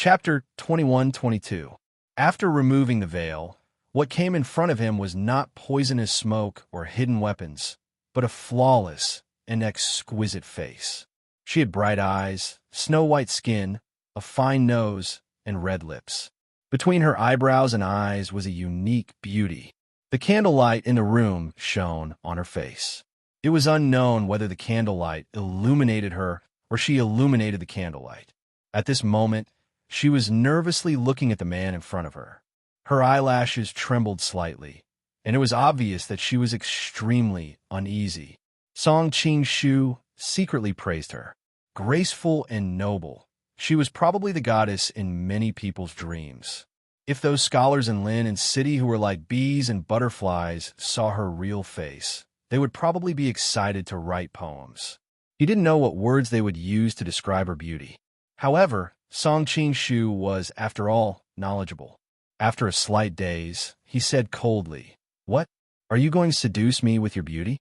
Chapter 21-22. After removing the veil, what came in front of him was not poisonous smoke or hidden weapons, but a flawless and exquisite face. She had bright eyes, snow-white skin, a fine nose, and red lips. Between her eyebrows and eyes was a unique beauty. The candlelight in the room shone on her face. It was unknown whether the candlelight illuminated her or she illuminated the candlelight. At this moment, she was nervously looking at the man in front of her. Her eyelashes trembled slightly, and it was obvious that she was extremely uneasy. Song Qing-shu secretly praised her. Graceful and noble, she was probably the goddess in many people's dreams. If those scholars in Lin and City who were like bees and butterflies saw her real face, they would probably be excited to write poems. He didn't know what words they would use to describe her beauty. However, Song Qing-shu was, after all, knowledgeable. After a slight daze, he said coldly, "What? Are you going to seduce me with your beauty?"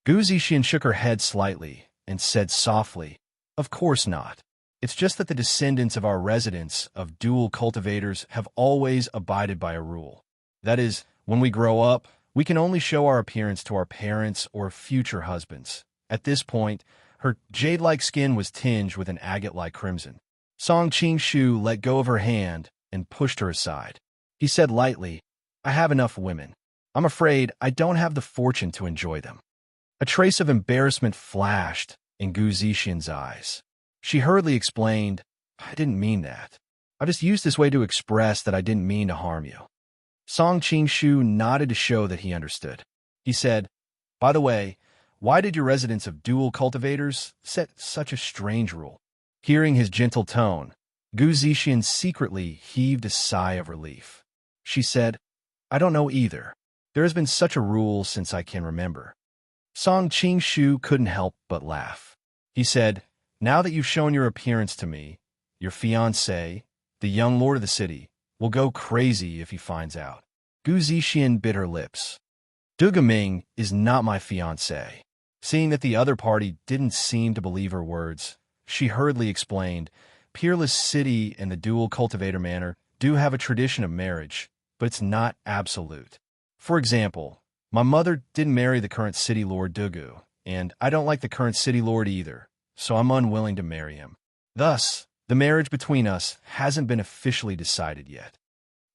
Gu Zixian shook her head slightly and said softly, "Of course not. It's just that the descendants of our residents of dual cultivators have always abided by a rule. That is, when we grow up, we can only show our appearance to our parents or future husbands." At this point, her jade-like skin was tinged with an agate-like crimson. Song Qing-shu let go of her hand and pushed her aside. He said lightly, "I have enough women. I'm afraid I don't have the fortune to enjoy them." A trace of embarrassment flashed in Gu Zixian's eyes. She hurriedly explained, "I didn't mean that. I just used this way to express that I didn't mean to harm you." Song Qing-shu nodded to show that he understood. He said, "By the way, why did your residents of dual cultivators set such a strange rule?" Hearing his gentle tone, Gu Zixian secretly heaved a sigh of relief. She said, "I don't know either. There has been such a rule since I can remember." Song Qing-shu couldn't help but laugh. He said, "Now that you've shown your appearance to me, your fiancé, the young lord of the city, will go crazy if he finds out." Gu Zixian bit her lips. "Dugaming is not my fiancé." Seeing that the other party didn't seem to believe her words, she hurriedly explained, "Peerless City and the dual cultivator manor do have a tradition of marriage, but it's not absolute. For example, my mother didn't marry the current city lord Dugu, and I don't like the current city lord either, so I'm unwilling to marry him. Thus, the marriage between us hasn't been officially decided yet."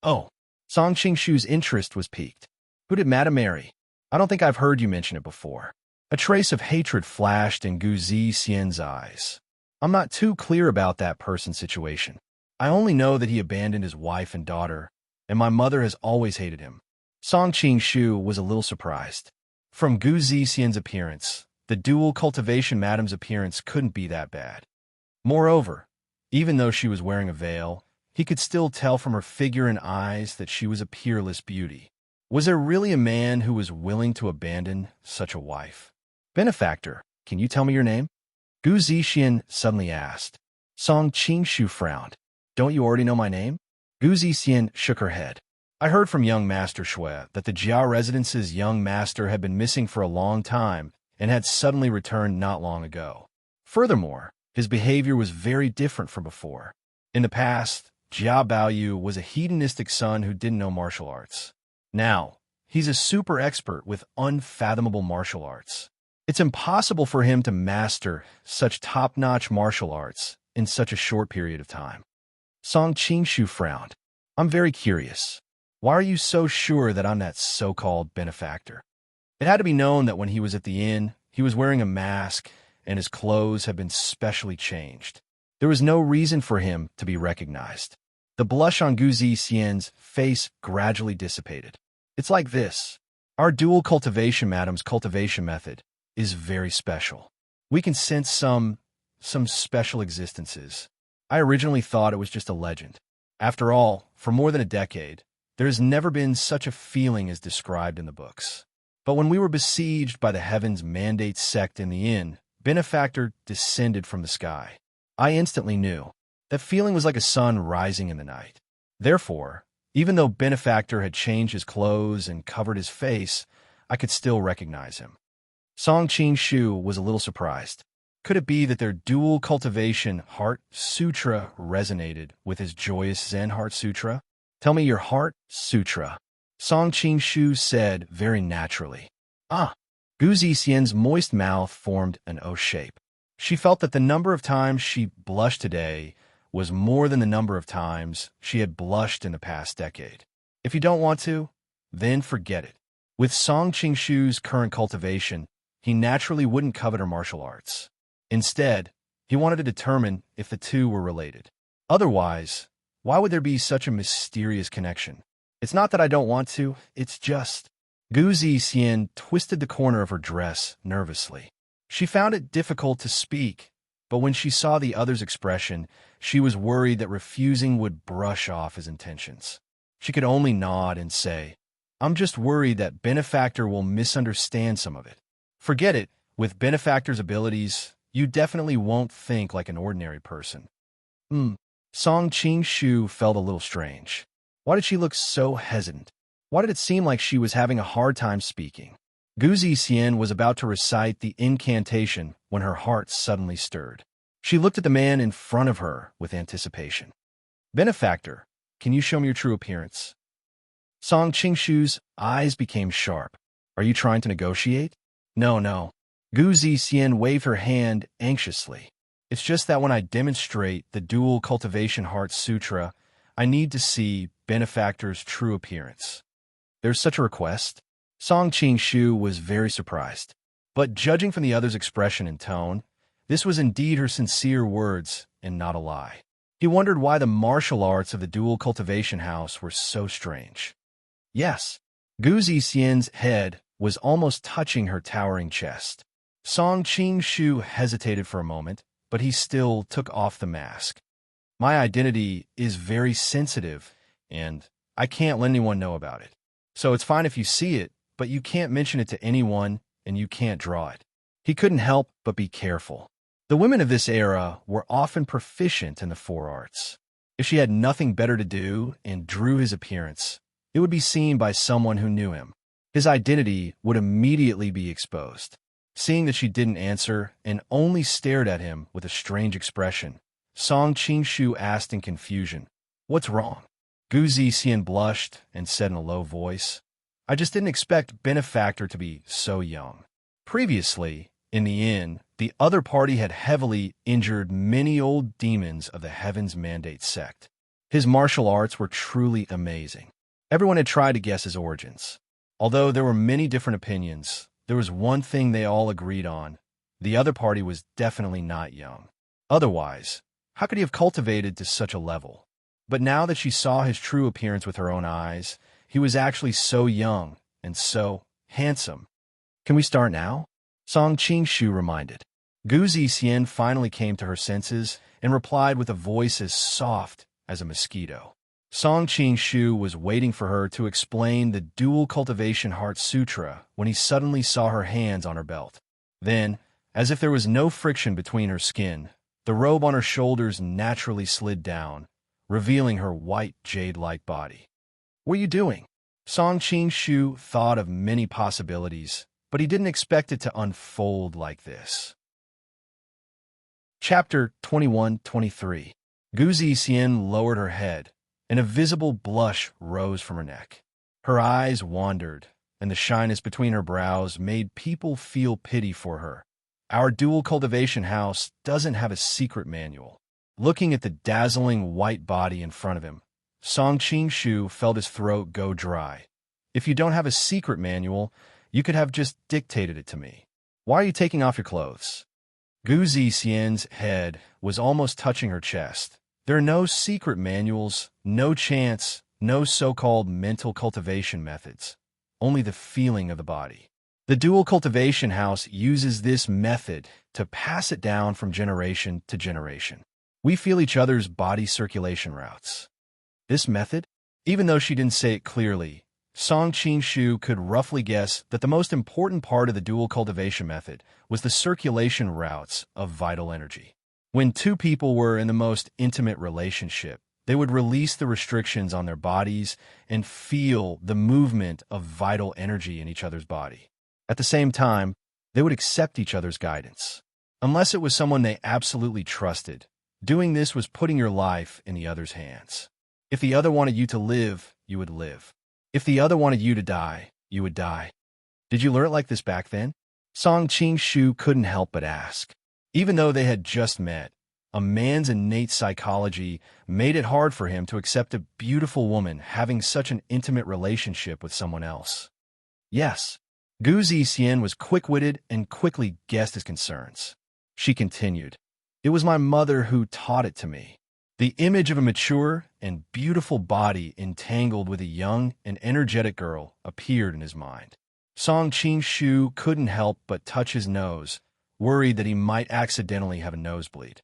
"Oh." Song Qing-shu's interest was piqued. "Who did Madame marry? I don't think I've heard you mention it before." A trace of hatred flashed in Gu Zixian's eyes. "I'm not too clear about that person's situation. I only know that he abandoned his wife and daughter, and my mother has always hated him." Song Qing-shu was a little surprised. From Gu Zixian's appearance, the dual cultivation madam's appearance couldn't be that bad. Moreover, even though she was wearing a veil, he could still tell from her figure and eyes that she was a peerless beauty. Was there really a man who was willing to abandon such a wife? "Benefactor, can you tell me your name?" Gu Zixian suddenly asked. Song Qing-shu frowned. "Don't you already know my name?" Gu Zixian shook her head. "I heard from young Master Shui that the Jia residence's young master had been missing for a long time and had suddenly returned not long ago. Furthermore, his behavior was very different from before. In the past, Jia Baoyu was a hedonistic son who didn't know martial arts. Now, he's a super expert with unfathomable martial arts. It's impossible for him to master such top-notch martial arts in such a short period of time." Song Qing-shu frowned. "I'm very curious. Why are you so sure that I'm that so-called benefactor?" It had to be known that when he was at the inn, he was wearing a mask and his clothes had been specially changed. There was no reason for him to be recognized. The blush on Gu Zixian's face gradually dissipated. "It's like this. Our dual cultivation madam's cultivation method is very special. We can sense some special existences. I originally thought it was just a legend. After all, for more than a decade, there has never been such a feeling as described in the books. But when we were besieged by the Heaven's Mandate sect in the inn, Benefactor descended from the sky. I instantly knew. That feeling was like a sun rising in the night. Therefore, even though Benefactor had changed his clothes and covered his face, I could still recognize him." Song Qing-shu was a little surprised. Could it be that their dual cultivation heart sutra resonated with his joyous Zen heart sutra? Tell me your heart sutra, Song Qing-shu said very naturally. Ah. Gu Zixian's moist mouth formed an O shape. She felt that the number of times she blushed today was more than the number of times she had blushed in the past decade. If you don't want to, then forget it. With Song Qing-shu's current cultivation, he naturally wouldn't covet her martial arts. Instead, he wanted to determine if the two were related. Otherwise, why would there be such a mysterious connection? It's not that I don't want to, it's just... Gu Zixian twisted the corner of her dress nervously. She found it difficult to speak, but when she saw the other's expression, she was worried that refusing would brush off his intentions. She could only nod and say, I'm just worried that Benefactor will misunderstand some of it. Forget it, with Benefactor's abilities, you definitely won't think like an ordinary person. Song Qing-shu felt a little strange. Why did she look so hesitant? Why did it seem like she was having a hard time speaking? Gu Zixian was about to recite the incantation when her heart suddenly stirred. She looked at the man in front of her with anticipation. Benefactor, can you show me your true appearance? Song Qing-shu's eyes became sharp. Are you trying to negotiate? No. Gu Zixian waved her hand anxiously. It's just that when I demonstrate the dual cultivation heart sutra, I need to see Benefactor's true appearance. There's such a request? Song Qing-shu was very surprised. But judging from the other's expression and tone, this was indeed her sincere words and not a lie. He wondered why the martial arts of the dual cultivation house were so strange. Yes, Gu Zixian's head was almost touching her towering chest. Song Qing-shu hesitated for a moment, but he still took off the mask. My identity is very sensitive, and I can't let anyone know about it. So it's fine if you see it, but you can't mention it to anyone, and you can't draw it. He couldn't help but be careful. The women of this era were often proficient in the four arts. If she had nothing better to do and drew his appearance, it would be seen by someone who knew him. His identity would immediately be exposed. Seeing that she didn't answer and only stared at him with a strange expression, Song Qing-shu asked in confusion, What's wrong? Gu Zixian blushed and said in a low voice, I just didn't expect Benefactor to be so young. Previously, in the inn, the other party had heavily injured many old demons of the Heaven's Mandate sect. His martial arts were truly amazing. Everyone had tried to guess his origins. Although there were many different opinions, there was one thing they all agreed on. The other party was definitely not young. Otherwise, how could he have cultivated to such a level? But now that she saw his true appearance with her own eyes, he was actually so young and so handsome. Can we start now? Song Qing-shu reminded. Gu Zixian finally came to her senses and replied with a voice as soft as a mosquito. Song Qing-shu was waiting for her to explain the dual cultivation heart sutra when he suddenly saw her hands on her belt. Then, as if there was no friction between her skin, the robe on her shoulders naturally slid down, revealing her white jade-like body. What are you doing? Song Qing-shu thought of many possibilities, but he didn't expect it to unfold like this. Chapter 21-23. Gu Zixian lowered her head, and a visible blush rose from her neck. Her eyes wandered, and the shyness between her brows made people feel pity for her. Our dual cultivation house doesn't have a secret manual. Looking at the dazzling white body in front of him, Song Qing-shu felt his throat go dry. If you don't have a secret manual, you could have just dictated it to me. Why are you taking off your clothes? Gu Zixian's head was almost touching her chest. There are no secret manuals, no chants, no so-called mental cultivation methods, only the feeling of the body. The dual cultivation house uses this method to pass it down from generation to generation. We feel each other's body circulation routes. This method, even though she didn't say it clearly, Song Qing-shu could roughly guess that the most important part of the dual cultivation method was the circulation routes of vital energy. When two people were in the most intimate relationship, they would release the restrictions on their bodies and feel the movement of vital energy in each other's body. At the same time, they would accept each other's guidance. unless it was someone they absolutely trusted. Doing this was putting your life in the other's hands. If the other wanted you to live, you would live. If the other wanted you to die, you would die. Did you learn it like this back then? Song Qing-shu couldn't help but ask. Even though they had just met, a man's innate psychology made it hard for him to accept a beautiful woman having such an intimate relationship with someone else. Yes, Gu Zixian was quick-witted and quickly guessed his concerns. She continued, "It was my mother who taught it to me." The image of a mature and beautiful body entangled with a young and energetic girl appeared in his mind. Song Qing-shu couldn't help but touch his nose, worried that he might accidentally have a nosebleed.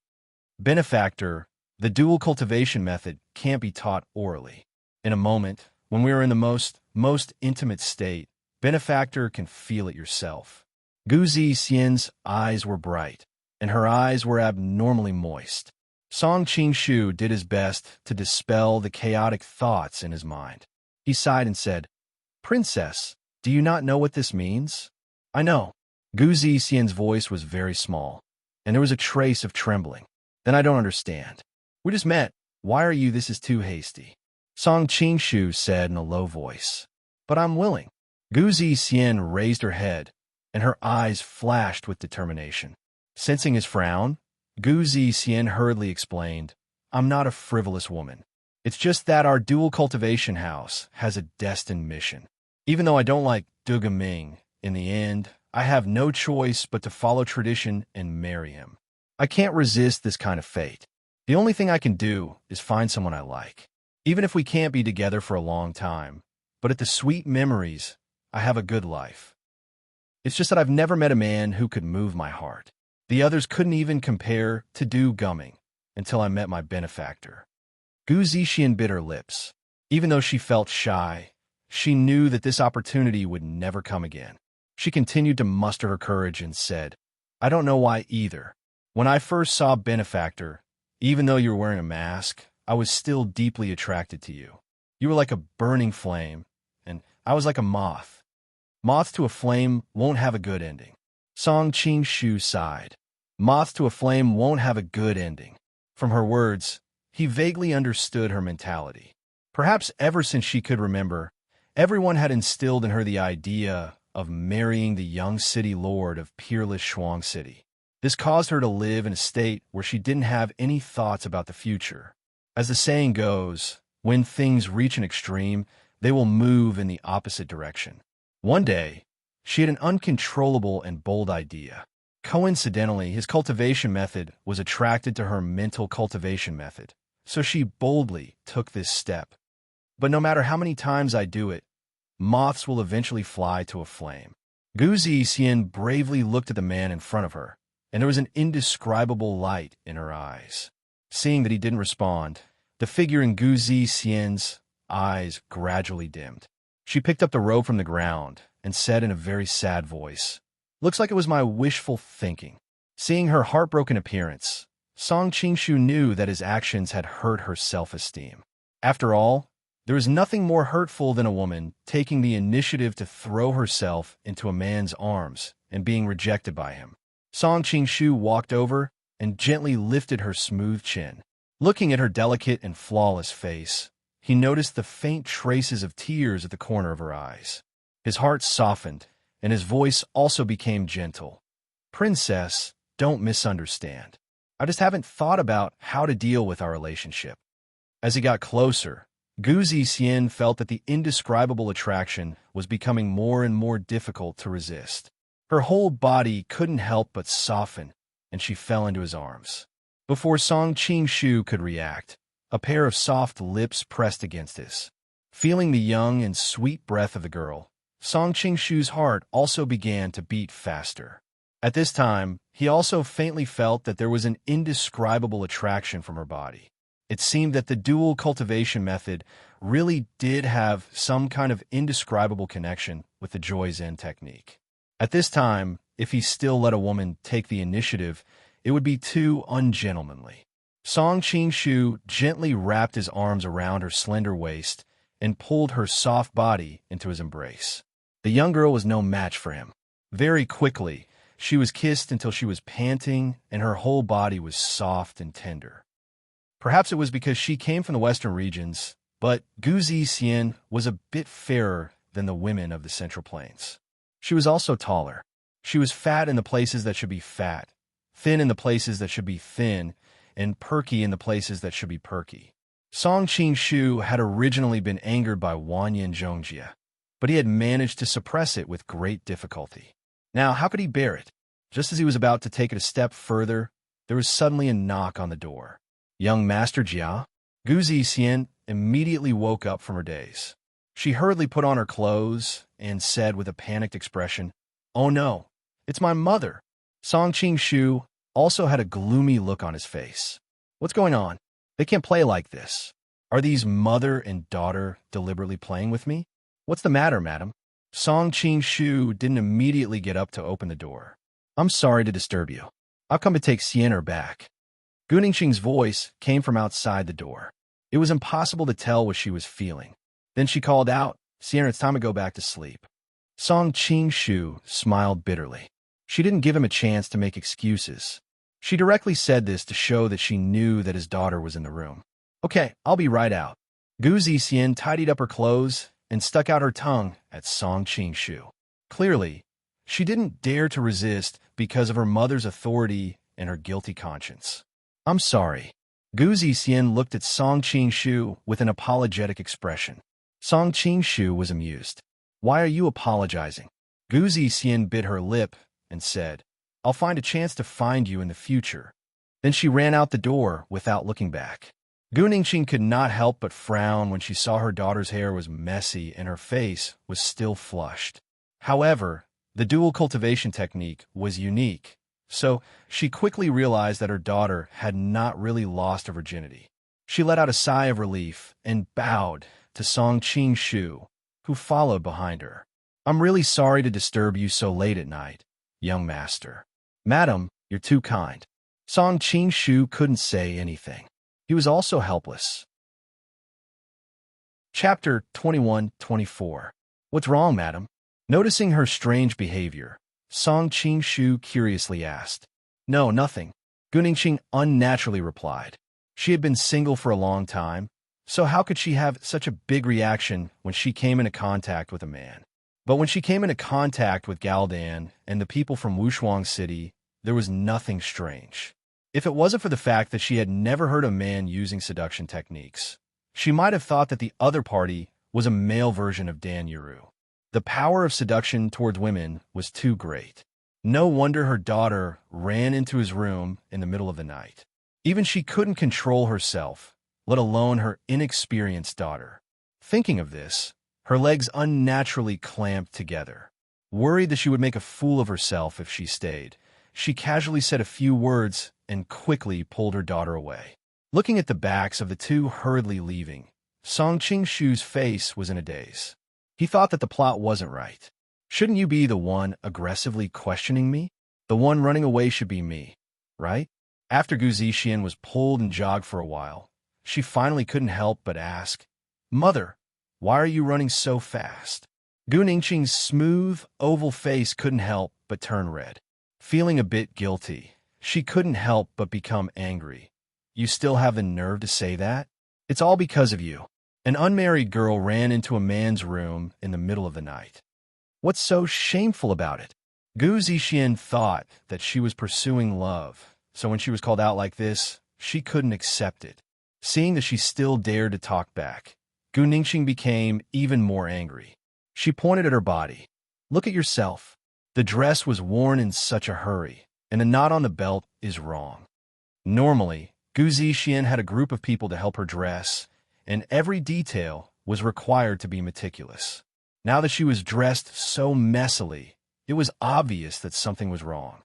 Benefactor, the dual cultivation method can't be taught orally. In a moment, when we are in the most intimate state, Benefactor can feel it yourself. Gu Zixian's eyes were bright, and her eyes were abnormally moist. Song Qing-shu did his best to dispel the chaotic thoughts in his mind. He sighed and said, "Princess, do you not know what this means?" "I know." Gu Zixian's voice was very small, and there was a trace of trembling. "Then I don't understand. We just met. Why are you this is too hasty?" Song Qing-shu said in a low voice. "But I'm willing." Gu Zixian raised her head, and her eyes flashed with determination. Sensing his frown, Gu Zixian hurriedly explained, "I'm not a frivolous woman. It's just that our dual cultivation house has a destined mission. Even though I don't like Duga Ming, in the end, I have no choice but to follow tradition and marry him. I can't resist this kind of fate. The only thing I can do is find someone I like. Even if we can't be together for a long time, but at the sweet memories, I have a good life. It's just that I've never met a man who could move my heart. The others couldn't even compare to Du Gumming until I met my benefactor." Gu Zixian bit her lips. Even though she felt shy, she knew that this opportunity would never come again. She continued to muster her courage and said, "I don't know why either. When I first saw Benefactor, even though you were wearing a mask, I was still deeply attracted to you. You were like a burning flame, and I was like a moth. Moth to a flame won't have a good ending." Song Qing-shu sighed. Moth to a flame won't have a good ending. From her words, he vaguely understood her mentality. Perhaps ever since she could remember, everyone had instilled in her the idea of marrying the young city lord of peerless Shuang City. This caused her to live in a state where she didn't have any thoughts about the future. As the saying goes, when things reach an extreme, they will move in the opposite direction. One day, she had an uncontrollable and bold idea. Coincidentally, his cultivation method was attracted to her mental cultivation method, so she boldly took this step. "But no matter how many times I do it, moths will eventually fly to a flame." Gu Zixian bravely looked at the man in front of her, and there was an indescribable light in her eyes. Seeing that he didn't respond, the figure in Gu Zixian's eyes gradually dimmed. She picked up the robe from the ground and said in a very sad voice, "Looks like it was my wishful thinking." Seeing her heartbroken appearance, Song Qing-shu knew that his actions had hurt her self-esteem. After all, there is nothing more hurtful than a woman taking the initiative to throw herself into a man's arms and being rejected by him. Song Qing-shu walked over and gently lifted her smooth chin. Looking at her delicate and flawless face, he noticed the faint traces of tears at the corner of her eyes. His heart softened, and his voice also became gentle. "Princess, don't misunderstand. I just haven't thought about how to deal with our relationship." As he got closer, Gu Zixian felt that the indescribable attraction was becoming more and more difficult to resist. Her whole body couldn't help but soften, and she fell into his arms. Before Song Qing-shu could react, a pair of soft lips pressed against his. Feeling the young and sweet breath of the girl, Song Qing-shu's heart also began to beat faster. At this time, he also faintly felt that there was an indescribable attraction from her body. It seemed that the dual cultivation method really did have some kind of indescribable connection with the Joy Zen technique. At this time, if he still let a woman take the initiative, it would be too ungentlemanly. Song Qing-shu gently wrapped his arms around her slender waist and pulled her soft body into his embrace. The young girl was no match for him. Very quickly, She was kissed until she was panting, and her whole body was soft and tender. Perhaps it was because she came from the western regions, but Gu Zixian was a bit fairer than the women of the Central Plains. She was also taller. She was fat in the places that should be fat, thin in the places that should be thin, and perky in the places that should be perky. Song Qing-shu had originally been angered by Wanyan Zhongjia, but he had managed to suppress it with great difficulty. Now, how could he bear it? Just as he was about to take it a step further, there was suddenly a knock on the door. Young Master Jia? Gu Zixian immediately woke up from her daze. She hurriedly put on her clothes and said with a panicked expression, "Oh no, it's my mother." Song Qing-shu also had a gloomy look on his face. "What's going on? They can't play like this. Are these mother and daughter deliberately playing with me? What's the matter, madam?" Song Qing-shu didn't immediately get up to open the door. "I'm sorry to disturb you. I've come to take Sienna back." Gu Ningxing's voice came from outside the door. It was impossible to tell what she was feeling. Then she called out, "Sienna, it's time to go back to sleep." Song Qing-shu smiled bitterly. She didn't give him a chance to make excuses. She directly said this to show that she knew that his daughter was in the room. "Okay, I'll be right out." Gu Zixian tidied up her clothes and stuck out her tongue at Song Qing-shu. Clearly, she didn't dare to resist because of her mother's authority and her guilty conscience. "I'm sorry." Gu Zixian looked at Song Qing-shu with an apologetic expression. Song Qing-shu was amused. "Why are you apologizing?" Gu Zixian bit her lip and said, "I'll find a chance to find you in the future." Then she ran out the door without looking back. Gu Ningxing could not help but frown when she saw her daughter's hair was messy and her face was still flushed. However, the dual cultivation technique was unique, so she quickly realized that her daughter had not really lost her virginity. She let out a sigh of relief and bowed to Song Qing-shu, who followed behind her. "I'm really sorry to disturb you so late at night, young master." "Madam, you're too kind." Song Qing-shu couldn't say anything. He was also helpless. Chapter 21-24. What's wrong, madam? Noticing her strange behavior, Song Qing-shu curiously asked. "No, nothing," Gu Ningxing unnaturally replied. She had been single for a long time, so how could she have such a big reaction when she came into contact with a man? But when she came into contact with Galdan and the people from Wushuang City, there was nothing strange. If it wasn't for the fact that she had never heard a man using seduction techniques, she might have thought that the other party was a male version of Dan Yuru. The power of seduction towards women was too great. No wonder her daughter ran into his room in the middle of the night. Even she couldn't control herself, let alone her inexperienced daughter. Thinking of this, her legs unnaturally clamped together. Worried that she would make a fool of herself if she stayed, she casually said a few words and quickly pulled her daughter away. Looking at the backs of the two hurriedly leaving, Song Qing-shu's face was in a daze. He thought that the plot wasn't right. Shouldn't you be the one aggressively questioning me? The one running away should be me, right? After Gu Zixian was pulled and jogged for a while, she finally couldn't help but ask, "Mother, why are you running so fast?" Gu Ningxing's smooth, oval face couldn't help but turn red. Feeling a bit guilty, she couldn't help but become angry. "You still have the nerve to say that? It's all because of you." An unmarried girl ran into a man's room in the middle of the night. What's so shameful about it? Gu Zixian thought that she was pursuing love, so when she was called out like this, she couldn't accept it. Seeing that she still dared to talk back, Gu Ningxing became even more angry. She pointed at her body. "Look at yourself. The dress was worn in such a hurry, and the knot on the belt is wrong." Normally, Gu Zixian had a group of people to help her dress, and every detail was required to be meticulous. Now that she was dressed so messily, it was obvious that something was wrong.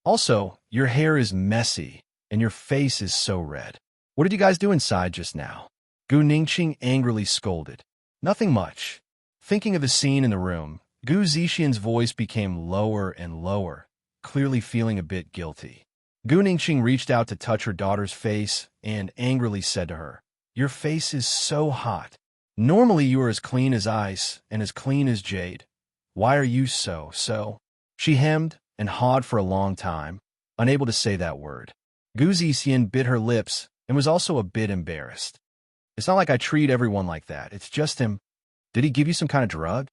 "Also, your hair is messy, and your face is so red. What did you guys do inside just now?" Gu Ningxing angrily scolded. "Nothing much." Thinking of the scene in the room, Gu Zixian's voice became lower and lower, clearly feeling a bit guilty. Gu Ningxing reached out to touch her daughter's face and angrily said to her, "Your face is so hot. Normally you are as clean as ice and as clean as jade. Why are you so? She hemmed, and hawed for a long time, unable to say that word. Gu Zixian bit her lips and was also a bit embarrassed. It's not like I treat everyone like that. It's just him. Did he give you some kind of drug?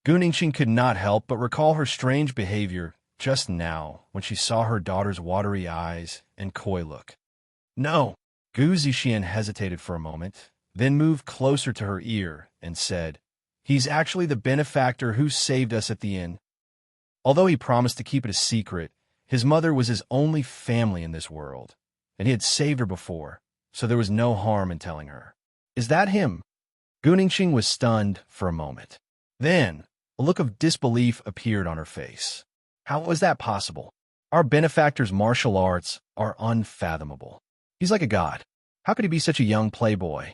Gu Ningxing could not help but recall her strange behavior just now when she saw her daughter's watery eyes and coy look. No. Gu Zixian hesitated for a moment, then moved closer to her ear and said, He's actually the benefactor who saved us at the inn. Although he promised to keep it a secret, his mother was his only family in this world, and he had saved her before, so there was no harm in telling her. Is that him? Gu Ningxing was stunned for a moment. Then, a look of disbelief appeared on her face. How was that possible? Our benefactor's martial arts are unfathomable. He's like a god. How could he be such a young playboy?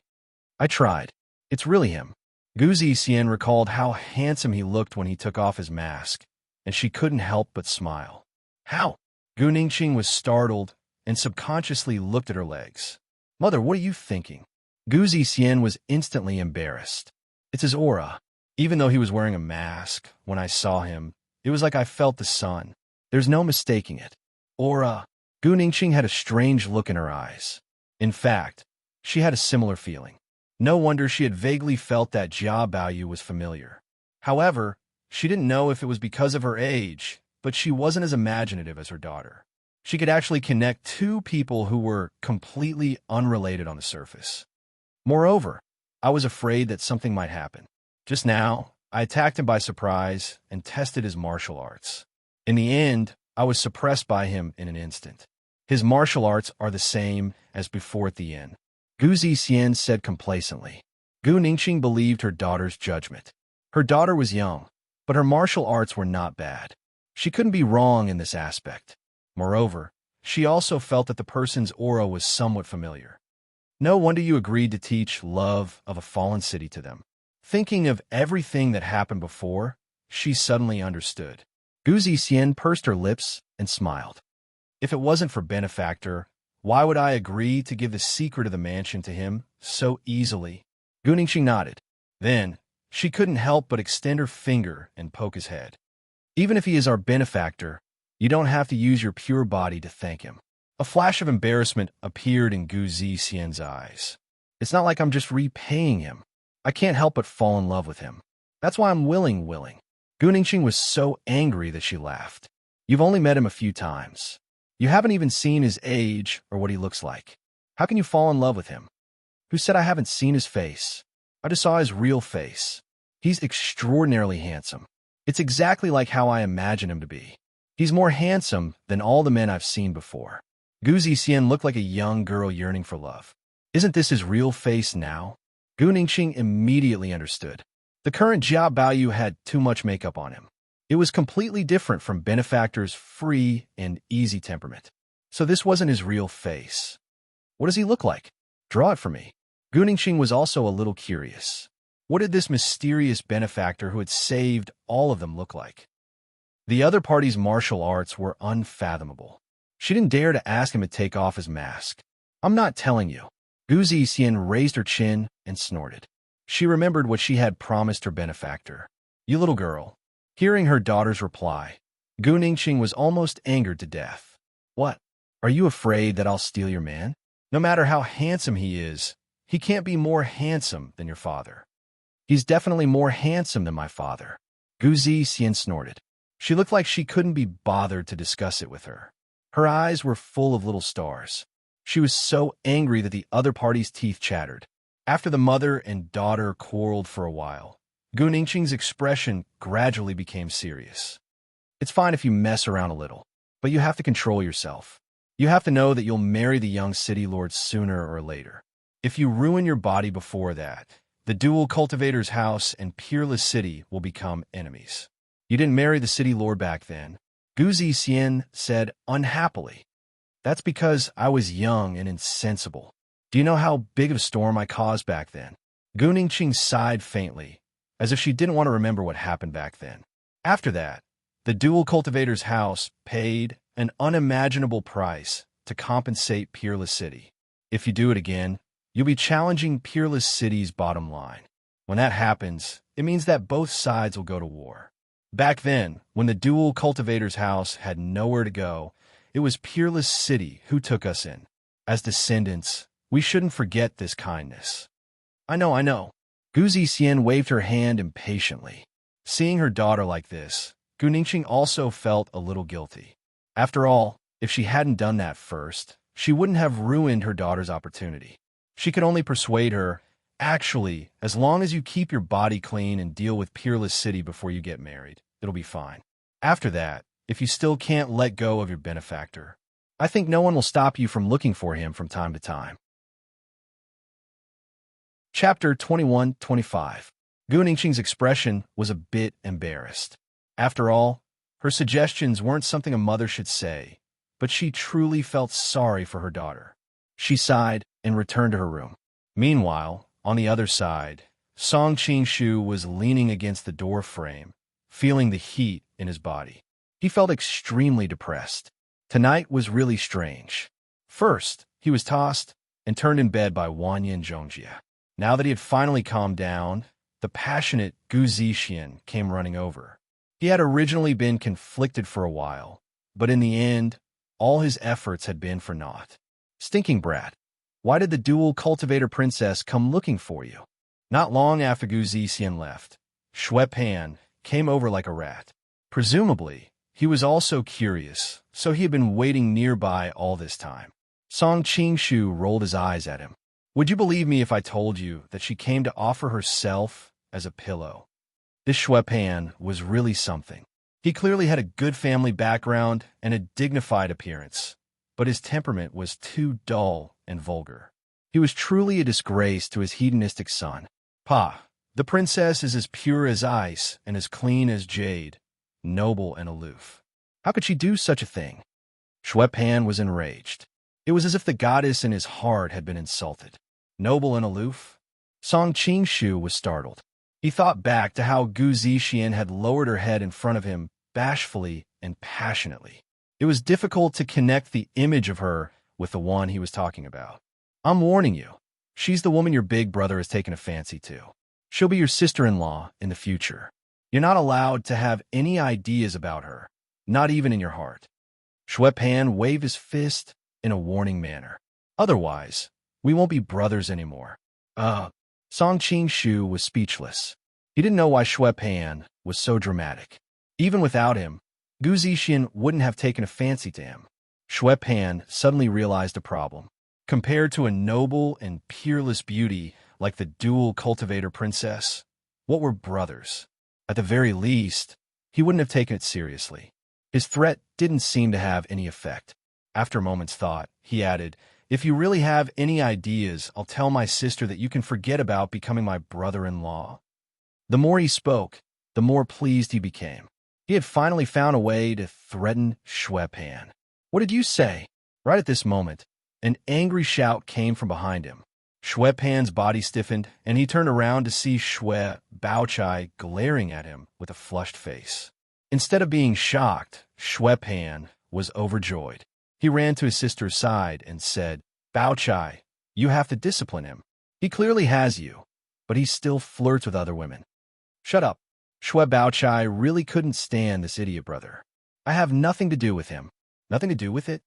I tried. It's really him. Gu Zixian recalled how handsome he looked when he took off his mask, and she couldn't help but smile. How? Gu Ningxing was startled and subconsciously looked at her legs. Mother, what are you thinking? Gu Zixian was instantly embarrassed. It's his aura. Even though he was wearing a mask, when I saw him, it was like I felt the sun. There's no mistaking it. Aura. Gu Ningxing had a strange look in her eyes. In fact, she had a similar feeling. No wonder she had vaguely felt that Jia Baoyu was familiar. However, she didn't know if it was because of her age, but she wasn't as imaginative as her daughter. She could actually connect two people who were completely unrelated on the surface. Moreover, I was afraid that something might happen. Just now, I attacked him by surprise and tested his martial arts. In the end, I was suppressed by him in an instant. His martial arts are the same as before at the inn. Gu Zixian said complacently. Gu Ningxing believed her daughter's judgment. Her daughter was young, but her martial arts were not bad. She couldn't be wrong in this aspect. Moreover, she also felt that the person's aura was somewhat familiar. No wonder you agreed to teach love of a fallen city to them. Thinking of everything that happened before, she suddenly understood. Gu Zixian pursed her lips and smiled. If it wasn't for Benefactor, why would I agree to give the secret of the mansion to him so easily? Gu Ningxing nodded. Then, she couldn't help but extend her finger and poke his head. Even if he is our benefactor, you don't have to use your pure body to thank him. A flash of embarrassment appeared in Gu Zixian's eyes. It's not like I'm just repaying him. I can't help but fall in love with him. That's why I'm willing. Gu Ningxing was so angry that she laughed. You've only met him a few times. You haven't even seen his age or what he looks like. How can you fall in love with him? Who said I haven't seen his face? I just saw his real face. He's extraordinarily handsome. It's exactly like how I imagine him to be. He's more handsome than all the men I've seen before. Gu Zixian looked like a young girl yearning for love. Isn't this his real face now? Gu Ningxing immediately understood. The current Jia Baoyu had too much makeup on him. It was completely different from Benefactor's free and easy temperament. So this wasn't his real face. What does he look like? Draw it for me. Gu Ningxing was also a little curious. What did this mysterious benefactor who had saved all of them look like? The other party's martial arts were unfathomable. She didn't dare to ask him to take off his mask. I'm not telling you. Gu Zixian raised her chin and snorted. She remembered what she had promised her benefactor. You little girl. Hearing her daughter's reply, Gu Ningxing was almost angered to death. What? Are you afraid that I'll steal your man? No matter how handsome he is, he can't be more handsome than your father. He's definitely more handsome than my father. Gu Zixian snorted. She looked like she couldn't be bothered to discuss it with her. Her eyes were full of little stars. She was so angry that the other party's teeth chattered. After the mother and daughter quarreled for a while, Gu Ningxing's expression gradually became serious. It's fine if you mess around a little, but you have to control yourself. You have to know that you'll marry the young city lord sooner or later. If you ruin your body before that, the dual cultivator's house and peerless city will become enemies. You didn't marry the city lord back then, Gu Zixian said unhappily. That's because I was young and insensible. Do you know how big of a storm I caused back then? Gu Ningxing sighed faintly, as if she didn't want to remember what happened back then. After that, the dual cultivator's house paid an unimaginable price to compensate Peerless City. If you do it again, you'll be challenging Peerless City's bottom line. When that happens, it means that both sides will go to war. Back then, when the dual cultivator's house had nowhere to go, it was Peerless City who took us in. As descendants, we shouldn't forget this kindness. I know. Gu Zixian waved her hand impatiently. Seeing her daughter like this, Gu Ningxing also felt a little guilty. After all, if she hadn't done that first, she wouldn't have ruined her daughter's opportunity. She could only persuade her, actually, as long as you keep your body clean and deal with Peerless City before you get married, it'll be fine. After that, if you still can't let go of your benefactor, I think no one will stop you from looking for him from time to time. Chapter 21-25. Gu Ningxing's expression was a bit embarrassed. After all, her suggestions weren't something a mother should say, but she truly felt sorry for her daughter. She sighed and returned to her room. Meanwhile, on the other side, Song Qingshu was leaning against the door frame, feeling the heat in his body. He felt extremely depressed. Tonight was really strange. First, he was tossed and turned in bed by Wanyan Zhongjia. Now that he had finally calmed down, the passionate Gu Zixian came running over. He had originally been conflicted for a while, but in the end, all his efforts had been for naught. Stinking brat, why did the dual cultivator princess come looking for you? Not long after Gu Zixian left, Shui Pan came over like a rat. Presumably, he was also curious, so he had been waiting nearby all this time. Song Qingshu rolled his eyes at him. Would you believe me if I told you that she came to offer herself as a pillow? This Shui Pan was really something. He clearly had a good family background and a dignified appearance, but his temperament was too dull and vulgar. He was truly a disgrace to his hedonistic son. Pa, the princess is as pure as ice and as clean as jade, noble and aloof. How could she do such a thing? Shui Pan was enraged. It was as if the goddess in his heart had been insulted. Noble and aloof? Song Qingshu was startled. He thought back to how Gu Zixian had lowered her head in front of him bashfully and passionately. It was difficult to connect the image of her with the one he was talking about. I'm warning you, she's the woman your big brother has taken a fancy to. She'll be your sister-in-law in the future. You're not allowed to have any ideas about her, not even in your heart. Shui Pan waved his fist in a warning manner. Otherwise, we won't be brothers anymore. Song Qingshu was speechless. He didn't know why Shui Pan was so dramatic. Even without him, Gu Zixian wouldn't have taken a fancy to him. Shui Pan suddenly realized a problem. Compared to a noble and peerless beauty like the dual cultivator princess, what were brothers? At the very least, he wouldn't have taken it seriously. His threat didn't seem to have any effect. After a moment's thought, he added, if you really have any ideas, I'll tell my sister that you can forget about becoming my brother-in-law. The more he spoke, the more pleased he became. He had finally found a way to threaten Shui Pan. What did you say? Right at this moment, an angry shout came from behind him. Shui Pan's body stiffened, and he turned around to see Shui Baochai glaring at him with a flushed face. Instead of being shocked, Shui Pan was overjoyed. He ran to his sister's side and said, Baochai, you have to discipline him. He clearly has you, but he still flirts with other women. Shut up. Shui Baochai really couldn't stand this idiot brother. I have nothing to do with him. Nothing to do with it?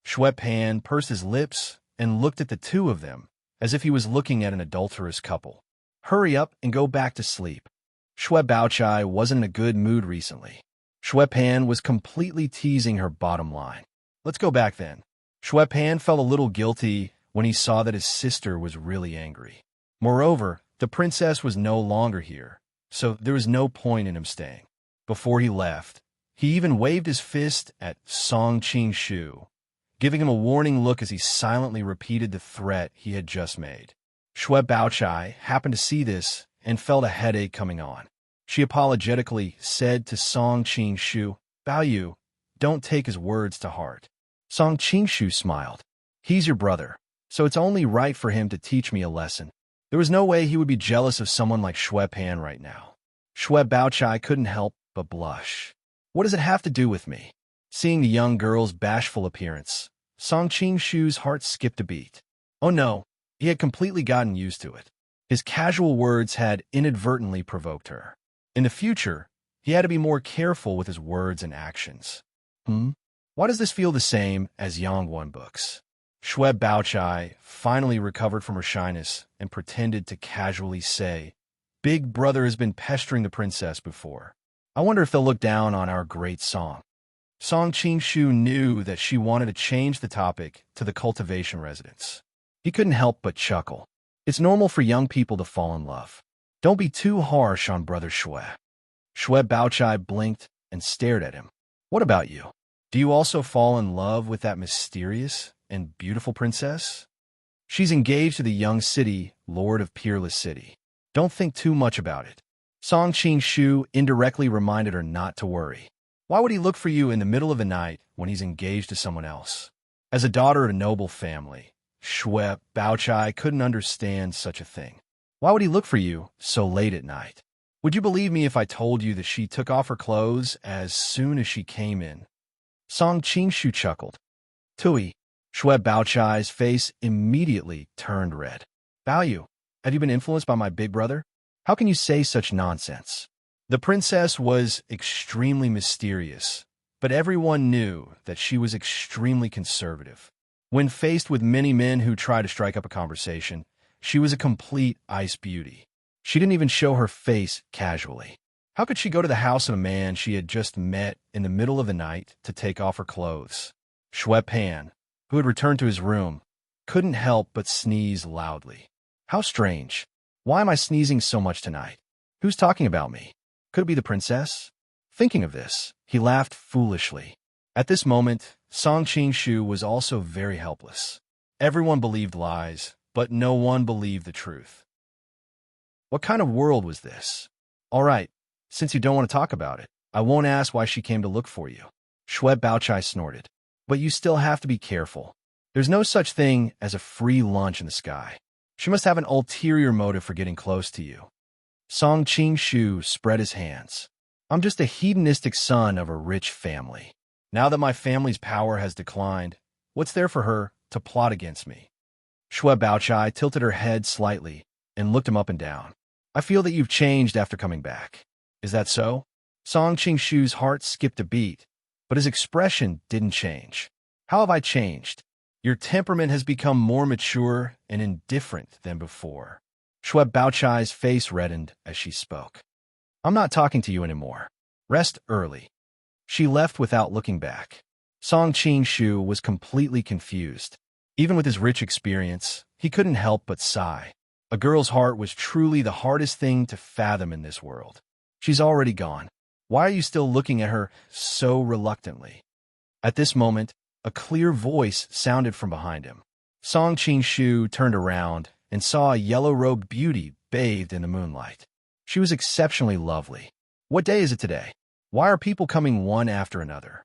Shui Pan pursed his lips and looked at the two of them as if he was looking at an adulterous couple. Hurry up and go back to sleep. Shui Baochai wasn't in a good mood recently. Shui Pan was completely teasing her bottom line. Let's go back then. Shui Pan felt a little guilty when he saw that his sister was really angry. Moreover, the princess was no longer here, so there was no point in him staying. Before he left, he even waved his fist at Song Qingshu, giving him a warning look as he silently repeated the threat he had just made. Shui Baochai happened to see this and felt a headache coming on. She apologetically said to Song Qingshu, Bao Yu, don't take his words to heart. Song Qingshu smiled. He's your brother, so it's only right for him to teach me a lesson. There was no way he would be jealous of someone like Shui Pan right now. Shui Baochai couldn't help but blush. What does it have to do with me? Seeing the young girl's bashful appearance, Song Qingshu's heart skipped a beat. Oh no, he had completely gotten used to it. His casual words had inadvertently provoked her. In the future, He had to be more careful with his words and actions. Why does this feel the same as Yangwon books? Shue Baochai finally recovered from her shyness and pretended to casually say, "Big brother has been pestering the princess before. I wonder if they'll look down on our great song." Song Qingshu knew that she wanted to change the topic to the cultivation residence. He couldn't help but chuckle. It's normal for young people to fall in love. Don't be too harsh on brother Shue. Shue Baochai blinked and stared at him. What about you? Do you also fall in love with that mysterious and beautiful princess? She's engaged to the young city, Lord of Peerless City. Don't think too much about it. Song Qingshu indirectly reminded her not to worry. Why would he look for you in the middle of the night when he's engaged to someone else? As a daughter of a noble family, Shue Baochai couldn't understand such a thing. Why would he look for you so late at night? Would you believe me if I told you that she took off her clothes as soon as she came in? Song Qingshu chuckled. Tui. Shue Baochai's face immediately turned red. Bao, have you been influenced by my big brother? How can you say such nonsense? The princess was extremely mysterious, but everyone knew that she was extremely conservative. When faced with many men who tried to strike up a conversation, she was a complete ice beauty. She didn't even show her face casually. How could she go to the house of a man she had just met in the middle of the night to take off her clothes? Shue Pan, who had returned to his room, couldn't help but sneeze loudly. How strange. Why am I sneezing so much tonight? Who's talking about me? Could it be the princess? Thinking of this, he laughed foolishly. At this moment, Song Qingshu was also very helpless. Everyone believed lies, but no one believed the truth. What kind of world was this? All right, since you don't want to talk about it, I won't ask why she came to look for you. Shue Baochai snorted. But you still have to be careful. There's no such thing as a free lunch in the sky. She must have an ulterior motive for getting close to you. Song Qingshu spread his hands. I'm just a hedonistic son of a rich family. Now that my family's power has declined, what's there for her to plot against me? Shue Baochai tilted her head slightly and looked him up and down. I feel that you've changed after coming back. Is that so? Song Qingshu's heart skipped a beat, but his expression didn't change. How have I changed? Your temperament has become more mature and indifferent than before. Shue Baochai's face reddened as she spoke. I'm not talking to you anymore. Rest early. She left without looking back. Song Qingshu was completely confused. Even with his rich experience, he couldn't help but sigh. A girl's heart was truly the hardest thing to fathom in this world. She's already gone. Why are you still looking at her so reluctantly? At this moment, a clear voice sounded from behind him. Song Qingshu turned around and saw a yellow-robed beauty bathed in the moonlight. She was exceptionally lovely. What day is it today? Why are people coming one after another?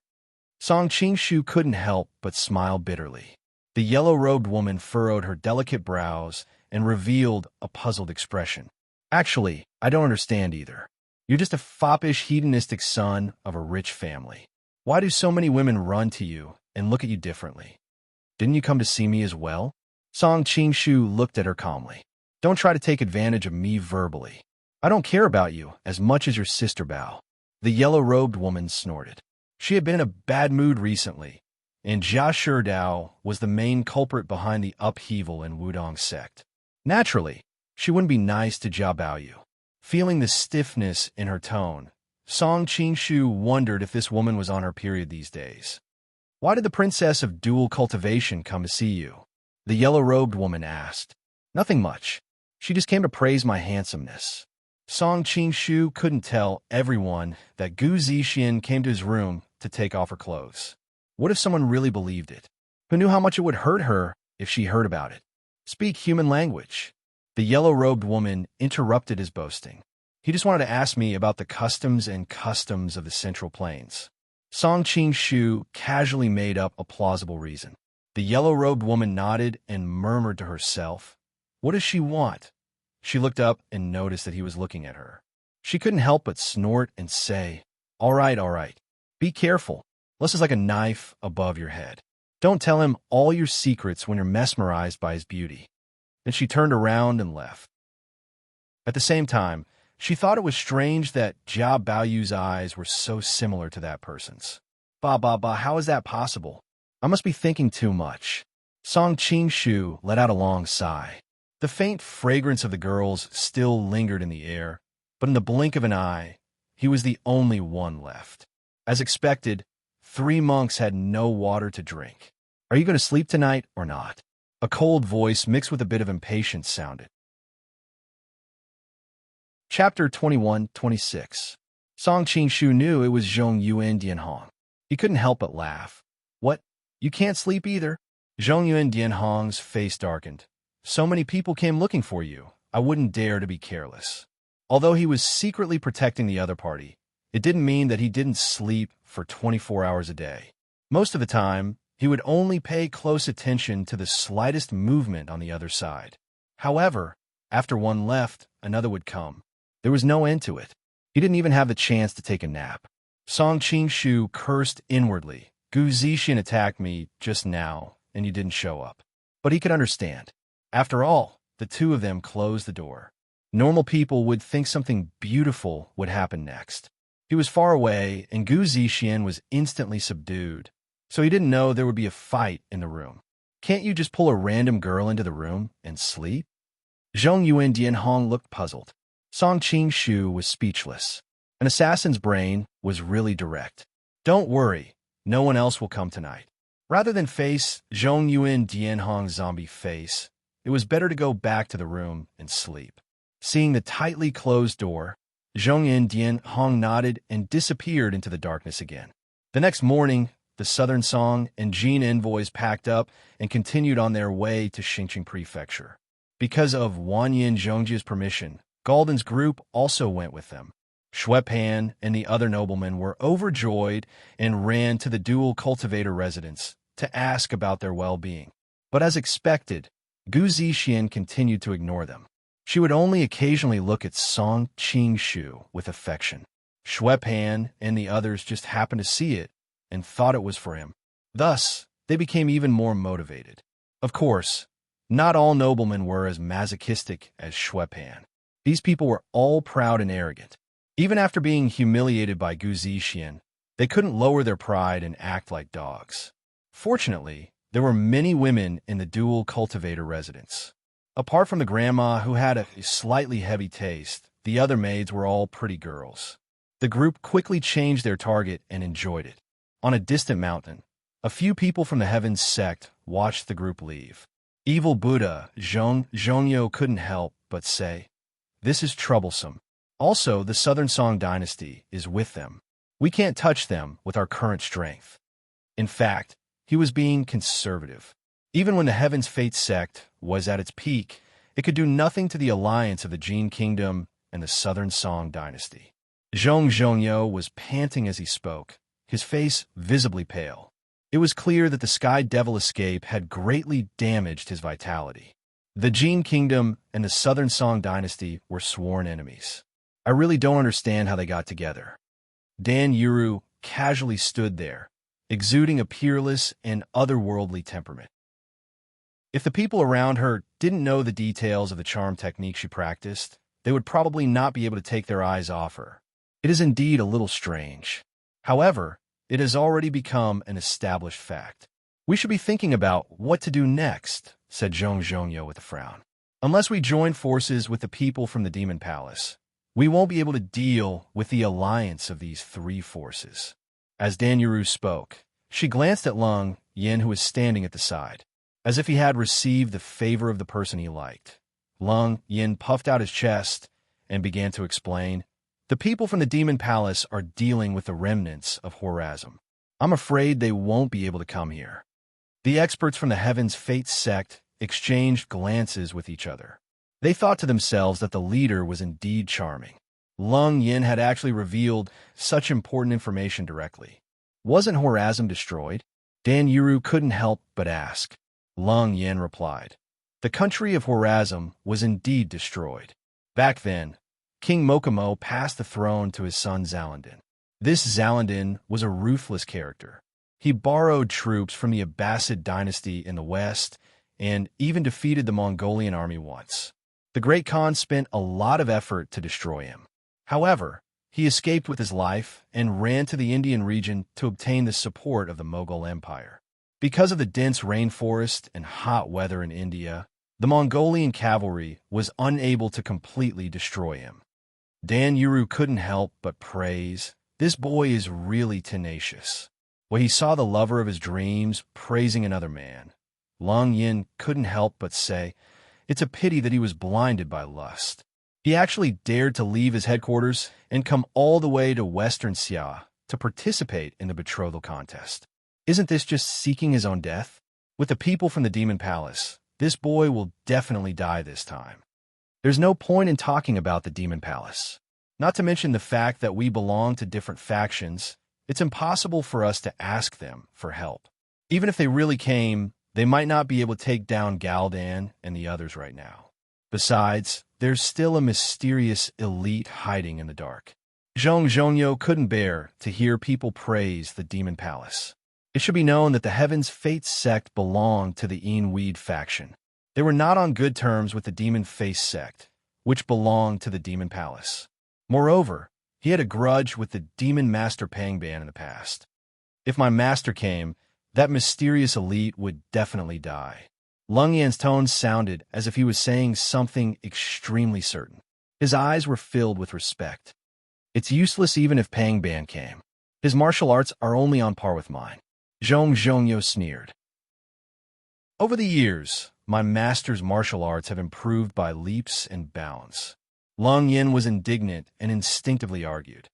Song Qingshu couldn't help but smile bitterly. The yellow-robed woman furrowed her delicate brows and revealed a puzzled expression. Actually, I don't understand either. You're just a foppish, hedonistic son of a rich family. Why do so many women run to you and look at you differently? Didn't you come to see me as well? Song Qingshu looked at her calmly. Don't try to take advantage of me verbally. I don't care about you as much as your sister Bao. The yellow-robed woman snorted. She had been in a bad mood recently, and Jia Sherdao was the main culprit behind the upheaval in Wudong sect. Naturally, she wouldn't be nice to Jia Baoyu. Feeling the stiffness in her tone, Song Qingshu wondered if this woman was on her period these days. Why did the princess of dual cultivation come to see you? The yellow-robed woman asked. Nothing much. She just came to praise my handsomeness. Song Qingshu couldn't tell everyone that Gu Zixin came to his room to take off her clothes. What if someone really believed it? Who knew how much it would hurt her if she heard about it? Speak human language. The yellow-robed woman interrupted his boasting. He just wanted to ask me about the customs of the Central Plains. Song Qingshu casually made up a plausible reason. The yellow-robed woman nodded and murmured to herself, "What does she want?" She looked up and noticed that he was looking at her. She couldn't help but snort and say, all right. Be careful. This is like a knife above your head. Don't tell him all your secrets when you're mesmerized by his beauty." Then she turned around and left. At the same time, She thought it was strange that Jia Baoyu's eyes were so similar to that person's. How is that possible? I must be thinking too much. Song Qingshu let out a long sigh. The faint fragrance of the girls still lingered in the air, but in the blink of an eye, he was the only one left. As expected, 3 monks had no water to drink. Are you going to sleep tonight or not? A cold voice mixed with a bit of impatience sounded. Chapter 21-26. Song Qingshu knew it was Zhong Yuan Dianhong. He couldn't help but laugh. What? You can't sleep either? Zhong Yuan Dianhong's face darkened. So many people came looking for you. I wouldn't dare to be careless. Although he was secretly protecting the other party, it didn't mean that he didn't sleep for 24 hours a day. Most of the time, he would only pay close attention to the slightest movement on the other side. However, after one left, another would come. There was no end to it. He didn't even have the chance to take a nap. Song Qingshu cursed inwardly. Gu Zixian attacked me just now, and you didn't show up. But he could understand. After all, the two of them closed the door. Normal people would think something beautiful would happen next. He was far away, and Gu Zixian was instantly subdued, so he didn't know there would be a fight in the room. Can't you just pull a random girl into the room and sleep? Zhong Yuan Dianhong looked puzzled. Song Qingshu was speechless. An assassin's brain was really direct. Don't worry, no one else will come tonight. Rather than face Zhong Yuan Dianhong's zombie face, it was better to go back to the room and sleep. Seeing the tightly closed door, Zhong Yuan Dianhong nodded and disappeared into the darkness again. The next morning, the Southern Song and Jin envoys packed up and continued on their way to Xingqing Prefecture. Because of Wanyin Zhongji's permission, Galden's group also went with them. Shui Pan and the other noblemen were overjoyed and ran to the dual cultivator residence to ask about their well-being. But as expected, Gu Zixian continued to ignore them. She would only occasionally look at Song Qingshu with affection. Shui Pan and the others just happened to see it and thought it was for him. Thus, they became even more motivated. Of course, not all noblemen were as masochistic as Shui Pan. These people were all proud and arrogant. Even after being humiliated by Gu Zixian, they couldn't lower their pride and act like dogs. Fortunately, there were many women in the dual cultivator residence. Apart from the grandma who had a slightly heavy taste, the other maids were all pretty girls. The group quickly changed their target and enjoyed it. On a distant mountain, a few people from the Heavens sect watched the group leave. Evil Buddha Zhongyo couldn't help but say, "This is troublesome. Also, the Southern Song dynasty is with them. We can't touch them with our current strength." In fact, he was being conservative. Even when the Heaven's Fate sect was at its peak, it could do nothing to the alliance of the Jin Kingdom and the Southern Song dynasty. Zhongyo was panting as he spoke, his face visibly pale. It was clear that the Sky Devil escape had greatly damaged his vitality. The Jin Kingdom and the Southern Song dynasty were sworn enemies. I really don't understand how they got together. Dan Yuru casually stood there, exuding a peerless and otherworldly temperament. If the people around her didn't know the details of the charm technique she practiced, they would probably not be able to take their eyes off her. It is indeed a little strange. However, it has already become an established fact. We should be thinking about what to do next, said Zhongyo with a frown. Unless we join forces with the people from the Demon Palace, we won't be able to deal with the alliance of these 3 forces. As Dan Yuru spoke, she glanced at Lung Yin, who was standing at the side, as if he had received the favor of the person he liked. Lung Yin puffed out his chest and began to explain, "The people from the Demon Palace are dealing with the remnants of Horazm. I'm afraid they won't be able to come here." The experts from the Heaven's Fate sect exchanged glances with each other. They thought to themselves that the leader was indeed charming. Lung Yin had actually revealed such important information directly. Wasn't Horazm destroyed? Dan Yuru couldn't help but ask. Lung Yin replied, "The country of Horazm was indeed destroyed. Back then, King Mokomo passed the throne to his son Zalandin. This Zalandin was a ruthless character. He borrowed troops from the Abbasid dynasty in the west and even defeated the Mongolian army once. The Great Khan spent a lot of effort to destroy him. However, he escaped with his life and ran to the Indian region to obtain the support of the Mughal Empire. Because of the dense rainforest and hot weather in India, the Mongolian cavalry was unable to completely destroy him. Dan Yuru couldn't help but praise, "This boy is really tenacious." When he saw the lover of his dreams praising another man, Lung Yin couldn't help but say, "It's a pity that he was blinded by lust." He actually dared to leave his headquarters and come all the way to Western Xia to participate in the betrothal contest. Isn't this just seeking his own death? With the people from the Demon Palace, this boy will definitely die this time. There's no point in talking about the Demon Palace. Not to mention the fact that we belong to different factions, it's impossible for us to ask them for help. Even if they really came, they might not be able to take down Galdan and the others right now. Besides, there's still a mysterious elite hiding in the dark. Zhong Zhongyo couldn't bear to hear people praise the Demon Palace. It should be known that the Heaven's Fate sect belonged to the Weed faction. They were not on good terms with the Demon Face sect, which belonged to the Demon Palace. Moreover, he had a grudge with the Demon Master Pangban in the past. If my master came, that mysterious elite would definitely die. Lung Yan's tone sounded as if he was saying something extremely certain. His eyes were filled with respect. It's useless even if Pangban came. His martial arts are only on par with mine. Zhong Zhongyo sneered. Over the years, my master's martial arts have improved by leaps and bounds. Lung Yin was indignant and instinctively argued.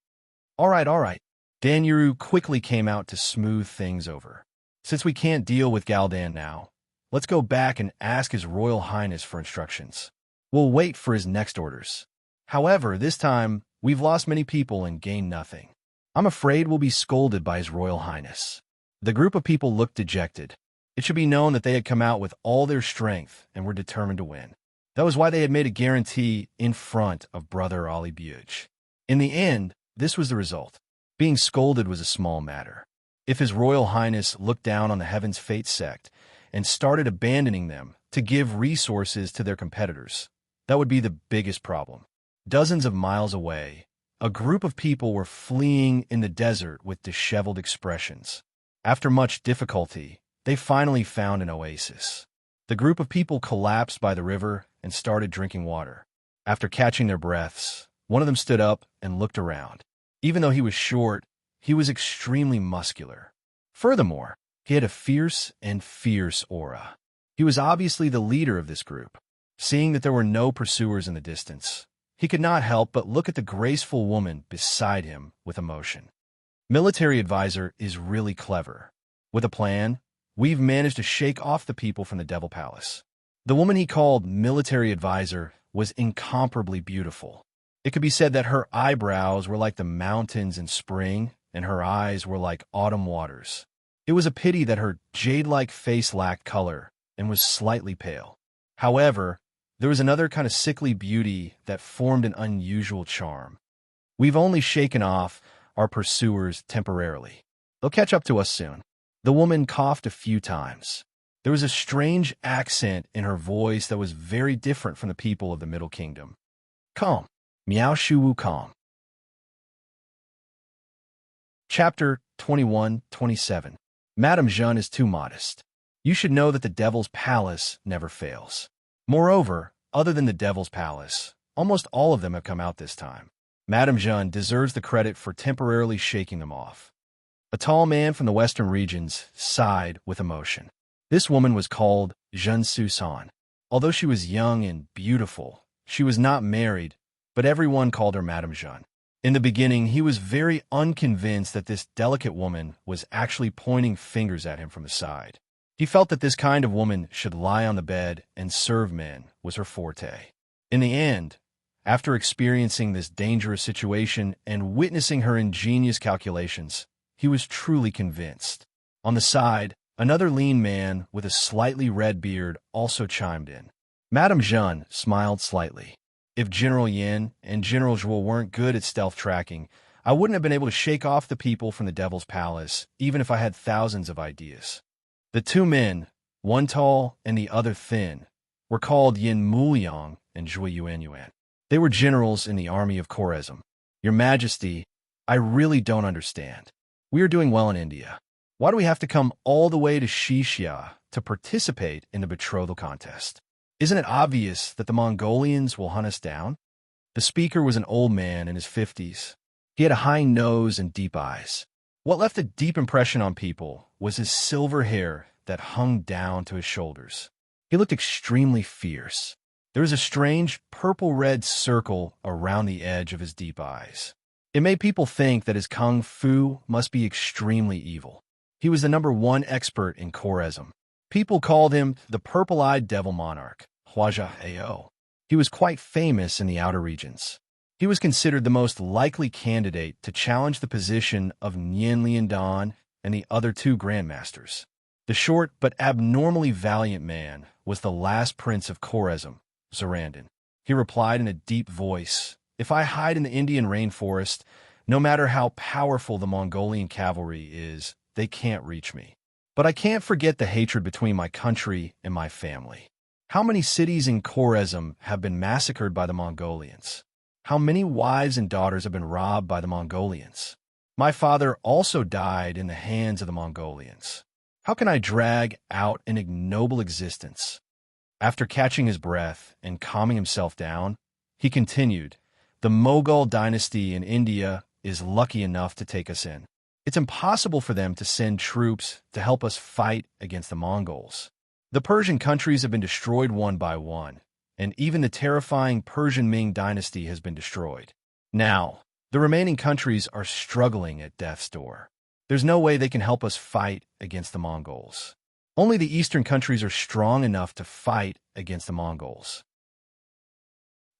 All right. Dan Yuru quickly came out to smooth things over. Since we can't deal with Galdan now, let's go back and ask His Royal Highness for instructions. We'll wait for his next orders. However, this time, we've lost many people and gained nothing. I'm afraid we'll be scolded by His Royal Highness. The group of people looked dejected. It should be known that they had come out with all their strength and were determined to win. That was why they had made a guarantee in front of Brother Ali Buj. In the end, this was the result. Being scolded was a small matter. If His Royal Highness looked down on the Heaven's Fate sect and started abandoning them to give resources to their competitors, that would be the biggest problem. Dozens of miles away, a group of people were fleeing in the desert with disheveled expressions. After much difficulty, they finally found an oasis. The group of people collapsed by the river and started drinking water. After catching their breaths, one of them stood up and looked around. Even though he was short, he was extremely muscular. Furthermore, he had a fierce aura. He was obviously the leader of this group. Seeing that there were no pursuers in the distance, he could not help but look at the graceful woman beside him with emotion. Military advisor is really clever. With a plan, we've managed to shake off the people from the Devil Palace. The woman he called military advisor was incomparably beautiful. It could be said that her eyebrows were like the mountains in spring, and her eyes were like autumn waters. It was a pity that her jade-like face lacked color and was slightly pale. However, there was another kind of sickly beauty that formed an unusual charm. We've only shaken off our pursuers temporarily. They'll catch up to us soon. The woman coughed a few times. There was a strange accent in her voice that was very different from the people of the Middle Kingdom. Calm. Miao Shuwu calm. Chapter 21-27. Madame Jeanne is too modest. You should know that the Devil's Palace never fails. Moreover, other than the Devil's Palace, almost all of them have come out this time. Madame Jeanne deserves the credit for temporarily shaking them off. A tall man from the western regions sighed with emotion. This woman was called Jeanne Su-san. Although she was young and beautiful, she was not married, but everyone called her Madame Jeanne. In the beginning, he was very unconvinced that this delicate woman was actually pointing fingers at him from the side. He felt that this kind of woman should lie on the bed and serve men was her forte. In the end, after experiencing this dangerous situation and witnessing her ingenious calculations, he was truly convinced. On the side, another lean man with a slightly red beard also chimed in. Madame Jeanne smiled slightly. If General Yin and General Zhuo weren't good at stealth tracking, I wouldn't have been able to shake off the people from the Devil's Palace, even if I had thousands of ideas. The two men, one tall and the other thin, were called Yin Muliang and Zhui Yuan Yuan. They were generals in the army of Khoresm. Your Majesty, I really don't understand. We are doing well in India. Why do we have to come all the way to Shishya to participate in the betrothal contest? Isn't it obvious that the Mongolians will hunt us down? The speaker was an old man in his 50s. He had a high nose and deep eyes. What left a deep impression on people was his silver hair that hung down to his shoulders. He looked extremely fierce. There was a strange purple-red circle around the edge of his deep eyes. It made people think that his kung fu must be extremely evil. He was the #1 expert in Khoresm. People called him the purple-eyed devil monarch, Hwaja Ao. He was quite famous in the outer regions. He was considered the most likely candidate to challenge the position of Nien Liandan and the other 2 grandmasters. The short but abnormally valiant man was the last prince of Khoresm, Zarandin. He replied in a deep voice, "If I hide in the Indian rainforest, no matter how powerful the Mongolian cavalry is, they can't reach me. But I can't forget the hatred between my country and my family. How many cities in Khoresm have been massacred by the Mongolians? How many wives and daughters have been robbed by the Mongolians? My father also died in the hands of the Mongolians. How can I drag out an ignoble existence?" After catching his breath and calming himself down, he continued, "The Mughal dynasty in India is lucky enough to take us in. It's impossible for them to send troops to help us fight against the Mongols. The Persian countries have been destroyed one by one, and even the terrifying Persian Ming dynasty has been destroyed. Now, the remaining countries are struggling at death's door. There's no way they can help us fight against the Mongols. Only the eastern countries are strong enough to fight against the Mongols.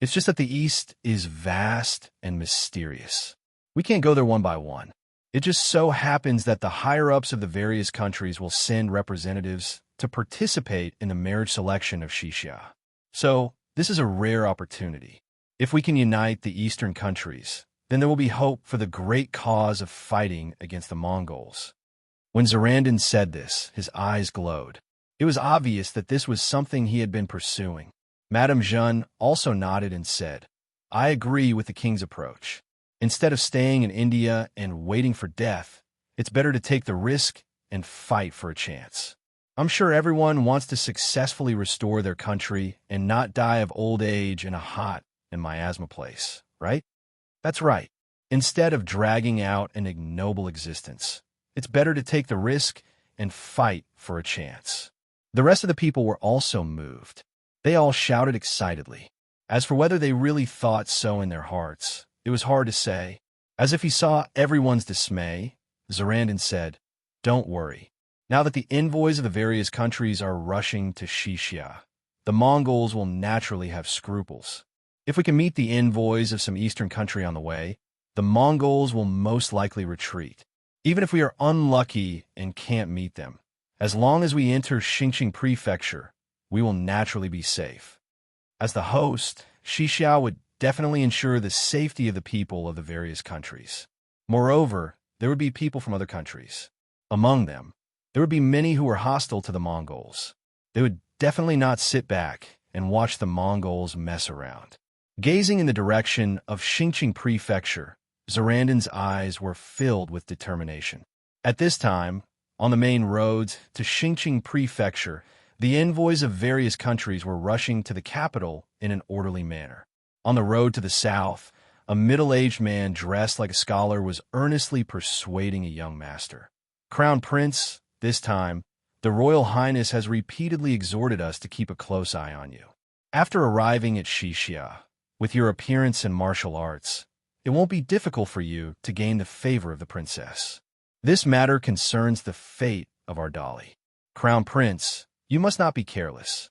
It's just that the East is vast and mysterious. We can't go there one by one. It just so happens that the higher-ups of the various countries will send representatives to participate in the marriage selection of Shishya. So, this is a rare opportunity. If we can unite the eastern countries, then there will be hope for the great cause of fighting against the Mongols." When Zarandin said this, his eyes glowed. It was obvious that this was something he had been pursuing. Madame Jeanne also nodded and said, "I agree with the king's approach. Instead of staying in India and waiting for death, it's better to take the risk and fight for a chance. I'm sure everyone wants to successfully restore their country and not die of old age in a hot and miasma place, right? That's right. Instead of dragging out an ignoble existence, it's better to take the risk and fight for a chance." The rest of the people were also moved. They all shouted excitedly. As for whether they really thought so in their hearts, it was hard to say. As if he saw everyone's dismay, Zarandin said, "Don't worry. Now that the envoys of the various countries are rushing to Shishya, the Mongols will naturally have scruples. If we can meet the envoys of some eastern country on the way, the Mongols will most likely retreat. Even if we are unlucky and can't meet them, as long as we enter Xingqing Prefecture, we will naturally be safe. As the host, Shishya would definitely ensure the safety of the people of the various countries. Moreover, there would be people from other countries. Among them, there would be many who were hostile to the Mongols. They would definitely not sit back and watch the Mongols mess around." Gazing in the direction of Xingqing Prefecture, Zarandin's eyes were filled with determination. At this time, on the main roads to Xingqing Prefecture, the envoys of various countries were rushing to the capital in an orderly manner. On the road to the south, a middle-aged man dressed like a scholar was earnestly persuading a young master. "Crown Prince, this time, the Royal Highness has repeatedly exhorted us to keep a close eye on you. After arriving at Shishya, with your appearance and martial arts, it won't be difficult for you to gain the favor of the princess. This matter concerns the fate of our Dolly. Crown Prince, you must not be careless."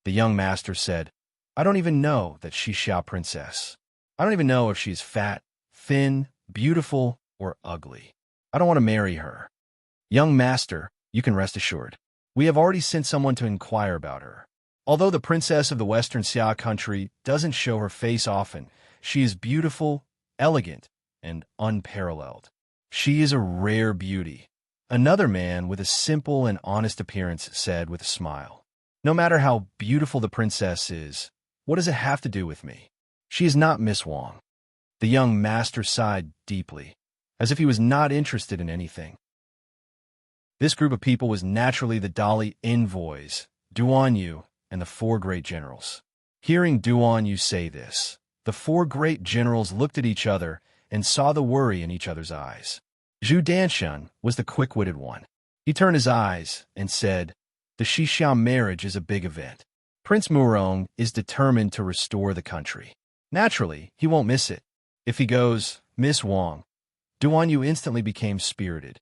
The young master said, "I don't even know that Shishya princess. I don't even know if she's fat, thin, beautiful, or ugly. I don't want to marry her." "Young master, you can rest assured. We have already sent someone to inquire about her. Although the princess of the Western Xia country doesn't show her face often, she is beautiful, elegant, and unparalleled. She is a rare beauty." Another man with a simple and honest appearance said with a smile. No matter how beautiful the princess is, what does it have to do with me? She is not Miss Wang. The young master sighed deeply, as if he was not interested in anything. This group of people was naturally the Dali envoys, Duan Yu, and the four great generals. Hearing Duan Yu say this, the four great generals looked at each other and saw the worry in each other's eyes. Zhu Danshan was the quick-witted one. He turned his eyes and said, "The Xixiao marriage is a big event. Prince Murong is determined to restore the country. Naturally, he won't miss it. If he goes, Miss Wang." Duan Yu instantly became spirited.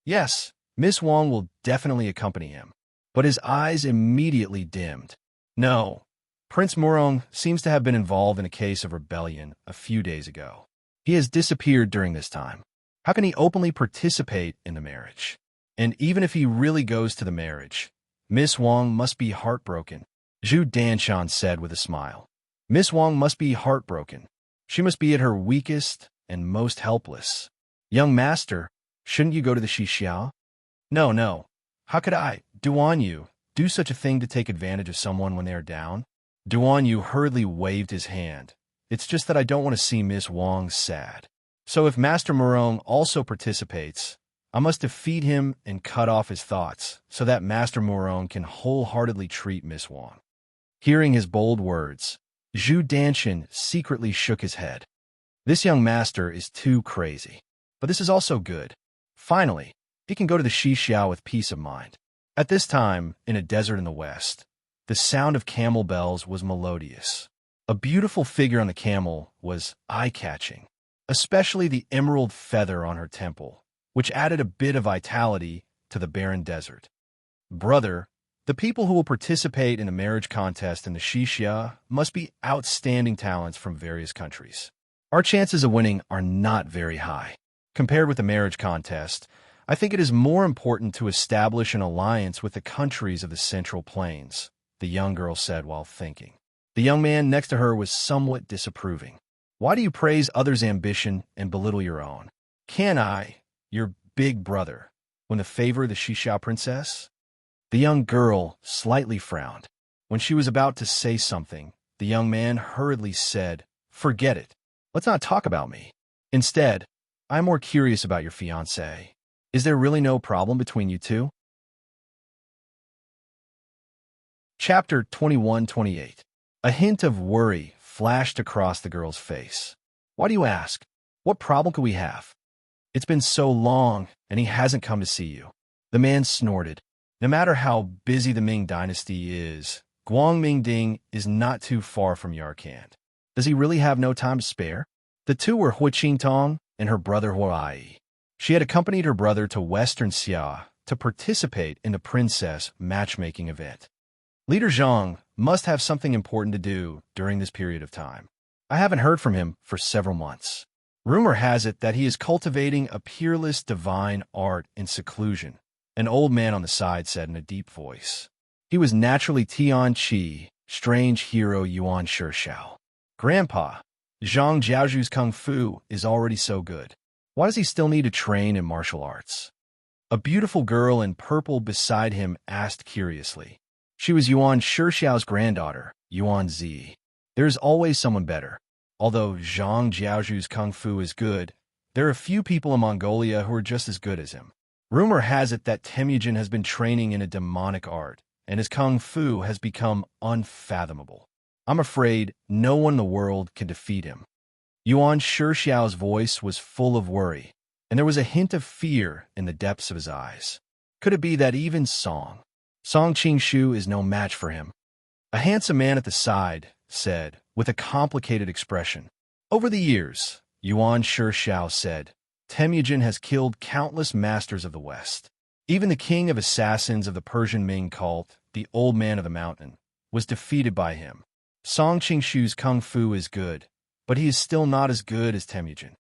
Yes, Miss Wang will definitely accompany him. But his eyes immediately dimmed. No, Prince Murong seems to have been involved in a case of rebellion a few days ago. He has disappeared during this time. How can he openly participate in the marriage? And even if he really goes to the marriage, Miss Wang must be heartbroken, Zhu Danshan said with a smile. Miss Wang must be heartbroken. She must be at her weakest and most helpless. Young master, shouldn't you go to the Xixiao? No. How could I, Duan Yu, do such a thing to take advantage of someone when they are down? Duan Yu hurriedly waved his hand. It's just that I don't want to see Miss Wang sad. So if Master Murong also participates, I must defeat him and cut off his thoughts so that Master Murong can wholeheartedly treat Miss Wang. Hearing his bold words, Zhu Danshan secretly shook his head. This young master is too crazy. But this is also good. Finally, he can go to the Xixiao with peace of mind. At this time, in a desert in the west, the sound of camel bells was melodious. A beautiful figure on the camel was eye-catching, especially the emerald feather on her temple, which added a bit of vitality to the barren desert. Brother, the people who will participate in the marriage contest in the Xixiao must be outstanding talents from various countries. Our chances of winning are not very high. Compared with the marriage contest, I think it is more important to establish an alliance with the countries of the Central Plains, the young girl said while thinking. The young man next to her was somewhat disapproving. Why do you praise others' ambition and belittle your own? Can I, your big brother, win the favor of the Xixiao princess? The young girl slightly frowned. When she was about to say something, the young man hurriedly said, "Forget it. Let's not talk about me. Instead, I'm more curious about your fiancé. Is there really no problem between you two?" Chapter 21-28. A hint of worry flashed across the girl's face. Why do you ask? What problem could we have? It's been so long, and he hasn't come to see you. The man snorted. No matter how busy the Ming dynasty is, Guangmingding is not too far from Yarkand. Does he really have no time to spare? The two were Hui Qingtong and her brother Huai. She had accompanied her brother to Western Xia to participate in the princess matchmaking event. Leader Zhang must have something important to do during this period of time. I haven't heard from him for several months. Rumor has it that he is cultivating a peerless divine art in seclusion, an old man on the side said in a deep voice. He was naturally Tian Qi, strange hero Yuan Shishao. Grandpa, Zhang Jiaozhu's kung fu is already so good. Why does he still need to train in martial arts? A beautiful girl in purple beside him asked curiously. She was Yuan Shishao's granddaughter, Yuan Zi. There is always someone better. Although Zhang Jiaozhu's kung fu is good, there are few people in Mongolia who are just as good as him. Rumor has it that Temujin has been training in a demonic art, and his kung fu has become unfathomable. I'm afraid no one in the world can defeat him. Yuan Shishao's voice was full of worry, and there was a hint of fear in the depths of his eyes. Could it be that even Song Qingshu is no match for him? A handsome man at the side said, with a complicated expression. Over the years, Yuan Shishao said, Temujin has killed countless masters of the West. Even the king of assassins of the Persian Ming cult, the Old Man of the Mountain, was defeated by him. Song Qingshu's kung fu is good, but he is still not as good as Temujin.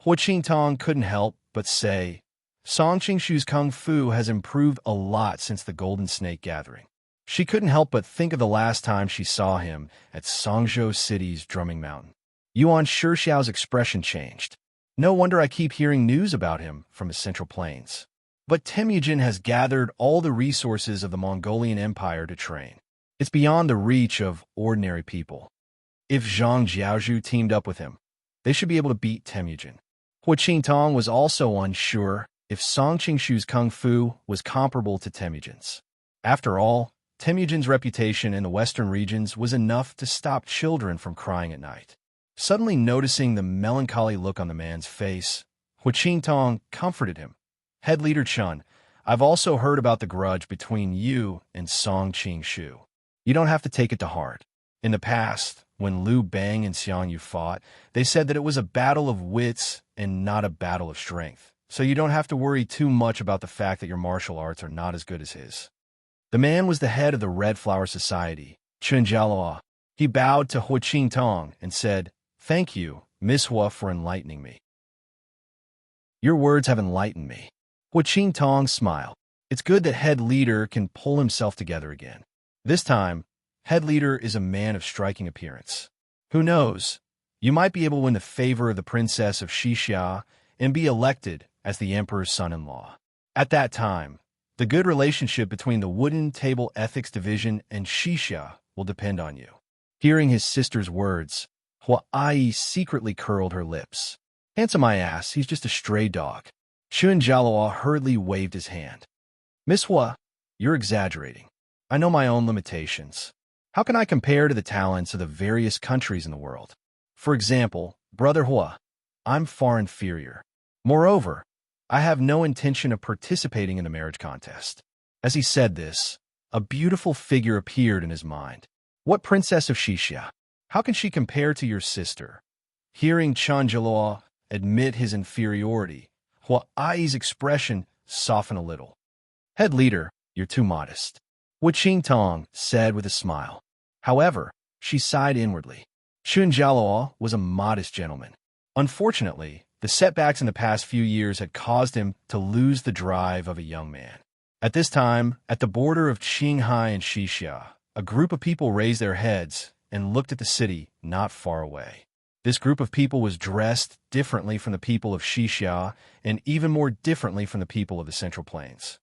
Hui Qingtong couldn't help but say, Song Qingshu's kung fu has improved a lot since the Golden Snake Gathering. She couldn't help but think of the last time she saw him at Songzhou City's Drumming Mountain. Yuan Shishao's expression changed. No wonder I keep hearing news about him from the Central Plains. But Temujin has gathered all the resources of the Mongolian Empire to train. It's beyond the reach of ordinary people. If Zhang Jiaozhu teamed up with him, they should be able to beat Temujin. Hua Qingtong was also unsure if Song Qingshu's kung fu was comparable to Temujin's. After all, Temujin's reputation in the western regions was enough to stop children from crying at night. Suddenly noticing the melancholy look on the man's face, Hua Qingtong comforted him. Head leader Chun, I've also heard about the grudge between you and Song Qingshu. You don't have to take it to heart. In the past, when Liu Bang and Xiang Yu fought, they said that it was a battle of wits and not a battle of strength. So you don't have to worry too much about the fact that your martial arts are not as good as his. The man was the head of the Red Flower Society, Chun Jialuo. He bowed to Hua Qingtong and said, "Thank you, Miss Hua, for enlightening me." "Your words have enlightened me." Hua Qingtong smiled. It's good that head leader can pull himself together again. This time, head leader is a man of striking appearance. Who knows? You might be able to win the favor of the princess of Xixia and be elected as the emperor's son-in-law. At that time, the good relationship between the Wooden Table Ethics Division and Xixia will depend on you. Hearing his sister's words, Hua Ai secretly curled her lips. Handsome my ass, he's just a stray dog. Chun Jialuo hurriedly waved his hand. Miss Hua, you're exaggerating. I know my own limitations. How can I compare to the talents of the various countries in the world? For example, Brother Hua, I'm far inferior. Moreover, I have no intention of participating in the marriage contest. As he said this, a beautiful figure appeared in his mind. What princess of Xixia? How can she compare to your sister? Hearing Chun Jialuo admit his inferiority, Hua Ai's expression softened a little. Head leader, you're too modest. Hua Qingtong said with a smile. However, she sighed inwardly. Chun Jialuo was a modest gentleman. Unfortunately, the setbacks in the past few years had caused him to lose the drive of a young man. At this time, at the border of Qinghai and Xixia, a group of people raised their heads and looked at the city not far away. This group of people was dressed differently from the people of Xixia and even more differently from the people of the Central Plains.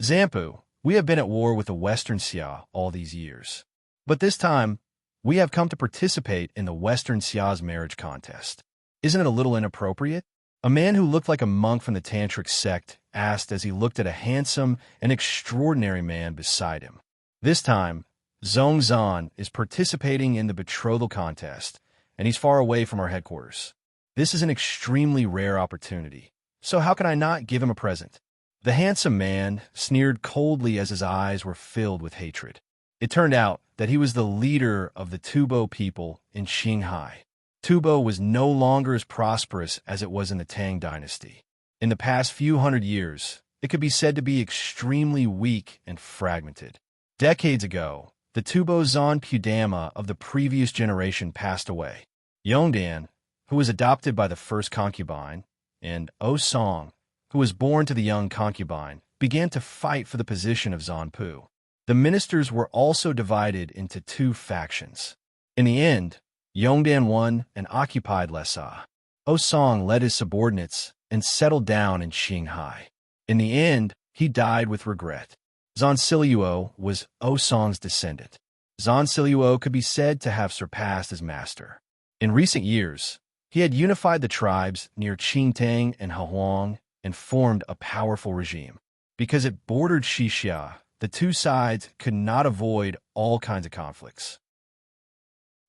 Zampu, we have been at war with the Western Xia all these years. But this time, we have come to participate in the Western Xia's marriage contest. Isn't it a little inappropriate? A man who looked like a monk from the Tantric sect asked as he looked at a handsome and extraordinary man beside him. This time, Zhong Zan is participating in the betrothal contest, and he's far away from our headquarters. This is an extremely rare opportunity, so how can I not give him a present? The handsome man sneered coldly as his eyes were filled with hatred. It turned out that he was the leader of the Tubo people in Qinghai. Tubo was no longer as prosperous as it was in the Tang dynasty. In the past few hundred years, it could be said to be extremely weak and fragmented. Decades ago, the Tubo Zan Pudama of the previous generation passed away. Yongdan, who was adopted by the first concubine, and O Song, who was born to the young concubine, began to fight for the position of Zanpu. The ministers were also divided into two factions. In the end, Yongdan won and occupied Lessa. O Song led his subordinates and settled down in Qinghai. In the end, he died with regret. Zan Siluo was O Song's descendant. Zan Siluo could be said to have surpassed his master. In recent years, he had unified the tribes near Qingtang and Hahuang and formed a powerful regime. Because it bordered Xixia, the two sides could not avoid all kinds of conflicts.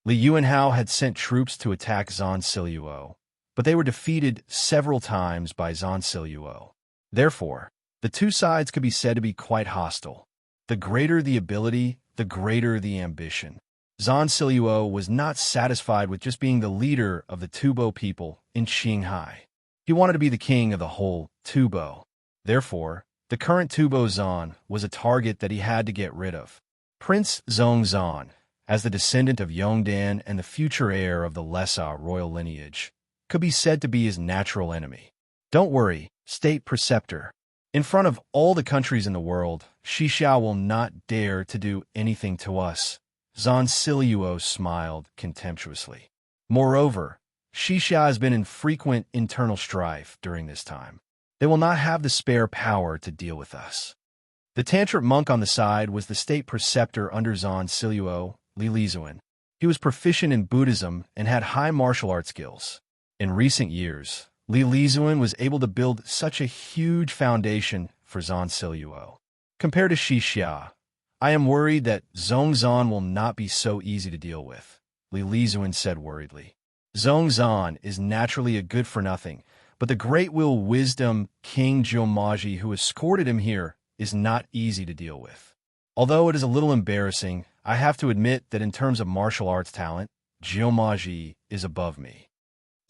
Li Yuanhao had sent troops to attack Zan Siluo, but they were defeated several times by Zan Siluo. Therefore, the two sides could be said to be quite hostile. The greater the ability, the greater the ambition. Zan Siluo was not satisfied with just being the leader of the Tubo people in Qinghai. He wanted to be the king of the whole Tubo. Therefore, the current Tubo Zan was a target that he had to get rid of. Prince Zhongzan, as the descendant of Yongdan and the future heir of the Lessa royal lineage, could be said to be his natural enemy. Don't worry, state preceptor. In front of all the countries in the world, Xixia will not dare to do anything to us. Zan Siluo smiled contemptuously. Moreover, Xixia has been in frequent internal strife during this time. They will not have the spare power to deal with us. The tantric monk on the side was the state preceptor under Zan Siluo, Li Lizuan. He was proficient in Buddhism and had high martial arts skills. In recent years, Li Lizuan was able to build such a huge foundation for Zan Siluo. Compared to Xixia, I am worried that Zhongzhan will not be so easy to deal with, Li Lizuan said worriedly. Zhongzhan is naturally a good-for-nothing, but the great will wisdom King Jiumaji who escorted him here is not easy to deal with. Although it is a little embarrassing, I have to admit that in terms of martial arts talent, Jiumaji is above me.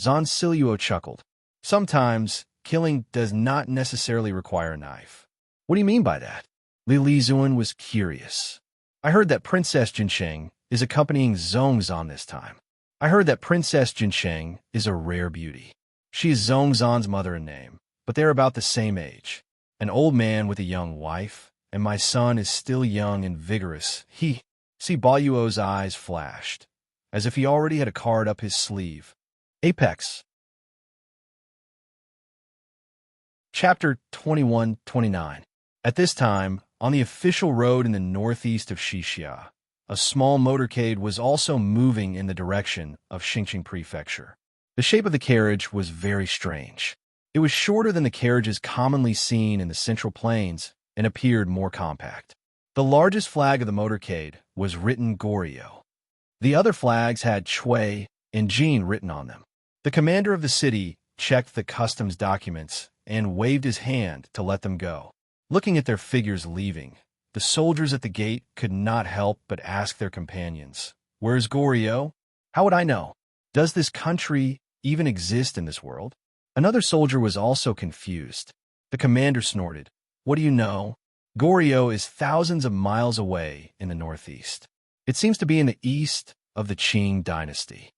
Zan Siluo chuckled. Sometimes, killing does not necessarily require a knife. What do you mean by that? Li Lizuan was curious. I heard that Princess Jinsheng is accompanying Zhongzhan this time. I heard that Princess Jinsheng is a rare beauty. She is Zhongzhan's mother in name, but they're about the same age. An old man with a young wife, and my son is still young and vigorous. See Baoyuo's eyes flashed, as if he already had a card up his sleeve. Apex. Chapter 21-29. At this time, on the official road in the northeast of Xixia, a small motorcade was also moving in the direction of Xingqing Prefecture. The shape of the carriage was very strange. It was shorter than the carriages commonly seen in the Central Plains and appeared more compact. The largest flag of the motorcade was written Goryeo. The other flags had Chui and Jin written on them. The commander of the city checked the customs documents and waved his hand to let them go. Looking at their figures leaving, the soldiers at the gate could not help but ask their companions, "Where's Goryeo? How would I know? Does this country even exist in this world?" Another soldier was also confused. The commander snorted, "What do you know? Goryeo is thousands of miles away in the northeast. It seems to be in the east of the Qing dynasty.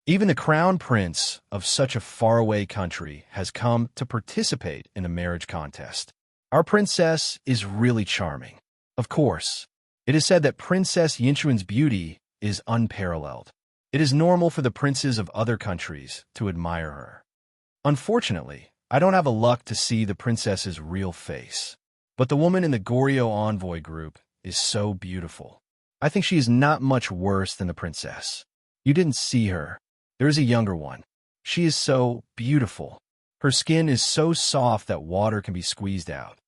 Even the crown prince of such a faraway country has come to participate in a marriage contest. Our princess is really charming. Of course, it is said that Princess Yinchuan's beauty is unparalleled. It is normal for the princes of other countries to admire her. Unfortunately, I don't have the luck to see the princess's real face. But the woman in the Goryeo envoy group is so beautiful. I think she is not much worse than the princess. You didn't see her. There is a younger one. She is so beautiful. Her skin is so soft that water can be squeezed out.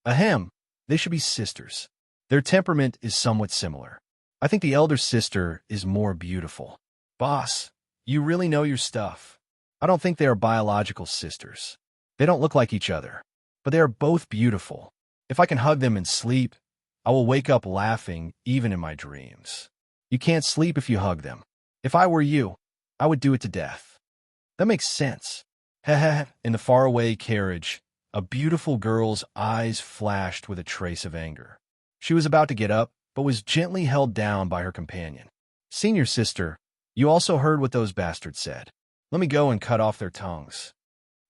Ahem, they should be sisters. Their temperament is somewhat similar. I think the elder sister is more beautiful. Boss, you really know your stuff. I don't think they are biological sisters. They don't look like each other, but they are both beautiful. If I can hug them and sleep, I will wake up laughing even in my dreams. You can't sleep if you hug them. If I were you, I would do it to death. That makes sense. Heh. In the faraway carriage, a beautiful girl's eyes flashed with a trace of anger. She was about to get up, but was gently held down by her companion. Senior sister, you also heard what those bastards said. Let me go and cut off their tongues.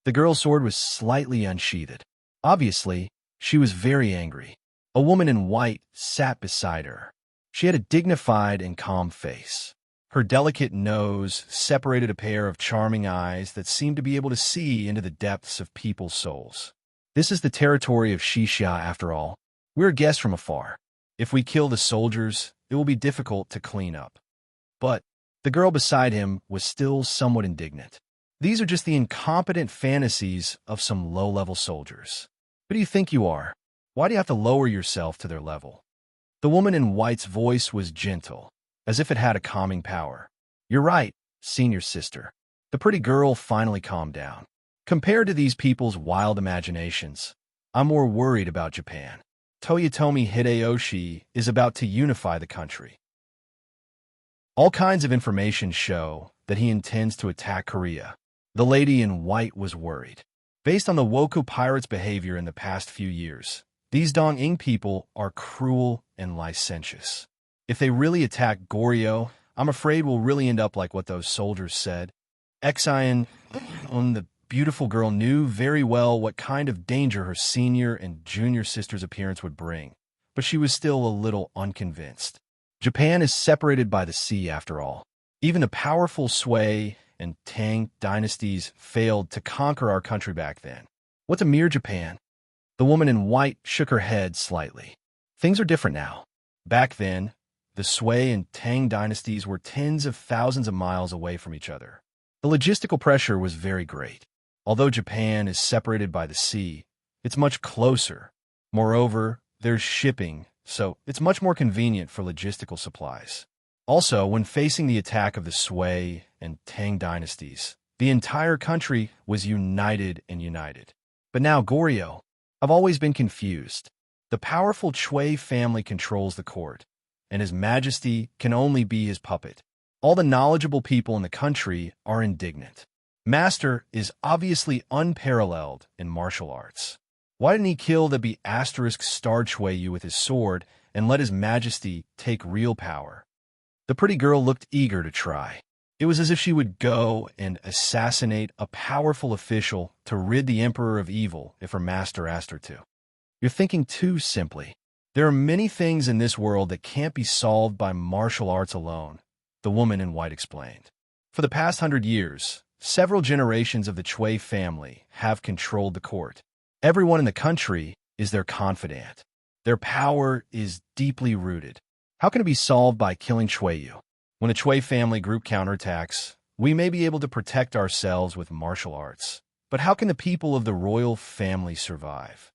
The girl's sword was slightly unsheathed. Obviously, she was very angry. A woman in white sat beside her. She had a dignified and calm face. Her delicate nose separated a pair of charming eyes that seemed to be able to see into the depths of people's souls. This is the territory of Xixia, after all. We're guests from afar. If we kill the soldiers, it will be difficult to clean up. But the girl beside him was still somewhat indignant. These are just the incompetent fantasies of some low-level soldiers. Who do you think you are? Why do you have to lower yourself to their level? The woman in white's voice was gentle, as if it had a calming power. You're right, senior sister. The pretty girl finally calmed down. Compared to these people's wild imaginations, I'm more worried about Japan. Toyotomi Hideyoshi is about to unify the country. All kinds of information show that he intends to attack Korea. The lady in white was worried. Based on the Woku pirates' behavior in the past few years, these Dong-ing people are cruel and licentious. If they really attack Goryeo, I'm afraid we'll really end up like what those soldiers said. Xian, the beautiful girl, knew very well what kind of danger her senior and junior sister's appearance would bring, but she was still a little unconvinced. Japan is separated by the sea, after all. Even the powerful Sui and Tang dynasties failed to conquer our country back then. What's a mere Japan? The woman in white shook her head slightly. Things are different now. Back then, the Sui and Tang dynasties were tens of thousands of miles away from each other. The logistical pressure was very great. Although Japan is separated by the sea, it's much closer. Moreover, there's shipping, so it's much more convenient for logistical supplies. Also, when facing the attack of the Sui and Tang dynasties, the entire country was united and united. But now, Goryeo, I've always been confused. The powerful Chui family controls the court, and His Majesty can only be his puppet. All the knowledgeable people in the country are indignant. Master is obviously unparalleled in martial arts. Why didn't he kill the ****star Chui with his sword and let His Majesty take real power? The pretty girl looked eager to try. It was as if she would go and assassinate a powerful official to rid the emperor of evil if her master asked her to. You're thinking too simply. There are many things in this world that can't be solved by martial arts alone, the woman in white explained. For the past 100 years, several generations of the Chui family have controlled the court. Everyone in the country is their confidant. Their power is deeply rooted. How can it be solved by killing Chuiyu? When a Chui family group counterattacks, we may be able to protect ourselves with martial arts. But how can the people of the royal family survive?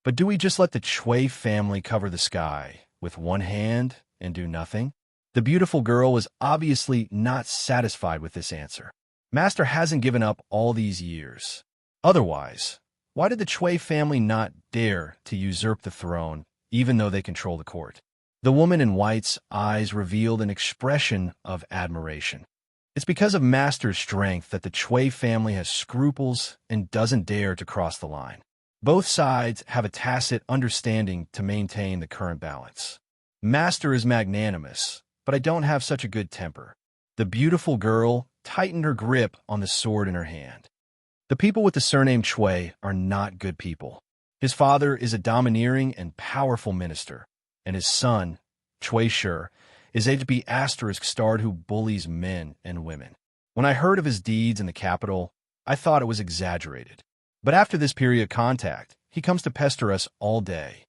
But do we just let the Chui family cover the sky with one hand and do nothing? The beautiful girl was obviously not satisfied with this answer. Master hasn't given up all these years. Otherwise, why did the Chui family not dare to usurp the throne, even though they control the court? The woman in white's eyes revealed an expression of admiration. It's because of Master's strength that the Chui family has scruples and doesn't dare to cross the line. Both sides have a tacit understanding to maintain the current balance. Master is magnanimous, but I don't have such a good temper. The beautiful girl tightened her grip on the sword in her hand. The people with the surname Chui are not good people. His father is a domineering and powerful minister, and his son, Chui Shi, is a ****starred who bullies men and women. When I heard of his deeds in the capital, I thought it was exaggerated. But after this period of contact, he comes to pester us all day.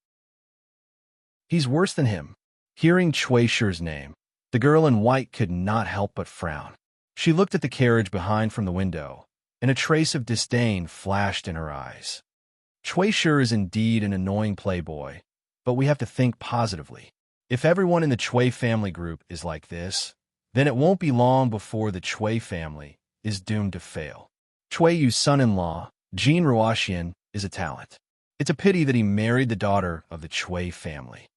He's worse than him. Hearing Chui Shi's name, the girl in white could not help but frown. She looked at the carriage behind from the window, and a trace of disdain flashed in her eyes. Chui Shi is indeed an annoying playboy, but we have to think positively. If everyone in the Chui family group is like this, then it won't be long before the Chui family is doomed to fail. Chuiyu's son-in-law, Jin Ruoxian, is a talent. It's a pity that he married the daughter of the Chui family.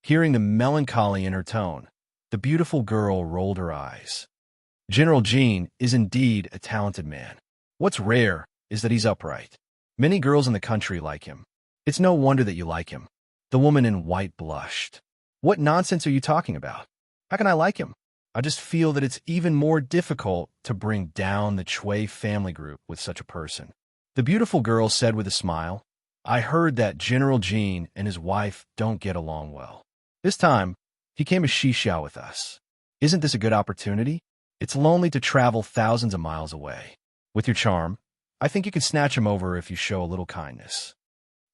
Hearing the melancholy in her tone, the beautiful girl rolled her eyes. General Jin is indeed a talented man. What's rare is that he's upright. Many girls in the country like him. It's no wonder that you like him. The woman in white blushed. What nonsense are you talking about? How can I like him? I just feel that it's even more difficult to bring down the Chui family group with such a person. The beautiful girl said with a smile, I heard that General Jin and his wife don't get along well. This time, he came to Xixiao with us. Isn't this a good opportunity? It's lonely to travel thousands of miles away. With your charm, I think you can snatch him over if you show a little kindness.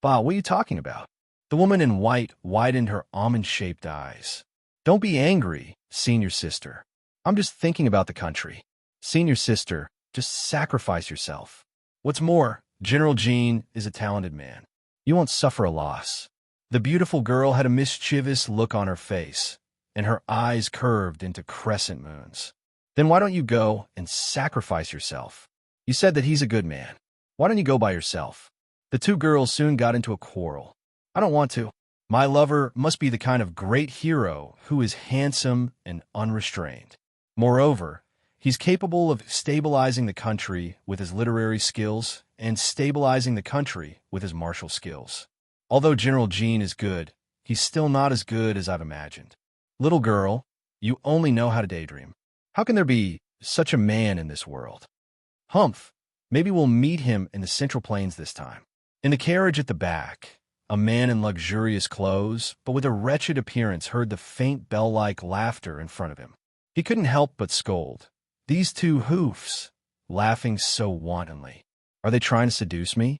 Bah, what are you talking about? The woman in white widened her almond-shaped eyes. Don't be angry, senior sister. I'm just thinking about the country. Senior sister, just sacrifice yourself. What's more, General Jin is a talented man. You won't suffer a loss. The beautiful girl had a mischievous look on her face, and her eyes curved into crescent moons. Then why don't you go and sacrifice yourself? You said that he's a good man. Why don't you go by yourself? The two girls soon got into a quarrel. I don't want to. My lover must be the kind of great hero who is handsome and unrestrained. Moreover, he's capable of stabilizing the country with his literary skills and stabilizing the country with his martial skills. Although General Jin is good, he's still not as good as I've imagined. Little girl, you only know how to daydream. How can there be such a man in this world? Humph, maybe we'll meet him in the Central Plains this time. In the carriage at the back, a man in luxurious clothes, but with a wretched appearance, heard the faint bell-like laughter in front of him. He couldn't help but scold. These two hoofs, laughing so wantonly. Are they trying to seduce me?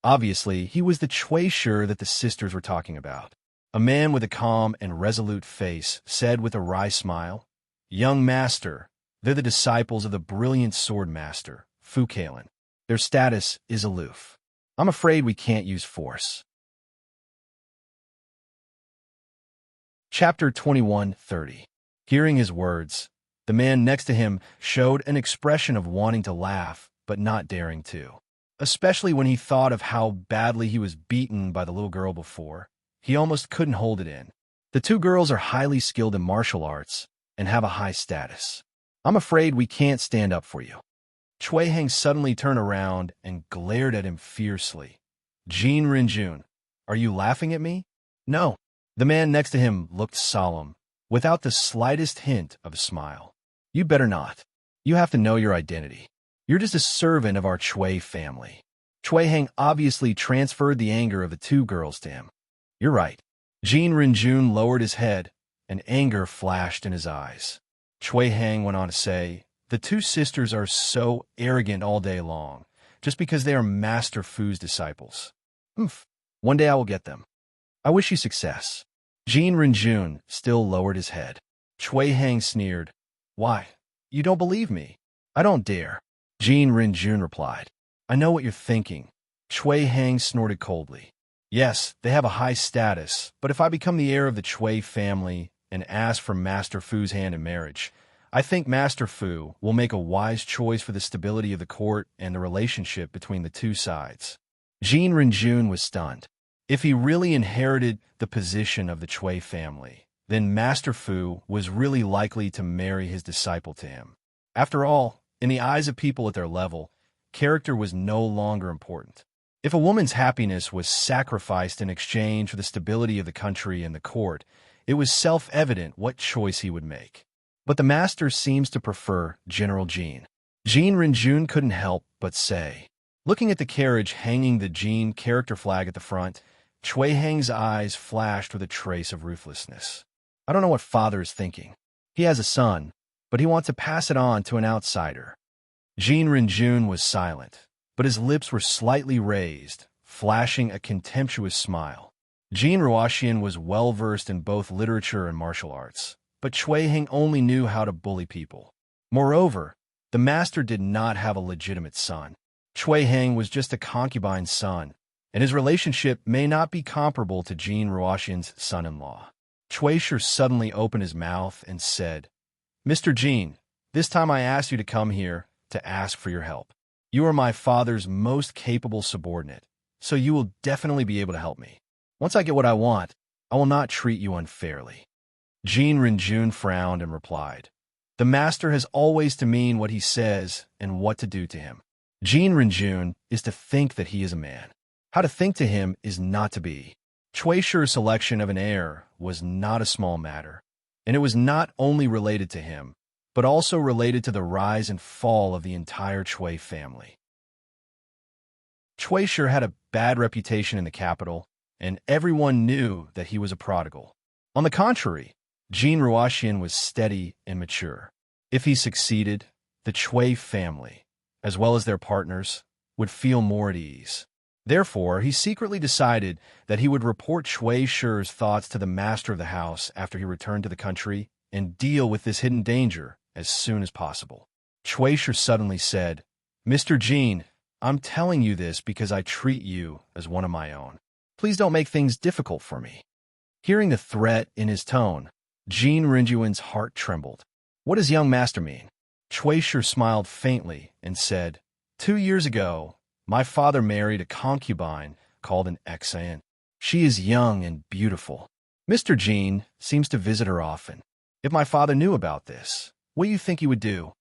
Obviously, he was the Chui Shi that the sisters were talking about. A man with a calm and resolute face said with a wry smile, "Young master, they're the disciples of the brilliant sword master, Fu Kalen. Their status is aloof. I'm afraid we can't use force." Chapter 21:30. Hearing his words, the man next to him showed an expression of wanting to laugh, but not daring to. Especially when he thought of how badly he was beaten by the little girl before. He almost couldn't hold it in. The two girls are highly skilled in martial arts and have a high status. I'm afraid we can't stand up for you. Chui Heng suddenly turned around and glared at him fiercely. "Jin Rinjun, are you laughing at me?" "No." The man next to him looked solemn, without the slightest hint of a smile. "You better not. You have to know your identity. You're just a servant of our Chui family." Chui Heng obviously transferred the anger of the two girls to him. "You're right." Jin Rinjun lowered his head, and anger flashed in his eyes. Chui Heng went on to say, "The two sisters are so arrogant all day long, just because they are Master Fu's disciples. Humph. One day I will get them. I wish you success." Jin Rinjun still lowered his head. Chui Heng sneered, "Why? You don't believe me?" "I don't dare." Jin Rinjun replied. "I know what you're thinking." Chui Heng snorted coldly. "Yes, they have a high status, but if I become the heir of the Chui family and ask for Master Fu's hand in marriage, I think Master Fu will make a wise choice for the stability of the court and the relationship between the two sides." Jin Rinjun was stunned. If he really inherited the position of the Chui family, then Master Fu was really likely to marry his disciple to him. After all, in the eyes of people at their level, character was no longer important. If a woman's happiness was sacrificed in exchange for the stability of the country and the court, it was self-evident what choice he would make. But the master seems to prefer General Jin. Jin Rinjun couldn't help but say. Looking at the carriage hanging the Jin character flag at the front, Chui Heng's eyes flashed with a trace of ruthlessness. "I don't know what father is thinking. He has a son, but he wants to pass it on to an outsider." Jin Rinjun was silent, but his lips were slightly raised, flashing a contemptuous smile. Jin Ruoxian was well-versed in both literature and martial arts, but Chui Heng only knew how to bully people. Moreover, the master did not have a legitimate son. Chui Heng was just a concubine's son, and his relationship may not be comparable to Jin Ruoxian's son-in-law. Chui Shi suddenly opened his mouth and said, "Mr. Jin, this time I asked you to come here to ask for your help. You are my father's most capable subordinate, so you will definitely be able to help me. Once I get what I want, I will not treat you unfairly." Jin Rinjun frowned and replied, "The master has always to mean what he says and what to do to him. Jin Rinjun is to think that he is a man. How to think to him is not to be." Chui Shi's selection of an heir was not a small matter, and it was not only related to him, but also related to the rise and fall of the entire Chui family. Chui Shi had a bad reputation in the capital, and everyone knew that he was a prodigal. On the contrary, Jin Ruoxian was steady and mature. If he succeeded, the Chui family, as well as their partners, would feel more at ease. Therefore, he secretly decided that he would report Chui Shi's thoughts to the master of the house after he returned to the country and deal with this hidden danger as soon as possible. Chui Shi suddenly said, "Mr. Jin, I'm telling you this because I treat you as one of my own. Please don't make things difficult for me." Hearing the threat in his tone, Jin Rinjuan's heart trembled. "What does young master mean?" Chui Shi smiled faintly and said, 2 years ago, my father married a concubine called an Xian. She is young and beautiful. Mr. Jin seems to visit her often. If my father knew about this, what do you think he would do?"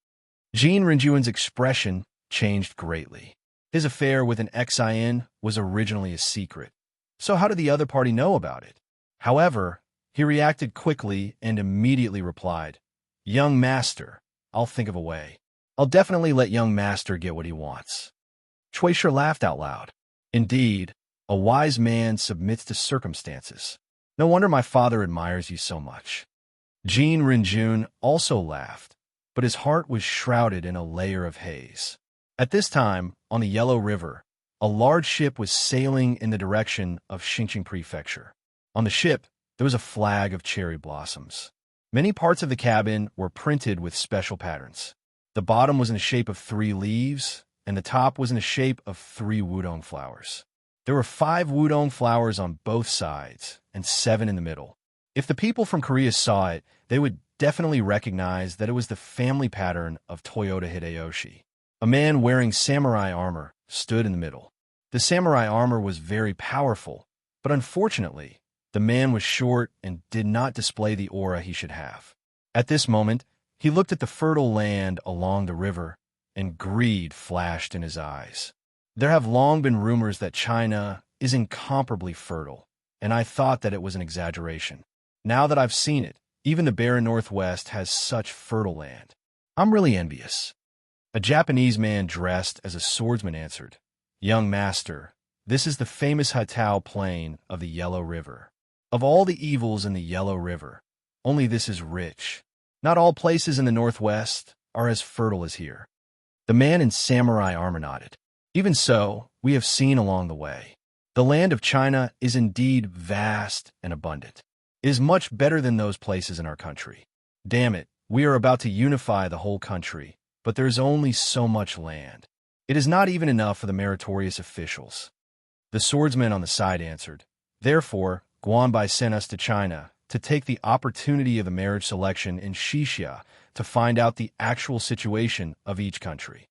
Jin Rinjuan's expression changed greatly. His affair with an Xian was originally a secret, so how did the other party know about it? However, he reacted quickly and immediately replied, "Young master, I'll think of a way. I'll definitely let young master get what he wants." Chui Shi laughed out loud. "Indeed, a wise man submits to circumstances. No wonder my father admires you so much." Jin Rinjun also laughed, but his heart was shrouded in a layer of haze. At this time, on the Yellow River, A large ship was sailing in the direction of Xinjiang Prefecture. On the ship, there was a flag of cherry blossoms. Many parts of the cabin were printed with special patterns. The bottom was in the shape of 3 leaves, and the top was in the shape of 3 wudong flowers. There were 5 wudong flowers on both sides, and 7 in the middle. If the people from Korea saw it, they would definitely recognize that it was the family pattern of Toyota Hideyoshi. A man wearing samurai armor stood in the middle. The samurai armor was very powerful, but unfortunately, the man was short and did not display the aura he should have. At this moment, he looked at the fertile land along the river, and greed flashed in his eyes. There have long been rumors that China is incomparably fertile, and I thought that it was an exaggeration. Now that I've seen it, even the barren Northwest has such fertile land. I'm really envious. A Japanese man dressed as a swordsman answered, "Young master, this is the famous Hatao Plain of the Yellow River. Of all the evils in the Yellow River, only this is rich. Not all places in the Northwest are as fertile as here." The man in samurai armor nodded. "Even so, we have seen along the way. The land of China is indeed vast and abundant. It is much better than those places in our country. Damn it, we are about to unify the whole country, but there is only so much land. It is not even enough for the meritorious officials." The swordsman on the side answered, "Therefore, Guanbai sent us to China to take the opportunity of the marriage selection in Xixia to find out the actual situation of each country."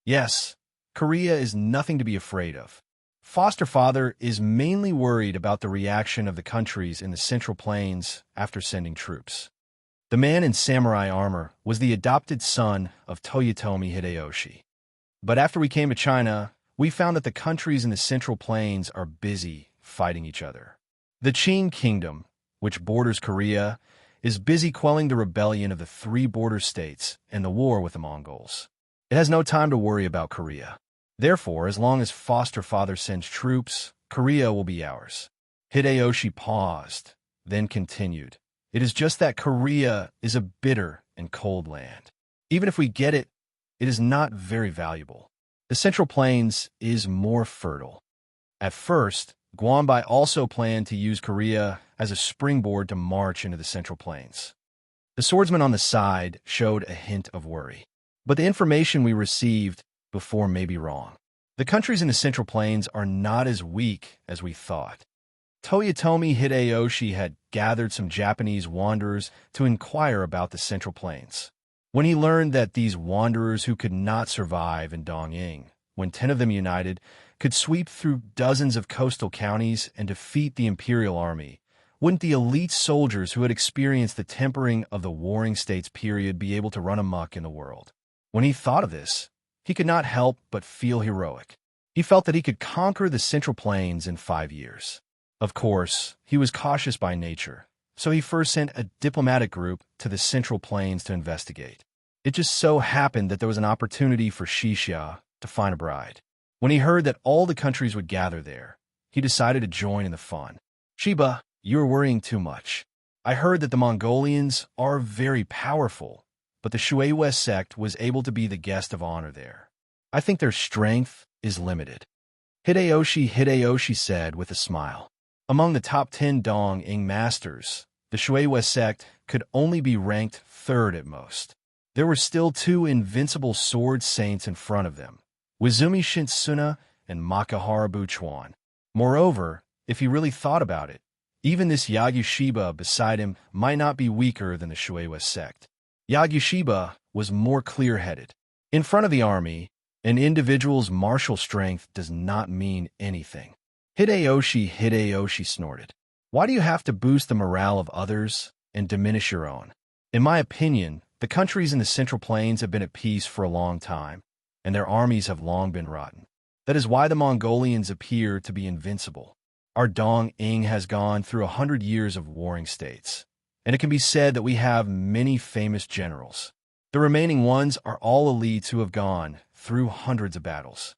Yes, Korea is nothing to be afraid of. Foster father is mainly worried about the reaction of the countries in the Central Plains after sending troops. The man in samurai armor was the adopted son of Toyotomi Hideyoshi. But after we came to China, we found that the countries in the Central Plains are busy fighting each other. The Qing Kingdom, which borders Korea, is busy quelling the rebellion of the 3 border states and the war with the Mongols. It has no time to worry about Korea. Therefore, as long as foster father sends troops, Korea will be ours. Hideyoshi paused, then continued, "It is just that Korea is a bitter and cold land. Even if we get it, it is not very valuable. The Central Plains is more fertile." At first, Guanbai also planned to use Korea as a springboard to march into the Central Plains. The swordsman on the side showed a hint of worry. But the information we received before may be wrong. The countries in the Central Plains are not as weak as we thought. Toyotomi Hideyoshi had gathered some Japanese wanderers to inquire about the Central Plains. When he learned that these wanderers who could not survive in Dongying, when 10 of them united, could sweep through dozens of coastal counties and defeat the imperial army, wouldn't the elite soldiers who had experienced the tempering of the Warring States period be able to run amok in the world? When he thought of this, he could not help but feel heroic. He felt that he could conquer the Central Plains in 5 years. Of course, he was cautious by nature, so he first sent a diplomatic group to the Central Plains to investigate. It just so happened that there was an opportunity for Xixia to find a bride. When he heard that all the countries would gather there, he decided to join in the fun. "Sheba, you are worrying too much. I heard that the Mongolians are very powerful, but the Shui sect was able to be the guest of honor there. I think their strength is limited." Hideyoshi said with a smile. Among the top 10 Dong-ing masters, the Shui sect could only be ranked 3rd at most. There were still 2 invincible sword saints in front of them, Wizumi Shinsuna and Makahara Buchuan. Moreover, if he really thought about it, even this Yagyu beside him might not be weaker than the Shui sect. Yagyu was more clear-headed. In front of the army, an individual's martial strength does not mean anything. Hideyoshi snorted. "Why do you have to boost the morale of others and diminish your own? In my opinion, the countries in the Central Plains have been at peace for a long time, and their armies have long been rotten. That is why the Mongolians appear to be invincible. Our Dong-ing has gone through 100 years of warring states, and it can be said that we have many famous generals. The remaining ones are all elites who have gone through hundreds of battles.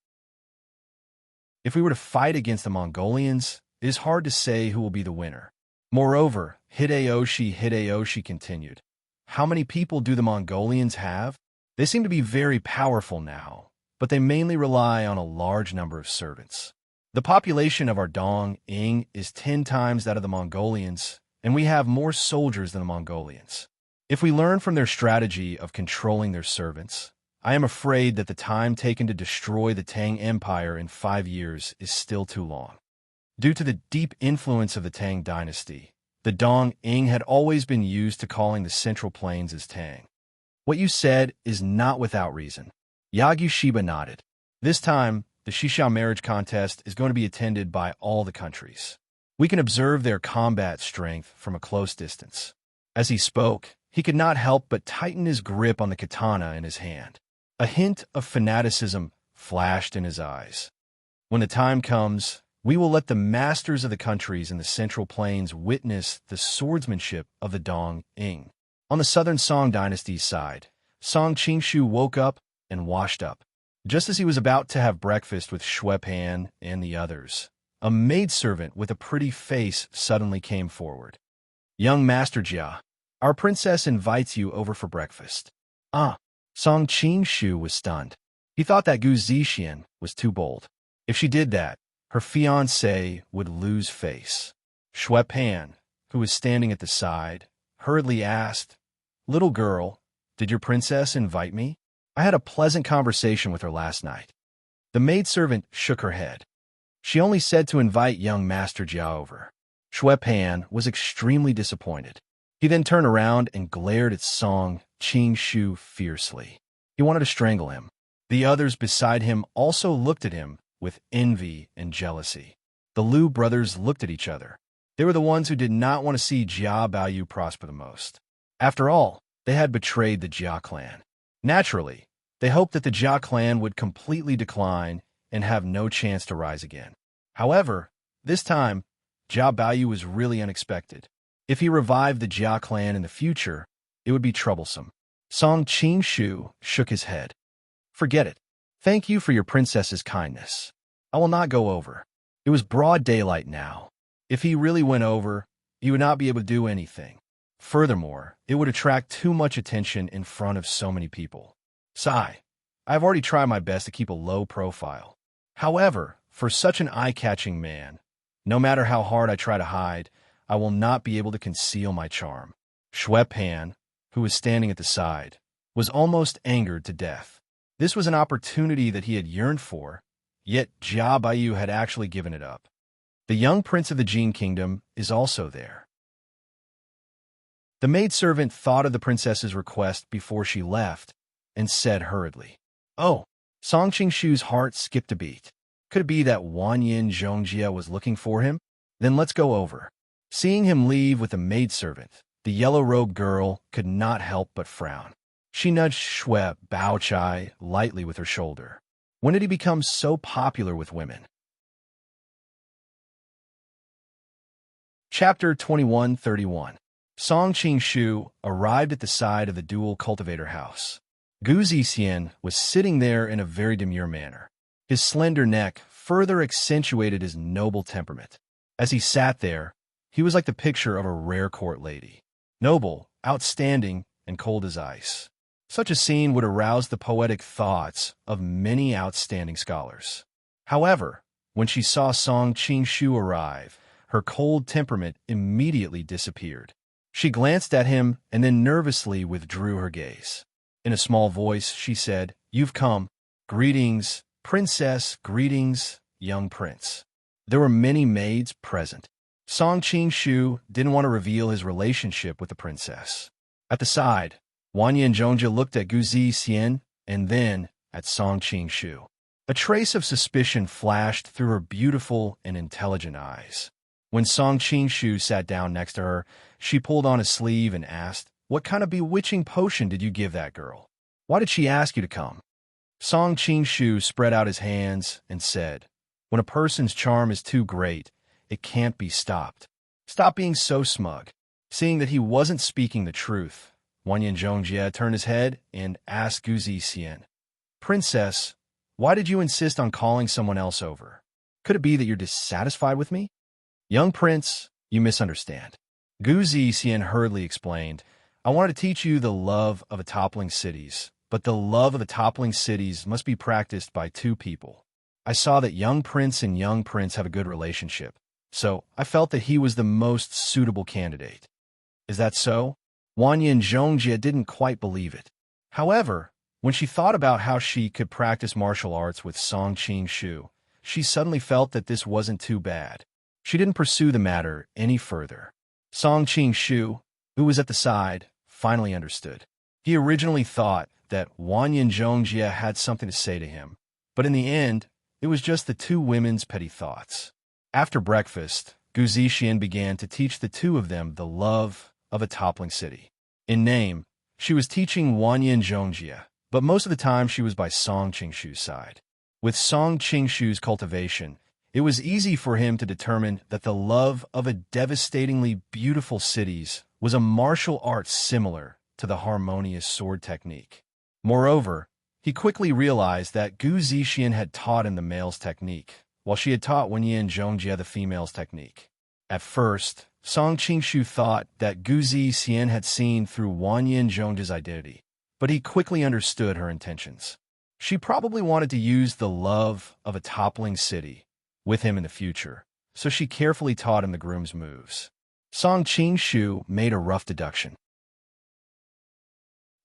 If we were to fight against the Mongolians, it is hard to say who will be the winner. Moreover, Hideyoshi continued, how many people do the Mongolians have? They seem to be very powerful now, but they mainly rely on a large number of servants. The population of our Dong Ing is 10 times that of the Mongolians, and we have more soldiers than the Mongolians. If we learn from their strategy of controlling their servants, I am afraid that the time taken to destroy the Tang Empire in 5 years is still too long. Due to the deep influence of the Tang dynasty, the Dong Ing had always been used to calling the Central Plains as Tang. What you said is not without reason. Yagyu Shiba nodded. This time, the Shishao marriage contest is going to be attended by all the countries. We can observe their combat strength from a close distance. As he spoke, he could not help but tighten his grip on the katana in his hand. A hint of fanaticism flashed in his eyes. When the time comes, we will let the masters of the countries in the Central Plains witness the swordsmanship of the Dong Ing. On the southern Song dynasty's side, Song Qingshu woke up and washed up. Just as he was about to have breakfast with Shui Pan and the others, a maidservant with a pretty face suddenly came forward. "Young Master Jia, our princess invites you over for breakfast." Song Qingshu was stunned. He thought that Gu Zixian was too bold. If she did that, her fiancé would lose face. Shui Pan, who was standing at the side, hurriedly asked, "Little girl, did your princess invite me? I had a pleasant conversation with her last night." The maidservant shook her head. "She only said to invite young Master Jia over." Shui Pan was extremely disappointed. He then turned around and glared at Song Qingshu fiercely. He wanted to strangle him. The others beside him also looked at him with envy and jealousy. The Liu brothers looked at each other. They were the ones who did not want to see Jia Baoyu prosper the most. After all, they had betrayed the Jia clan. Naturally, they hoped that the Jia clan would completely decline and have no chance to rise again. However, this time, Jia Baoyu was really unexpected. If he revived the Jia clan in the future, it would be troublesome. Song Qingshu shook his head. "Forget it. Thank you for your princess's kindness. I will not go over." It was broad daylight now. If he really went over, he would not be able to do anything. Furthermore, it would attract too much attention in front of so many people. Sigh. I've already tried my best to keep a low profile. However, for such an eye-catching man, no matter how hard I try to hide, I will not be able to conceal my charm. Shui Pan, who was standing at the side, was almost angered to death. This was an opportunity that he had yearned for, yet Jia Baoyu had actually given it up. The young prince of the Jin kingdom is also there. The maidservant thought of the princess's request before she left and said hurriedly, "Oh." Song Qingshu's heart skipped a beat. Could it be that Wanyin Zhongjia was looking for him? Then let's go over. Seeing him leave with the maidservant, the yellow-robed girl could not help but frown. She nudged Shui Baochai lightly with her shoulder. When did he become so popular with women? Chapter 2131. Song Qingshu arrived at the side of the dual cultivator house. Gu Zixian was sitting there in a very demure manner. His slender neck further accentuated his noble temperament. As he sat there, he was like the picture of a rare court lady. Noble, outstanding, and cold as ice. Such a scene would arouse the poetic thoughts of many outstanding scholars. However, when she saw Song Qingshu arrive, her cold temperament immediately disappeared. She glanced at him and then nervously withdrew her gaze. In a small voice, she said, "You've come. Greetings, princess, greetings, young prince." There were many maids present. Song Qingshu didn't want to reveal his relationship with the princess. At the side, Wanyan Zhongjia looked at Gu Zixian and then at Song Qingshu. A trace of suspicion flashed through her beautiful and intelligent eyes. When Song Qingshu sat down next to her, she pulled on his sleeve and asked, "What kind of bewitching potion did you give that girl? Why did she ask you to come?" Song Qingshu spread out his hands and said, "When a person's charm is too great, it can't be stopped. Stop being so smug." Seeing that he wasn't speaking the truth, Wanyan Zhongjia turned his head and asked Gu Zixian, "Princess, why did you insist on calling someone else over? Could it be that you're dissatisfied with me?" "Young prince, you misunderstand." Gu Zixian hurriedly explained, "I wanted to teach you the love of toppling cities, but the love of the toppling cities must be practiced by two people. I saw that young prince and young prince have a good relationship, so I felt that he was the most suitable candidate. Is that so? Wanyan Zhongjie didn't quite believe it. However, when she thought about how she could practice martial arts with Song Qing-shu, she suddenly felt that this wasn't too bad. She didn't pursue the matter any further. Song Qing-shu, who was at the side, finally understood. He originally thought that Wanyan Zhongjie had something to say to him, but in the end, it was just the two women's petty thoughts. After breakfast, Gu Zixian began to teach the two of them the love of a toppling city. In name, she was teaching Wanyan Zhongjie, but most of the time she was by Song Qingshu's side. With Song Qingshu's cultivation, it was easy for him to determine that the love of a devastatingly beautiful cities was a martial art similar to the harmonious sword technique. Moreover, he quickly realized that Gu Zixian had taught him the male's technique, while she had taught Wanyan Zhongjie the female's technique. At first, Song Qingshu thought that Gu Zixian had seen through Wanyan Zhongjie's identity, but he quickly understood her intentions. She probably wanted to use the love of a toppling city with him in the future, so she carefully taught him the groom's moves. Song Qingshu made a rough deduction.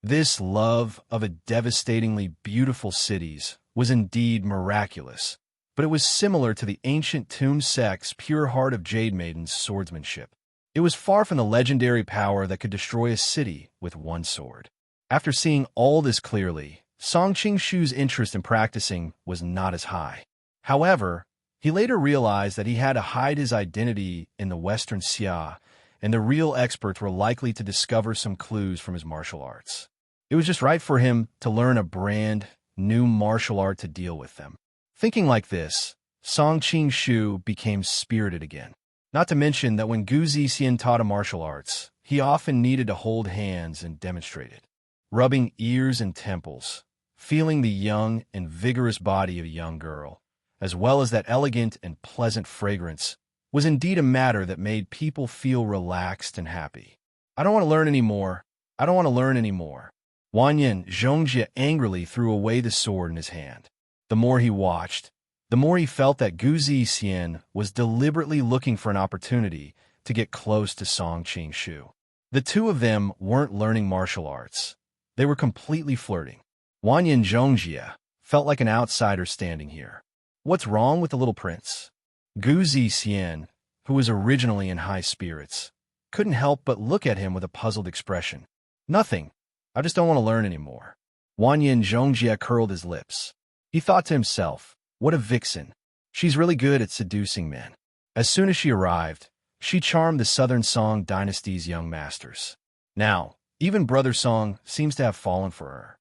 This love of a devastatingly beautiful cities was indeed miraculous, but it was similar to the ancient tomb sect's pure heart of Jade Maiden's swordsmanship. It was far from the legendary power that could destroy a city with one sword. After seeing all this clearly, Song Qingshu's interest in practicing was not as high. However, he later realized that he had to hide his identity in the Western Xia, and the real experts were likely to discover some clues from his martial arts. It was just right for him to learn a brand new martial art to deal with them. Thinking like this, Song Qingshu became spirited again. Not to mention that when Gu Zixian taught him martial arts, he often needed to hold hands and demonstrate it. Rubbing ears and temples, feeling the young and vigorous body of a young girl, as well as that elegant and pleasant fragrance, was indeed a matter that made people feel relaxed and happy. I don't want to learn anymore. I don't want to learn anymore. Wanyan Zhongjie angrily threw away the sword in his hand. The more he watched, the more he felt that Gu Zixian was deliberately looking for an opportunity to get close to Song Qingshu. The two of them weren't learning martial arts. They were completely flirting. Wanyan Zhongjie felt like an outsider standing here. What's wrong with the little prince? Gu Zixian, who was originally in high spirits, couldn't help but look at him with a puzzled expression. Nothing. I just don't want to learn anymore. Wanyan Zhongjie curled his lips. He thought to himself, what a vixen. She's really good at seducing men. As soon as she arrived, she charmed the Southern Song dynasty's young masters. Now, even Brother Song seems to have fallen for her.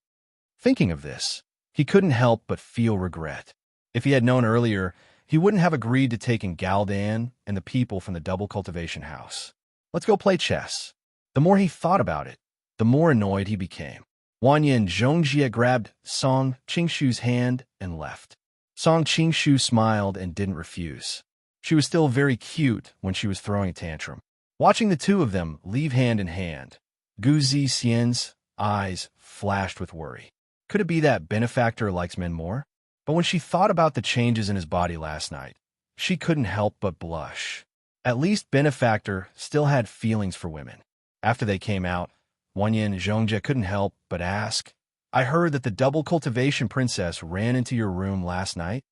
Thinking of this, he couldn't help but feel regret. If he had known earlier, he wouldn't have agreed to take in Galdan and the people from the double cultivation house. Let's go play chess. The more he thought about it, the more annoyed he became. Wanyan Zhongjie grabbed Song Qingshu's hand and left. Song Qingshu smiled and didn't refuse. She was still very cute when she was throwing a tantrum. Watching the two of them leave hand in hand, Gu Zixian's eyes flashed with worry. Could it be that Benefactor likes men more? But when she thought about the changes in his body last night, she couldn't help but blush. At least Benefactor still had feelings for women. After they came out, Wanyan Zhongjie couldn't help but ask, I heard that the double cultivation princess ran into your room last night?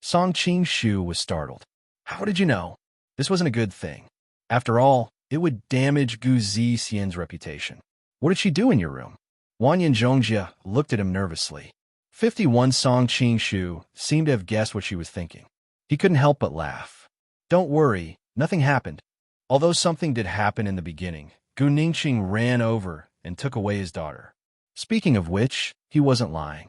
Song Qingshu was startled. How did you know? This wasn't a good thing. After all, it would damage Gu Zixian's reputation. What did she do in your room? Wanyan Zhongjie looked at him nervously. 51 Song Qingshu seemed to have guessed what she was thinking. He couldn't help but laugh. Don't worry, nothing happened. Although something did happen in the beginning, Gu Ningqing ran over and took away his daughter. Speaking of which, he wasn't lying.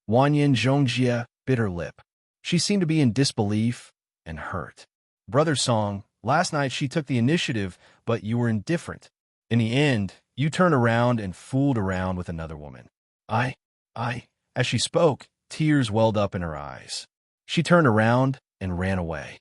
Wanyan Zhongjie bit her lip. She seemed to be in disbelief and hurt. Brother Song, last night she took the initiative, but you were indifferent. In the end, you turned around and fooled around with another woman. As she spoke, tears welled up in her eyes. She turned around and ran away.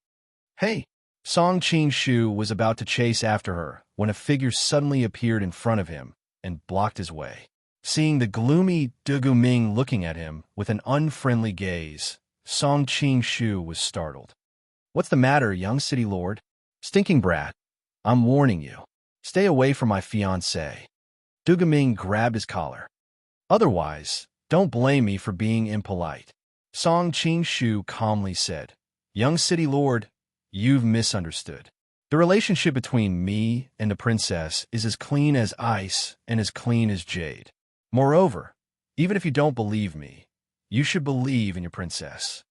Hey! Song Qingshu was about to chase after her when a figure suddenly appeared in front of him and blocked his way. Seeing the gloomy Dugu Ming looking at him with an unfriendly gaze, Song Qing-shu was startled. "What's the matter, young city lord? Stinking brat. I'm warning you. Stay away from my fiancée." Dugu Ming grabbed his collar. "Otherwise, don't blame me for being impolite," Song Qing-shu calmly said. "Young city lord, you've misunderstood. The relationship between me and the princess is as clean as ice and as clean as jade. Moreover, even if you don't believe me, you should believe in your princess.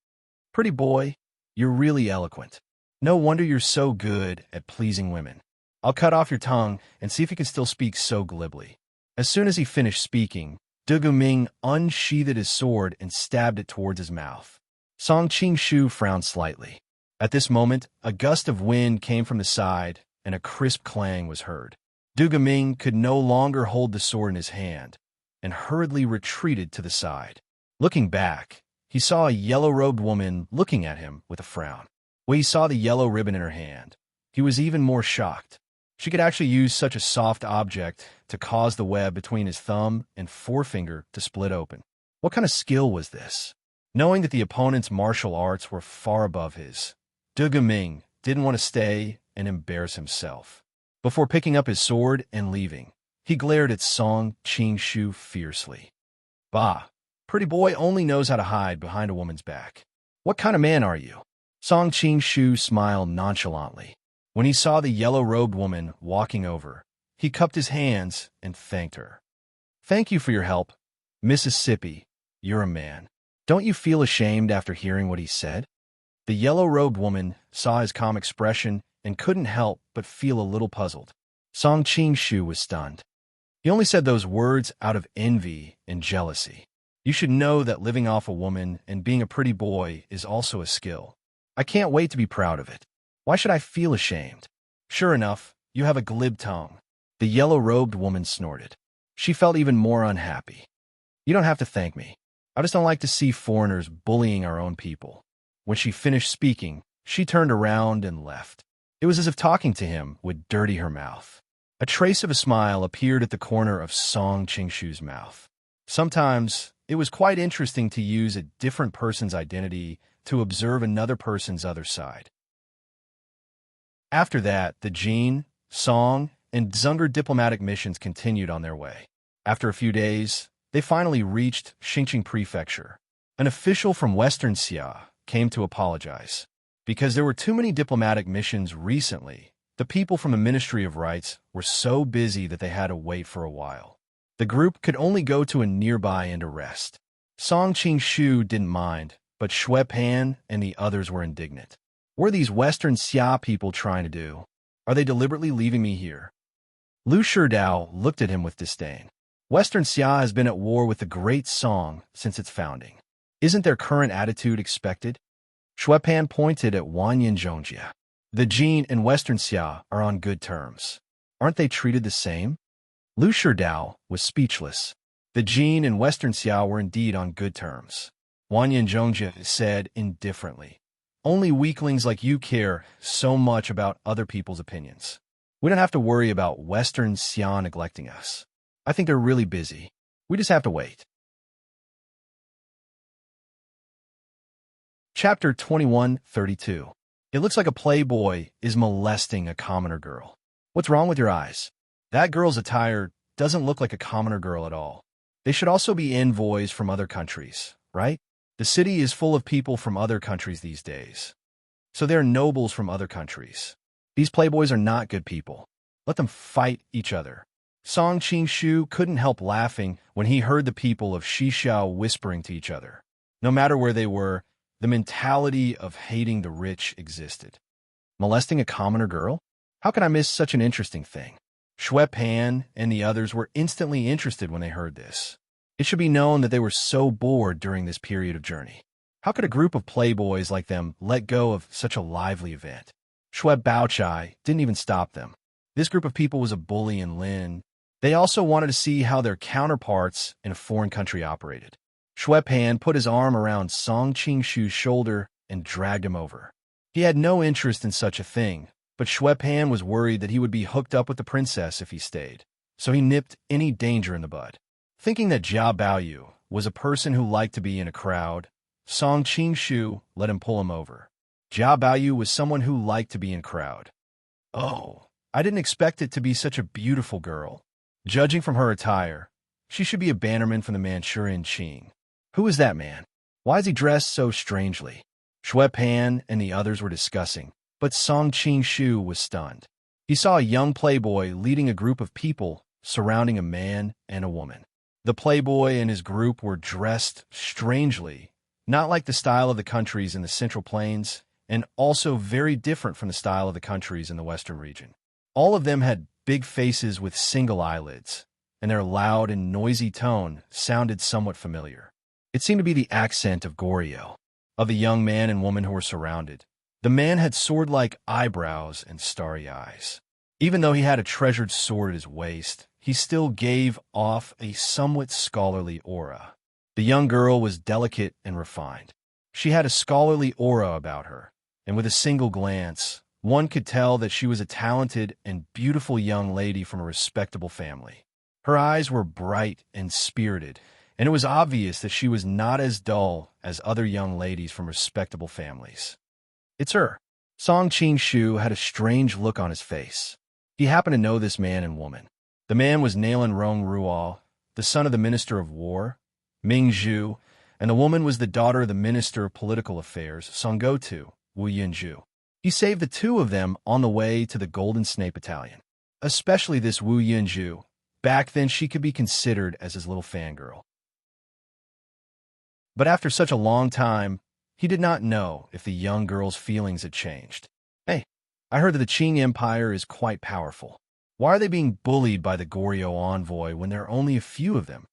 Pretty boy, you're really eloquent. No wonder you're so good at pleasing women. I'll cut off your tongue and see if you can still speak so glibly." As soon as he finished speaking, Dugu Ming unsheathed his sword and stabbed it towards his mouth. Song Qing-shu frowned slightly. At this moment, a gust of wind came from the side, and a crisp clang was heard. Dugu Ming could no longer hold the sword in his hand, and hurriedly retreated to the side. Looking back, he saw a yellow-robed woman looking at him with a frown. When he saw the yellow ribbon in her hand, he was even more shocked. She could actually use such a soft object to cause the web between his thumb and forefinger to split open. What kind of skill was this? Knowing that the opponent's martial arts were far above his, Dugu Ming didn't want to stay and embarrass himself. Before picking up his sword and leaving, he glared at Song Qing-shu fiercely. "Bah, pretty boy only knows how to hide behind a woman's back. What kind of man are you?" Song Qing-shu smiled nonchalantly. When he saw the yellow-robed woman walking over, he cupped his hands and thanked her. "Thank you for your help. Mississippi, you're a man. Don't you feel ashamed after hearing what he said?" The yellow-robed woman saw his calm expression and couldn't help but feel a little puzzled. Song Qing-shu was stunned. He only said those words out of envy and jealousy. You should know that living off a woman and being a pretty boy is also a skill. I can't wait to be proud of it. Why should I feel ashamed? Sure enough, you have a glib tongue. The yellow-robed woman snorted. She felt even more unhappy. You don't have to thank me. I just don't like to see foreigners bullying our own people. When she finished speaking, she turned around and left. It was as if talking to him would dirty her mouth. A trace of a smile appeared at the corner of Song Qing-shu's mouth. Sometimes, it was quite interesting to use a different person's identity to observe another person's other side. After that, the Jin, Song, and Zungar diplomatic missions continued on their way. After a few days, they finally reached Xingqing Prefecture. An official from Western Xia came to apologize. Because there were too many diplomatic missions recently, the people from the Ministry of Rights were so busy that they had to wait for a while. The group could only go to a nearby inn to rest. Song Qing-shu didn't mind, but Xue Pan and the others were indignant. What are these Western Xia people trying to do? Are they deliberately leaving me here? Lu Sherdao looked at him with disdain. Western Xia has been at war with the Great Song since its founding. Isn't their current attitude expected? Xue Pan pointed at Wanyan Zhongjia. The Jin and Western Xia are on good terms. Aren't they treated the same? Lu Sherdao was speechless. The Jin and Western Xia were indeed on good terms. Wanyan Zhongjia said indifferently. Only weaklings like you care so much about other people's opinions. We don't have to worry about Western Xia neglecting us. I think they're really busy. We just have to wait. Chapter 21:32. It looks like a playboy is molesting a commoner girl. What's wrong with your eyes? That girl's attire doesn't look like a commoner girl at all. They should also be envoys from other countries, right? The city is full of people from other countries these days. So they're nobles from other countries. These playboys are not good people. Let them fight each other. Song Qing-shu couldn't help laughing when he heard the people of Xixiao whispering to each other. No matter where they were, the mentality of hating the rich existed. Molesting a commoner girl? How could I miss such an interesting thing? Xue Pan and the others were instantly interested when they heard this. It should be known that they were so bored during this period of journey. How could a group of playboys like them let go of such a lively event? Xue Baochai didn't even stop them. This group of people was a bully in Lin. They also wanted to see how their counterparts in a foreign country operated. Xue Pan put his arm around Song Qing-shu's shoulder and dragged him over. He had no interest in such a thing, but Xue Pan was worried that he would be hooked up with the princess if he stayed, so he nipped any danger in the bud. Thinking that Jia Baoyu was a person who liked to be in a crowd, Song Qing-shu let him pull him over. Jia Baoyu was someone who liked to be in a crowd. Oh, I didn't expect it to be such a beautiful girl. Judging from her attire, she should be a bannerman from the Manchurian Qing. Who is that man? Why is he dressed so strangely? Shui Pan and the others were discussing, but Song Qing-shu was stunned. He saw a young playboy leading a group of people surrounding a man and a woman. The playboy and his group were dressed strangely, not like the style of the countries in the Central Plains, and also very different from the style of the countries in the Western region. All of them had big faces with single eyelids, and their loud and noisy tone sounded somewhat familiar. It seemed to be the accent of Goryeo, of the young man and woman who were surrounded. The man had sword-like eyebrows and starry eyes. Even though he had a treasured sword at his waist, he still gave off a somewhat scholarly aura. The young girl was delicate and refined. She had a scholarly aura about her, and with a single glance, one could tell that she was a talented and beautiful young lady from a respectable family. Her eyes were bright and spirited, and it was obvious that she was not as dull as other young ladies from respectable families. It's her. Song Qing-shu had a strange look on his face. He happened to know this man and woman. The man was Nalen Rong Ruo, the son of the Minister of War, Ming Zhu, and the woman was the daughter of the Minister of Political Affairs, Song Go-tu, Wu Yunju. He saved the two of them on the way to the Golden Snake Battalion. Especially this Wu Yunju. Back then she could be considered as his little fangirl. But after such a long time, he did not know if the young girl's feelings had changed. Hey, I heard that the Qing Empire is quite powerful. Why are they being bullied by the Goryeo envoy when there are only a few of them?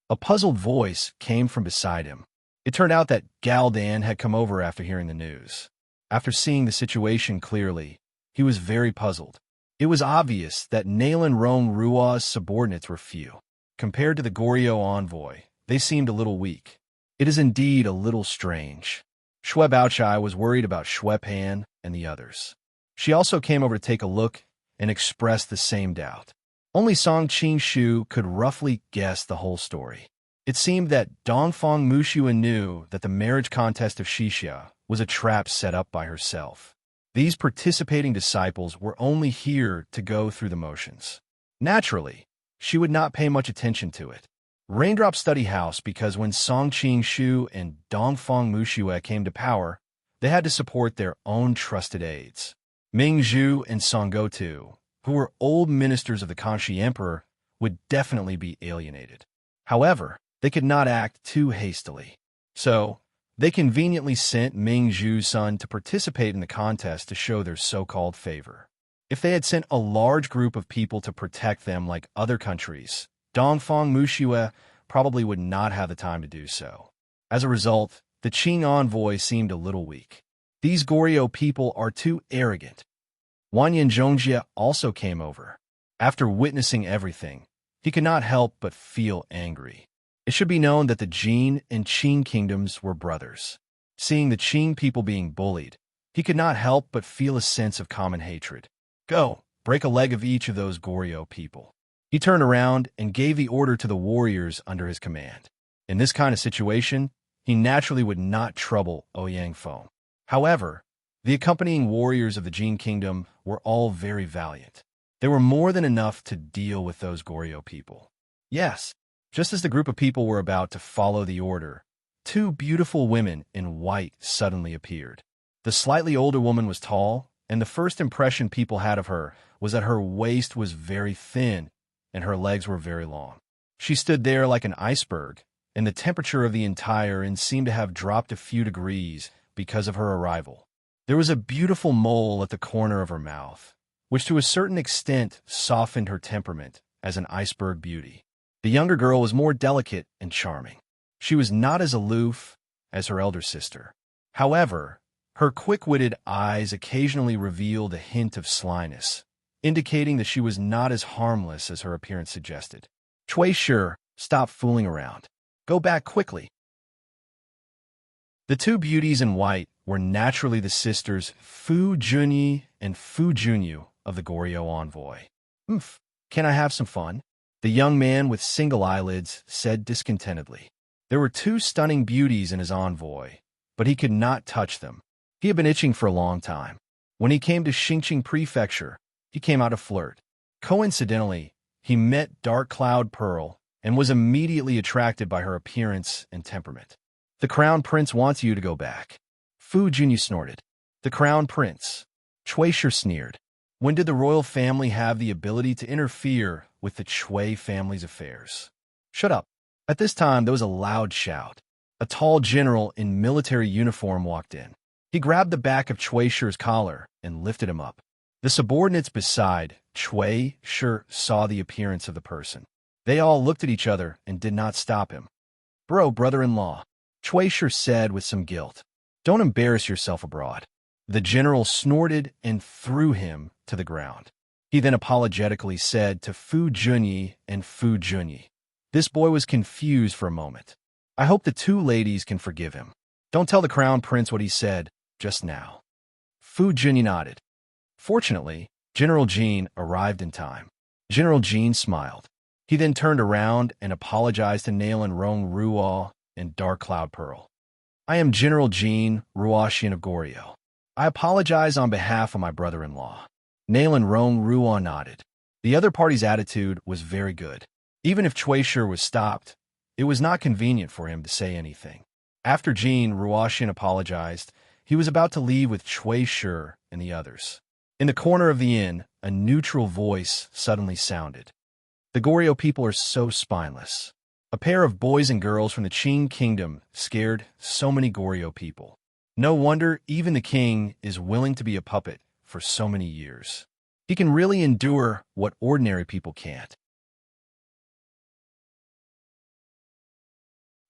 A puzzled voice came from beside him. It turned out that Galdan had come over after hearing the news. After seeing the situation clearly, he was very puzzled. It was obvious that Nalen Rong Ruo's subordinates were few. Compared to the Goryeo envoy, they seemed a little weak. It is indeed a little strange. Shui Baochai was worried about Shui Pan and the others. She also came over to take a look and expressed the same doubt. Only Song Qing-shu could roughly guess the whole story. It seemed that Dongfang Muxuan knew that the marriage contest of Xixia was a trap set up by herself. These participating disciples were only here to go through the motions. Naturally, she would not pay much attention to it. Raindrop Study House because when Song Qing-shu and Dongfang Muxue came to power, they had to support their own trusted aides. Ming Zhu and Song Go-tu, who were old ministers of the Kanshi Emperor, would definitely be alienated. However, they could not act too hastily. So, they conveniently sent Ming Zhu's son to participate in the contest to show their so-called favor. If they had sent a large group of people to protect them like other countries, Dongfang Muxue probably would not have the time to do so. As a result, the Qing envoy seemed a little weak. These Goryeo people are too arrogant. Wanyan Zhongjie also came over. After witnessing everything, he could not help but feel angry. It should be known that the Jin and Qing kingdoms were brothers. Seeing the Qing people being bullied, he could not help but feel a sense of common hatred. Go, break a leg of each of those Goryeo people. He turned around and gave the order to the warriors under his command. In this kind of situation, he naturally would not trouble Ouyang Feng. However, the accompanying warriors of the Jin kingdom were all very valiant. They were more than enough to deal with those Goryeo people. Yes, just as the group of people were about to follow the order, two beautiful women in white suddenly appeared. The slightly older woman was tall, and the first impression people had of her was that her waist was very thin and her legs were very long. She stood there like an iceberg, and the temperature of the entire inn seemed to have dropped a few degrees because of her arrival. There was a beautiful mole at the corner of her mouth, which to a certain extent softened her temperament as an iceberg beauty. The younger girl was more delicate and charming. She was not as aloof as her elder sister. However, her quick-witted eyes occasionally revealed a hint of slyness, indicating that she was not as harmless as her appearance suggested. Cui Shi, stop fooling around. Go back quickly. The two beauties in white were naturally the sisters Fu Junyi and Fu Junyu of the Goryeo envoy. Can I have some fun? The young man with single eyelids said discontentedly. There were two stunning beauties in his envoy, but he could not touch them. He had been itching for a long time. When he came to Xingqing Prefecture, he came out to flirt. Coincidentally, he met Dark Cloud Pearl and was immediately attracted by her appearance and temperament. The Crown Prince wants you to go back. Fu Junyi snorted. The Crown Prince. Cui Shi sneered. When did the royal family have the ability to interfere with the Cui family's affairs? Shut up. At this time, there was a loud shout. A tall general in military uniform walked in. He grabbed the back of Cui Shi's collar and lifted him up. The subordinates beside Cui Shi saw the appearance of the person. They all looked at each other and did not stop him. Brother-in-law, Cui Shi said with some guilt. Don't embarrass yourself abroad. The general snorted and threw him to the ground. He then apologetically said to Fu Junyi and Fu Junyi. This boy was confused for a moment. I hope the two ladies can forgive him. Don't tell the Crown Prince what he said just now. Fu Junyi nodded. Fortunately, General Jean arrived in time. General Jean smiled. He then turned around and apologized to Nalan Rong Ruo and Dark Cloud Pearl. I am General Jean Ruoxian of Goryeo. I apologize on behalf of my brother-in-law. Nalan Rong Ruo nodded. The other party's attitude was very good. Even if Cui Shi was stopped, it was not convenient for him to say anything. After Jean Ruoxian apologized, he was about to leave with Cui Shi and the others. In the corner of the inn, a neutral voice suddenly sounded. The Goryeo people are so spineless. A pair of boys and girls from the Qing kingdom scared so many Goryeo people. No wonder even the king is willing to be a puppet for so many years. He can really endure what ordinary people can't.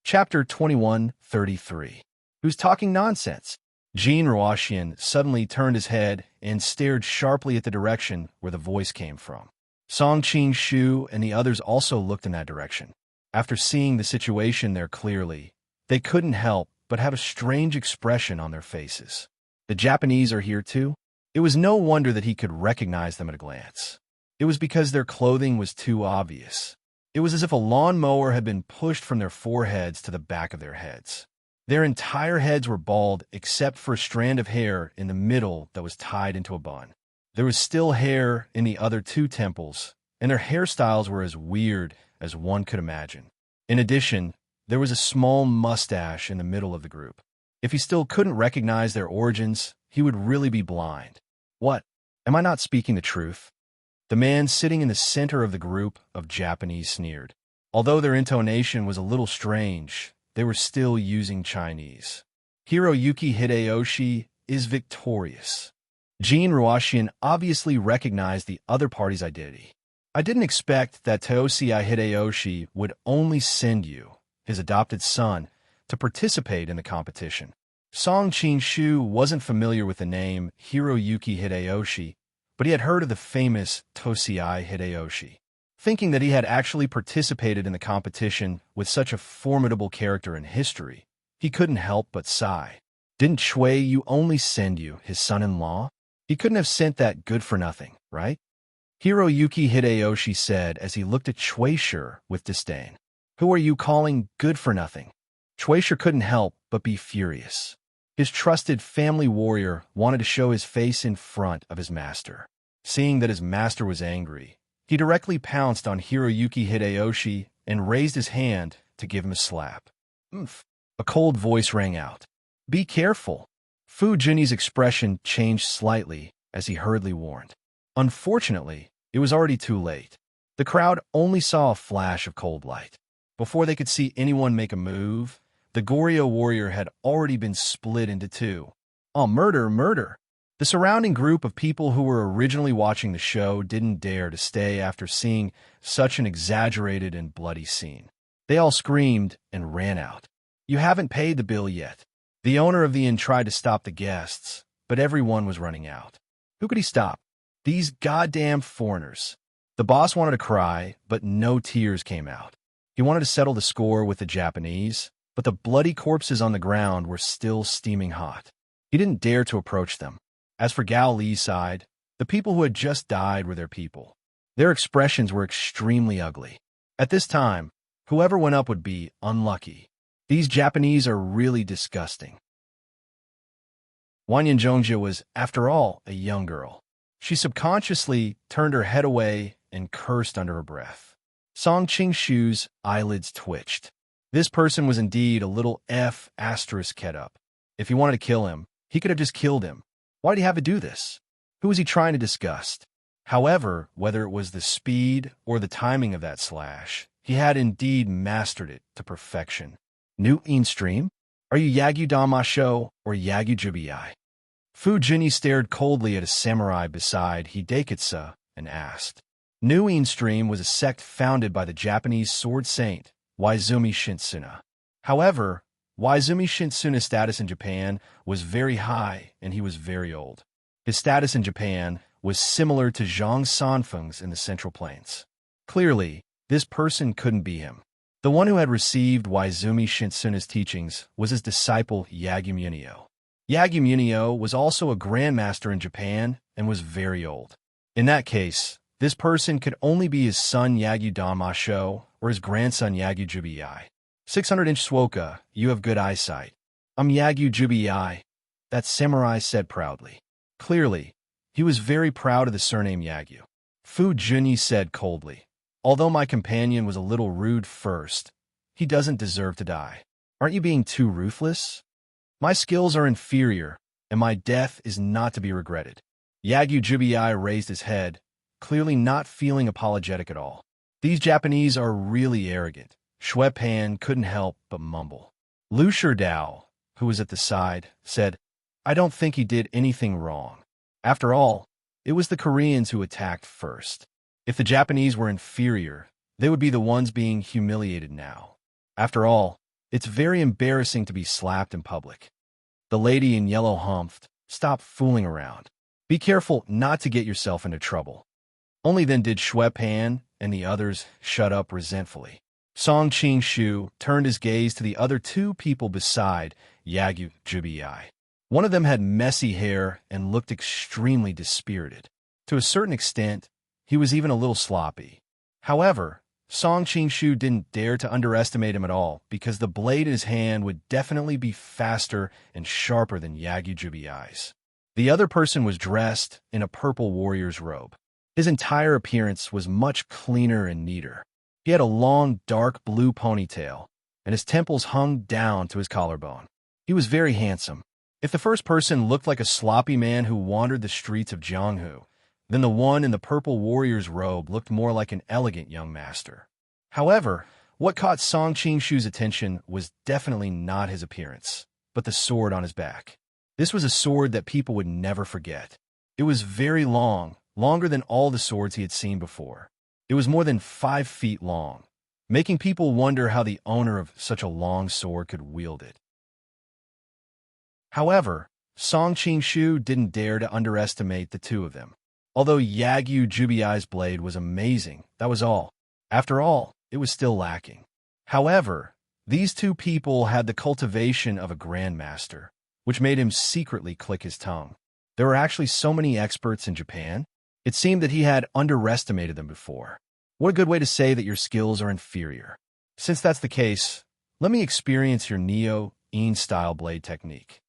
Chapter 21:33. Who's talking nonsense? Jean Ruoxian suddenly turned his head and stared sharply at the direction where the voice came from. Song Qing-shu and the others also looked in that direction. After seeing the situation there clearly, they couldn't help but have a strange expression on their faces. The Japanese are here too? It was no wonder that he could recognize them at a glance. It was because their clothing was too obvious. It was as if a lawnmower had been pushed from their foreheads to the back of their heads. Their entire heads were bald except for a strand of hair in the middle that was tied into a bun. There was still hair in the other two temples, and their hairstyles were as weird as one could imagine. In addition, there was a small mustache in the middle of the group. If he still couldn't recognize their origins, he would really be blind. What? Am I not speaking the truth? The man sitting in the center of the group of Japanese sneered. Although their intonation was a little strange, they were still using Chinese. Hiroyuki Hideyoshi is victorious. Jean Ruoxian obviously recognized the other party's identity. I didn't expect that Teosei Hideyoshi would only send you, his adopted son, to participate in the competition. Song Qing-shu wasn't familiar with the name Hiroyuki Hideyoshi, but he had heard of the famous Tosei Hideyoshi. Thinking that he had actually participated in the competition with such a formidable character in history, he couldn't help but sigh. Didn't Cui Yu only send you, his son-in-law? He couldn't have sent that good-for-nothing, right? Hiroyuki Hideyoshi said as he looked at Cui Shi with disdain. Who are you calling good-for-nothing? Cui Shi couldn't help but be furious. His trusted family warrior wanted to show his face in front of his master. Seeing that his master was angry, he directly pounced on Hiroyuki Hideyoshi and raised his hand to give him a slap. Oomph! A cold voice rang out. Be careful! Fu Junyi's expression changed slightly as he hurriedly warned. Unfortunately, it was already too late. The crowd only saw a flash of cold light. Before they could see anyone make a move, the Goryeo warrior had already been split into two. Oh, murder, murder! The surrounding group of people who were originally watching the show didn't dare to stay after seeing such an exaggerated and bloody scene. They all screamed and ran out. You haven't paid the bill yet. The owner of the inn tried to stop the guests, but everyone was running out. Who could he stop? These goddamn foreigners. The boss wanted to cry, but no tears came out. He wanted to settle the score with the Japanese, but the bloody corpses on the ground were still steaming hot. He didn't dare to approach them. As for Gao Li's side, the people who had just died were their people. Their expressions were extremely ugly. At this time, whoever went up would be unlucky. These Japanese are really disgusting. Wanyanjongja was, after all, a young girl. She subconsciously turned her head away and cursed under her breath. Song Qingshu's eyelids twitched. This person was indeed a little F***ed up. If he wanted to kill him, he could have just killed him. Why did he have to do this? Who was he trying to disgust? However, whether it was the speed or the timing of that slash, he had indeed mastered it to perfection. New stream? Are you Yagyu Damasho or Yagyu Jubiai? Fu Jinyi stared coldly at a samurai beside Hidekitsu and asked. New stream was a sect founded by the Japanese sword saint, Waizumi Shinsuna. However, Waizumi Shinsuna's status in Japan was very high and he was very old. His status in Japan was similar to Zhang Sanfeng's in the Central Plains. Clearly, this person couldn't be him. The one who had received Waizumi Shinsuna's teachings was his disciple Yagyu Munyo. Yagyu Munyo was also a grandmaster in Japan and was very old. In that case, this person could only be his son Yagyu Damasho or his grandson Yagyu Jubiai. 600-inch Swoka, you have good eyesight. I'm Yagyu Jubiai, that samurai said proudly. Clearly, he was very proud of the surname Yagyu. Fu Jinyi said coldly. Although my companion was a little rude first, he doesn't deserve to die. Aren't you being too ruthless? My skills are inferior, and my death is not to be regretted. Yagyu Jubiai raised his head, clearly not feeling apologetic at all. These Japanese are really arrogant. Shui Pan couldn't help but mumble. Lu Sherdao, who was at the side, said, I don't think he did anything wrong. After all, it was the Koreans who attacked first. If the Japanese were inferior, they would be the ones being humiliated now. After all, it's very embarrassing to be slapped in public. The lady in yellow humphed, stop fooling around. Be careful not to get yourself into trouble. Only then did Shui Pan and the others shut up resentfully. Song Qingshu turned his gaze to the other two people beside Yagyu Jubiai. One of them had messy hair and looked extremely dispirited. To a certain extent, he was even a little sloppy. However, Song Qingshu didn't dare to underestimate him at all because the blade in his hand would definitely be faster and sharper than Yagyu Jubiai's. The other person was dressed in a purple warrior's robe. His entire appearance was much cleaner and neater. He had a long, dark blue ponytail, and his temples hung down to his collarbone. He was very handsome. If the first person looked like a sloppy man who wandered the streets of Jianghu, then the one in the purple warrior's robe looked more like an elegant young master. However, what caught Song Qingshu's attention was definitely not his appearance, but the sword on his back. This was a sword that people would never forget. It was very long, longer than all the swords he had seen before. It was more than 5 feet long, making people wonder how the owner of such a long sword could wield it. However, Song Qingshu didn't dare to underestimate the two of them. Although Yagyu Jubiai's blade was amazing, that was all. After all, it was still lacking. However, these two people had the cultivation of a grandmaster, which made him secretly click his tongue. There were actually so many experts in Japan. It seemed that he had underestimated them before. What a good way to say that your skills are inferior. Since that's the case, let me experience your Neo-In style blade technique.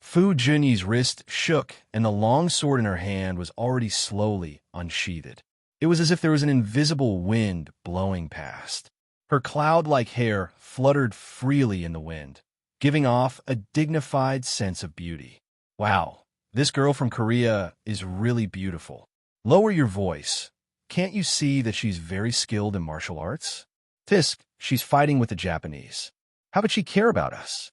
Fu Jinyi's wrist shook, and the long sword in her hand was already slowly unsheathed. It was as if there was an invisible wind blowing past. Her cloud-like hair fluttered freely in the wind, giving off a dignified sense of beauty. Wow, this girl from Korea is really beautiful. Lower your voice. Can't you see that she's very skilled in martial arts? Tisk, she's fighting with the Japanese. How would she care about us?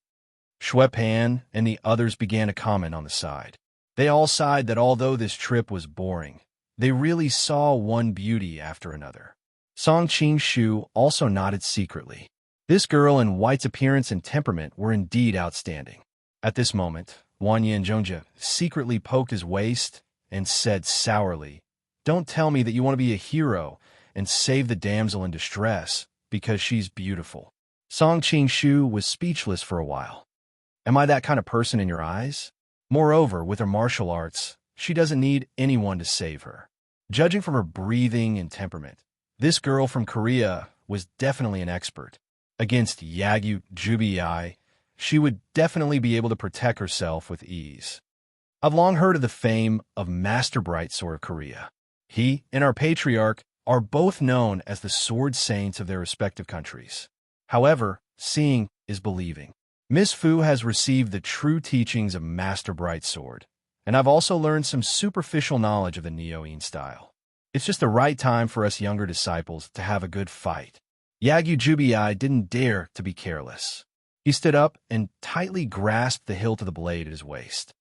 Shui Pan and the others began to comment on the side. They all sighed that although this trip was boring, they really saw one beauty after another. Song Qingshu also nodded secretly. This girl in White's appearance and temperament were indeed outstanding. At this moment, Wanyanjongja secretly poked his waist and said sourly, Don't tell me that you want to be a hero and save the damsel in distress because she's beautiful. Song Qingshu was speechless for a while. Am I that kind of person in your eyes? Moreover, with her martial arts, she doesn't need anyone to save her. Judging from her breathing and temperament, this girl from Korea was definitely an expert. Against Yagyu Jubiai, she would definitely be able to protect herself with ease. I've long heard of the fame of Master Brightsword of Korea. He and our patriarch are both known as the sword saints of their respective countries. However, seeing is believing. Miss Fu has received the true teachings of Master Brightsword, and I've also learned some superficial knowledge of the Neo-Yin style. It's just the right time for us younger disciples to have a good fight. Yagyu Jubiai didn't dare to be careless. He stood up and tightly grasped the hilt of the blade at his waist.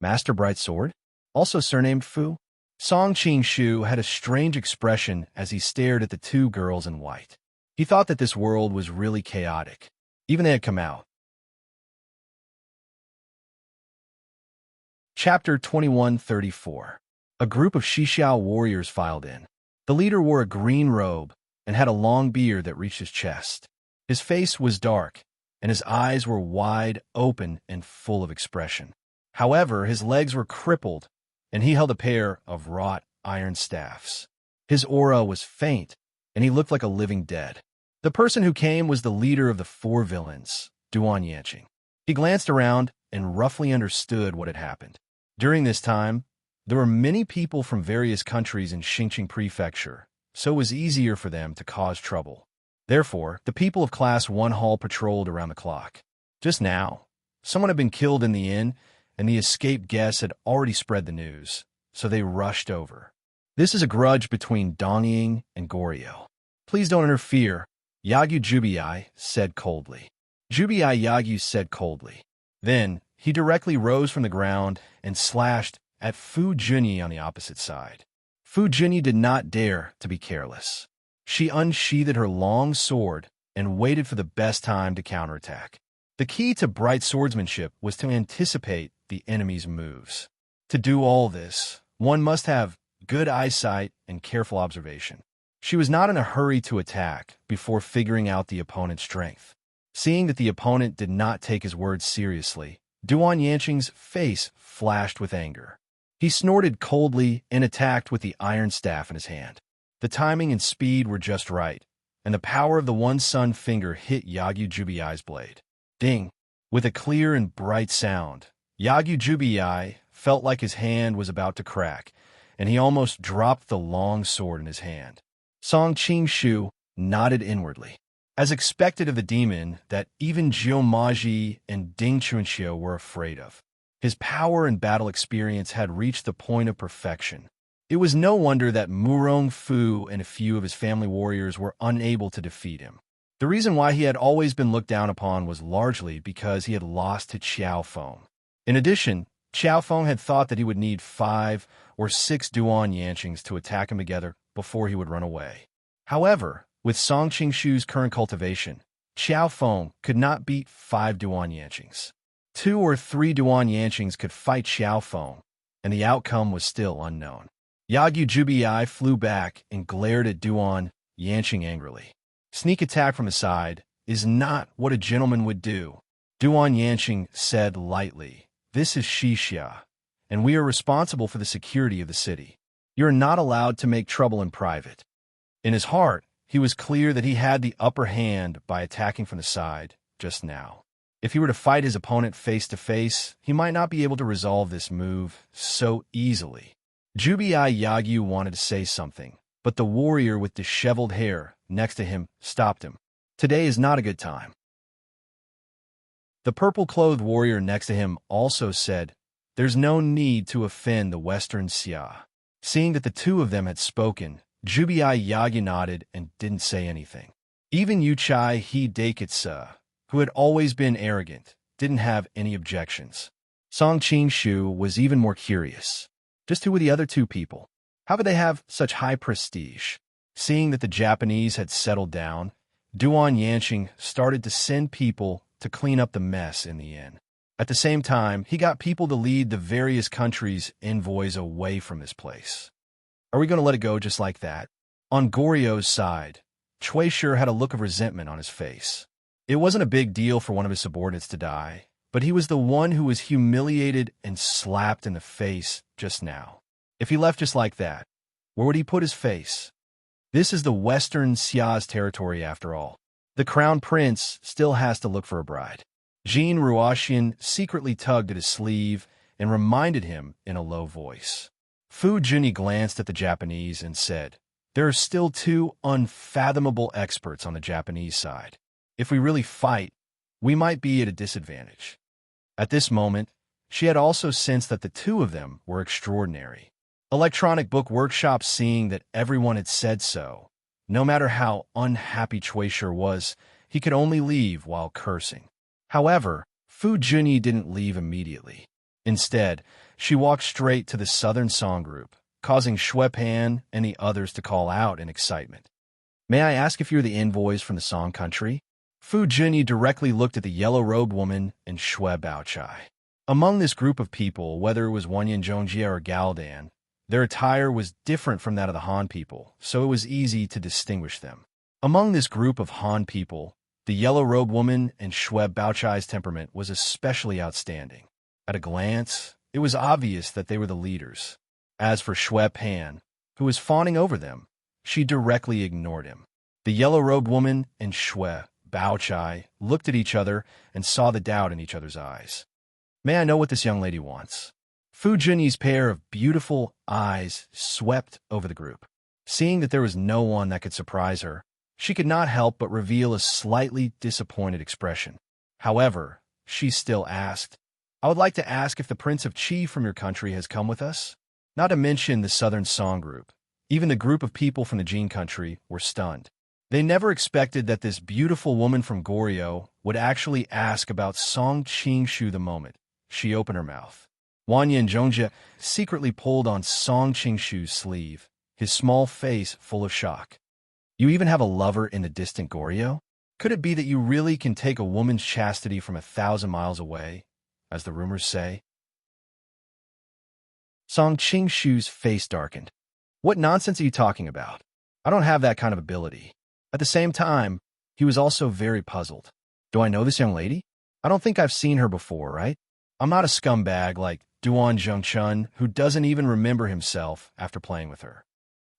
Master Brightsword, also surnamed Fu, Song Qing-shu had a strange expression as he stared at the two girls in white. He thought that this world was really chaotic. Even they had come out. Chapter 2134. A group of Shixiao warriors filed in. The leader wore a green robe and had a long beard that reached his chest. His face was dark, and his eyes were wide open and full of expression. However, his legs were crippled, and he held a pair of wrought iron staffs. His aura was faint, and he looked like a living dead. The person who came was the leader of the four villains, Duan Yanqing. He glanced around and roughly understood what had happened. During this time, there were many people from various countries in Xingqing Prefecture, so it was easier for them to cause trouble. Therefore, the people of Class 1 Hall patrolled around the clock. Just now, someone had been killed in the inn, and the escaped guests had already spread the news, so they rushed over. This is a grudge between Dongying and Goryeo. Please don't interfere, Yagyu Jubiai said coldly. Jubiai Yagyu said coldly. Then, he directly rose from the ground and slashed at Fu Junyi on the opposite side. Fu Junyi did not dare to be careless. She unsheathed her long sword and waited for the best time to counterattack. The key to bright swordsmanship was to anticipate the enemy's moves. To do all this, one must have good eyesight and careful observation. She was not in a hurry to attack before figuring out the opponent's strength. Seeing that the opponent did not take his words seriously, Duan Yanqing's face flashed with anger. He snorted coldly and attacked with the iron staff in his hand. The timing and speed were just right, and the power of the one sun finger hit Yagyu Jubiai's blade. Ding! With a clear and bright sound, Yagyu Jubiai felt like his hand was about to crack, and he almost dropped the long sword in his hand. Song Qing-shu nodded inwardly. As expected of the demon that even Jiu Maji and Ding Chunxiu were afraid of. His power and battle experience had reached the point of perfection. It was no wonder that Murong Fu and a few of his family warriors were unable to defeat him. The reason why he had always been looked down upon was largely because he had lost to Qiao Feng. In addition, Qiao Feng had thought that he would need 5 or 6 Duan Yanqings to attack him together before he would run away. However, with Song Qing-shu's current cultivation, Qiao Feng could not beat 5 Duan Yanqings. 2 or 3 Duan Yanqings could fight Qiao Feng, and the outcome was still unknown. Yagyu Jubiai flew back and glared at Duan Yanqing angrily. Sneak attack from the side is not what a gentleman would do. Duan Yanqing said lightly, "This is Xixia, and we are responsible for the security of the city. You are not allowed to make trouble in private." In his heart, he was clear that he had the upper hand by attacking from the side just now. If he were to fight his opponent face to face, he might not be able to resolve this move so easily. Jubiai Yagyu wanted to say something, but the warrior with disheveled hair next to him stopped him. Today is not a good time. The purple-clothed warrior next to him also said, "There's no need to offend the Western Xia." Seeing that the two of them had spoken, Jubiai Yagyu nodded and didn't say anything. Even Yuchai He Daikitsa, who had always been arrogant, didn't have any objections. Song Qing-shu was even more curious. Just who were the other two people? How could they have such high prestige? Seeing that the Japanese had settled down, Duan Yanqing started to send people to clean up the mess in the inn. At the same time, he got people to lead the various countries' envoys away from this place. Are we going to let it go just like that? On Goryeo's side, Cui Shi had a look of resentment on his face. It wasn't a big deal for one of his subordinates to die, but he was the one who was humiliated and slapped in the face just now. If he left just like that, where would he put his face? This is the Western Xia's territory after all. The crown prince still has to look for a bride. Jin Ruoxian secretly tugged at his sleeve and reminded him in a low voice. Fu Junyi glanced at the Japanese and said, "There are still two unfathomable experts on the Japanese side. If we really fight, we might be at a disadvantage." At this moment, she had also sensed that the two of them were extraordinary. Electronic Book Workshop, seeing that everyone had said so, no matter how unhappy Chuisher was, he could only leave while cursing. However, Fu Junyi didn't leave immediately. Instead, she walked straight to the Southern Song Group, causing Shui Pan and the others to call out in excitement. "May I ask if you're the envoys from the Song country?" Fu Junyi directly looked at the yellow-robed woman and Shui Baochai. Among this group of people, whether it was Wanyan Zhongjie or Galdan, their attire was different from that of the Han people, so it was easy to distinguish them. Among this group of Han people, the yellow-robed woman and Shui Baochai's temperament was especially outstanding. At a glance, it was obvious that they were the leaders. As for Shui Pan, who was fawning over them, she directly ignored him. The yellow-robed woman and Shui Baochai looked at each other and saw the doubt in each other's eyes. "May I know what this young lady wants?" Fu Junyi's pair of beautiful eyes swept over the group. Seeing that there was no one that could surprise her, she could not help but reveal a slightly disappointed expression. However, she still asked, "I would like to ask if the Prince of Qi from your country has come with us?" Not to mention the Southern Song Group. Even the group of people from the Jin country were stunned. They never expected that this beautiful woman from Goryeo would actually ask about Song Qingshu the moment she opened her mouth. Wanyan Zhongjie secretly pulled on Song Qingshu's sleeve, his small face full of shock. "You even have a lover in the distant Goryeo? Could it be that you really can take a woman's chastity from 1,000 miles away, as the rumors say?" Song Qingshu's face darkened. "What nonsense are you talking about? I don't have that kind of ability." At the same time, he was also very puzzled. "Do I know this young lady? I don't think I've seen her before, right? I'm not a scumbag like Duan Zhengchun, who doesn't even remember himself after playing with her.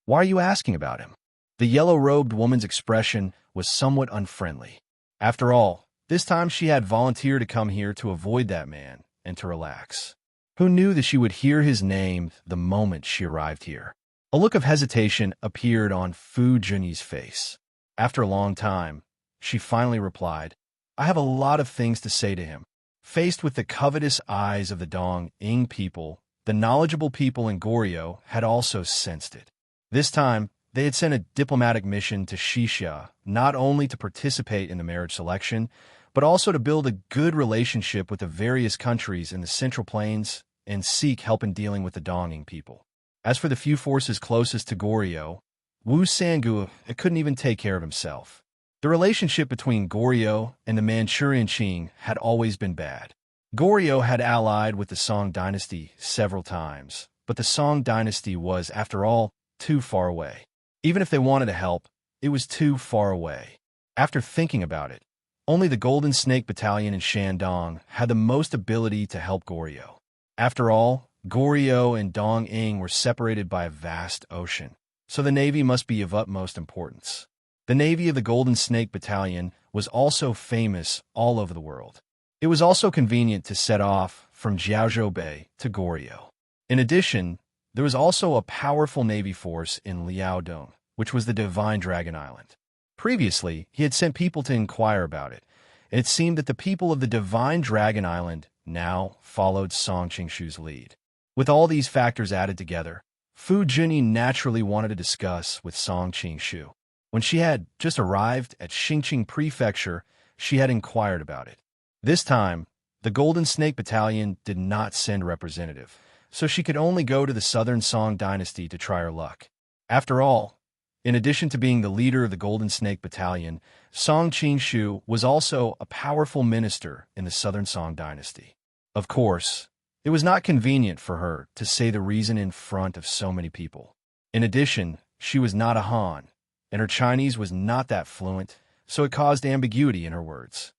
Why are you asking about him?" The yellow-robed woman's expression was somewhat unfriendly. After all, this time she had volunteered to come here to avoid that man and to relax. Who knew that she would hear his name the moment she arrived here? A look of hesitation appeared on Fu Junyi's face. After a long time, she finally replied, "I have a lot of things to say to him." Faced with the covetous eyes of the Dong Ing people, the knowledgeable people in Goryeo had also sensed it. This time, they had sent a diplomatic mission to Xixia, not only to participate in the marriage selection, but also to build a good relationship with the various countries in the Central Plains and seek help in dealing with the Dong Ing people. As for the few forces closest to Goryeo, Wu Sangu couldn't even take care of himself. The relationship between Goryeo and the Manchurian Qing had always been bad. Goryeo had allied with the Song dynasty several times, but the Song dynasty was, after all, too far away. Even if they wanted to help, it was too far away. After thinking about it, only the Golden Snake Battalion in Shandong had the most ability to help Goryeo. After all, Goryeo and Dong Ing were separated by a vast ocean, so the navy must be of utmost importance. The navy of the Golden Snake Battalion was also famous all over the world. It was also convenient to set off from Jiaozhou Bay to Goryeo. In addition, there was also a powerful navy force in Liaodong, which was the Divine Dragon Island. Previously, he had sent people to inquire about it, and it seemed that the people of the Divine Dragon Island now followed Song Qingshu's lead. With all these factors added together, Fu Junyi naturally wanted to discuss with Song Qingshu. When she had just arrived at Xingqing Prefecture, she had inquired about it. This time, the Golden Snake Battalion did not send a representative, so she could only go to the Southern Song dynasty to try her luck. After all, in addition to being the leader of the Golden Snake Battalion, Song Qingshu was also a powerful minister in the Southern Song dynasty. Of course, it was not convenient for her to say the reason in front of so many people. In addition, she was not a Han, and her Chinese was not that fluent, so it caused ambiguity in her words.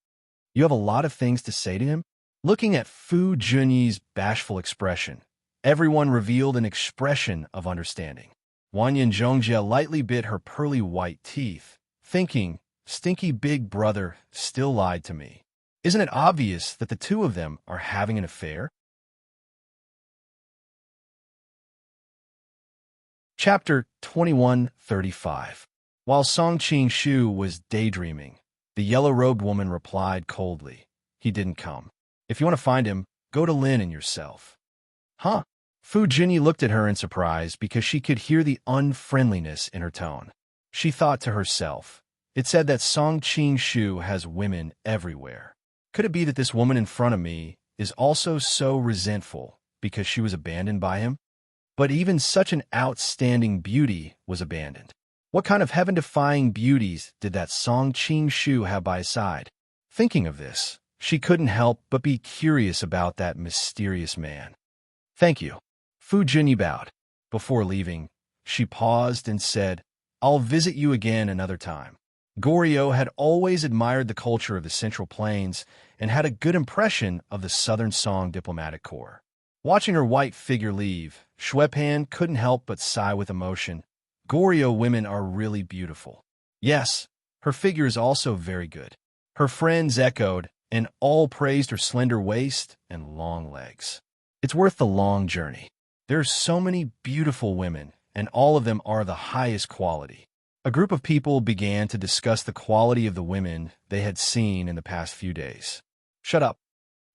"You have a lot of things to say to him?" Looking at Fu Junyi's bashful expression, everyone revealed an expression of understanding. Wanyan Zhongjia lightly bit her pearly white teeth, thinking, stinky big brother still lied to me. Isn't it obvious that the two of them are having an affair? Chapter 2135. While Song Qing-shu was daydreaming, the yellow-robed woman replied coldly, "He didn't come. If you want to find him, go to Lin and yourself." Huh? Fu Jinyi looked at her in surprise because she could hear the unfriendliness in her tone. She thought to herself, it said that Song Qing-shu has women everywhere. Could it be that this woman in front of me is also so resentful because she was abandoned by him? But even such an outstanding beauty was abandoned. What kind of heaven-defying beauties did that Song Qing-shu have by his side? Thinking of this, she couldn't help but be curious about that mysterious man. "Thank you." Fu Jinyi bowed. Before leaving, she paused and said, "I'll visit you again another time." Goryeo had always admired the culture of the Central Plains and had a good impression of the Southern Song diplomatic corps. Watching her white figure leave, Xuepan couldn't help but sigh with emotion. Goryeo women are really beautiful. Yes, her figure is also very good. Her friends echoed, and all praised her slender waist and long legs. It's worth the long journey. There are so many beautiful women, and all of them are the highest quality. A group of people began to discuss the quality of the women they had seen in the past few days. "Shut up."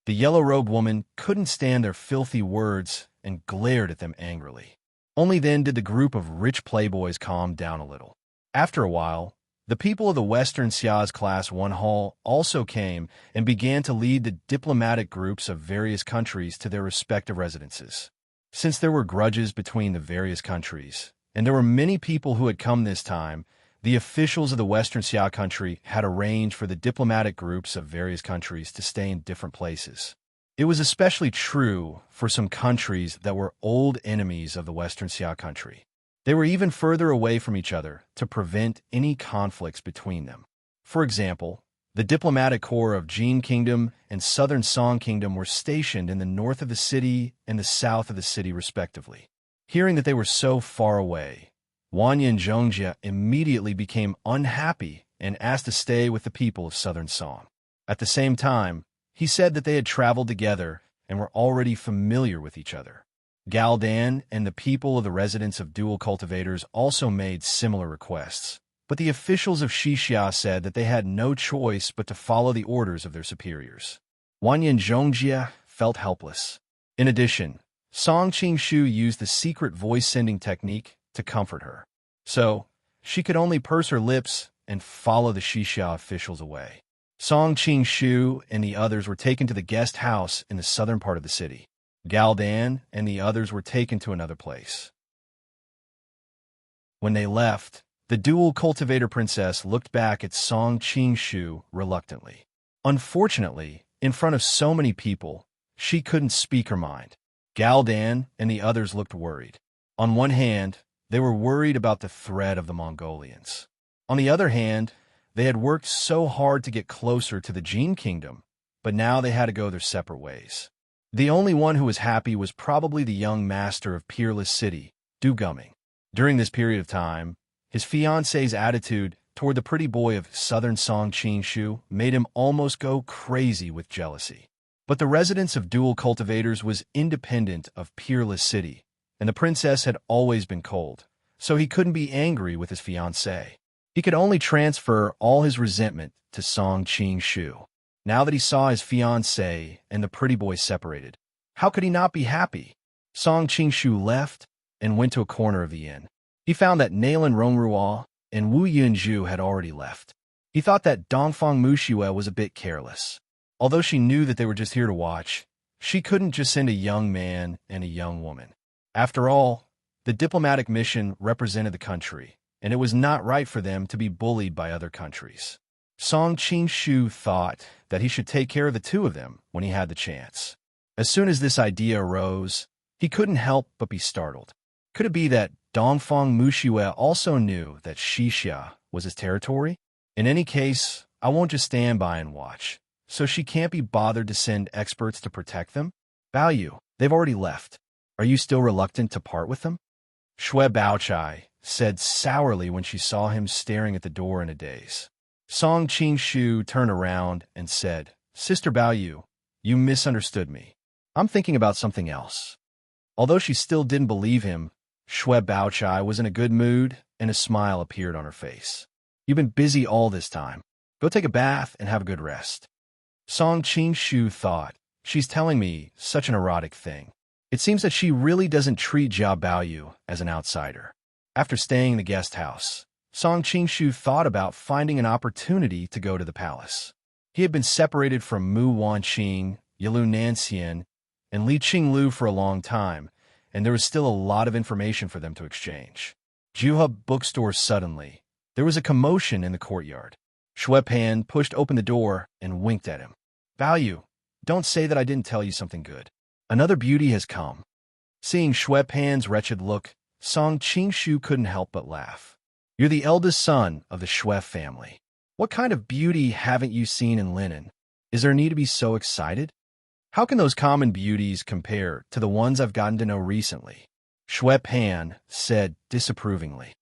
The yellow-robed woman couldn't stand their filthy words and glared at them angrily. Only then did the group of rich playboys calm down a little. After a while, the people of the Western Xia's Class 1 Hall also came and began to lead the diplomatic groups of various countries to their respective residences. Since there were grudges between the various countries, and there were many people who had come this time, the officials of the Western Xia country had arranged for the diplomatic groups of various countries to stay in different places. It was especially true for some countries that were old enemies of the Western Xia country. They were even further away from each other to prevent any conflicts between them. For example, the diplomatic corps of Jin Kingdom and Southern Song Kingdom were stationed in the north of the city and the south of the city respectively. Hearing that they were so far away, Wanyan Zhongjia immediately became unhappy and asked to stay with the people of Southern Song. At the same time, he said that they had traveled together and were already familiar with each other. Galdan and the people of the residence of dual cultivators also made similar requests, but the officials of Xixia said that they had no choice but to follow the orders of their superiors. Wanyan Zhongjia felt helpless. In addition, Song Qing-shu used the secret voice-sending technique to comfort her. So, she could only purse her lips and follow the Xixia officials away. Song Qing-shu and the others were taken to the guest house in the southern part of the city. Galdan and the others were taken to another place. When they left, the dual cultivator princess looked back at Song Qing-shu reluctantly. Unfortunately, in front of so many people, she couldn't speak her mind. Galdan and the others looked worried. On one hand, they were worried about the threat of the Mongolians. On the other hand, they had worked so hard to get closer to the Jin Kingdom, but now they had to go their separate ways. The only one who was happy was probably the young master of Peerless City, Du Gumming. During this period of time, his fiancée's attitude toward the pretty boy of Southern Song Qing-shu made him almost go crazy with jealousy. But the residence of dual cultivators was independent of Peerless City, and the princess had always been cold, so he couldn't be angry with his fiancée. He could only transfer all his resentment to Song Qing-shu. Now that he saw his fiancée and the pretty boy separated, how could he not be happy? Song Qing-shu left and went to a corner of the inn. He found that Nailan Rongruo and Wu Yunju had already left. He thought that Dongfang Muxue was a bit careless. Although she knew that they were just here to watch, she couldn't just send a young man and a young woman. After all, the diplomatic mission represented the country, and it was not right for them to be bullied by other countries. Song Qing-shu thought that he should take care of the two of them when he had the chance. As soon as this idea arose, he couldn't help but be startled. Could it be that Dongfang Muxue also knew that Xixia was his territory? In any case, I won't just stand by and watch. So she can't be bothered to send experts to protect them? Bao Yu, they've already left. Are you still reluctant to part with them? Xue Baochai said sourly when she saw him staring at the door in a daze. Song Qing-shu turned around and said, "Sister Bao Yu, you misunderstood me. I'm thinking about something else." Although she still didn't believe him, Shue Baochai was in a good mood, and a smile appeared on her face. "You've been busy all this time. Go take a bath and have a good rest." Song Qing-shu thought, "She's telling me such an erotic thing. It seems that she really doesn't treat Jia Baoyu as an outsider." After staying in the guest house, Song Qing-shu thought about finding an opportunity to go to the palace. He had been separated from Mu Wanqing, Yalu Nanxian, and Li Qinglu for a long time, and there was still a lot of information for them to exchange. Juha bookstore suddenly. There was a commotion in the courtyard. Shui Pan pushed open the door and winked at him. "Baoyu, don't say that I didn't tell you something good. Another beauty has come." Seeing Shui Pan's wretched look, Song Qing-shu couldn't help but laugh. "You're the eldest son of the Shui family. What kind of beauty haven't you seen in linen? Is there need to be so excited? How can those common beauties compare to the ones I've gotten to know recently?" Shui Pan said disapprovingly.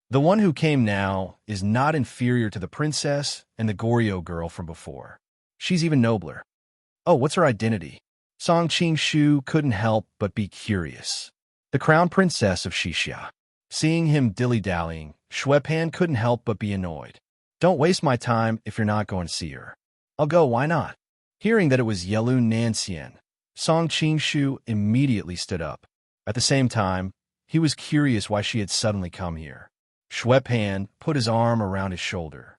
"The one who came now is not inferior to the princess and the Goryeo girl from before. She's even nobler." "Oh, what's her identity?" Song Qing-shu couldn't help but be curious. "The crown princess of Xixia." Seeing him dilly-dallying, Shui Pan couldn't help but be annoyed. "Don't waste my time if you're not going to see her." "I'll go, why not?" Hearing that it was Yalu Nanxian, Song Qing-shu immediately stood up. At the same time, he was curious why she had suddenly come here. Shui Pan put his arm around his shoulder.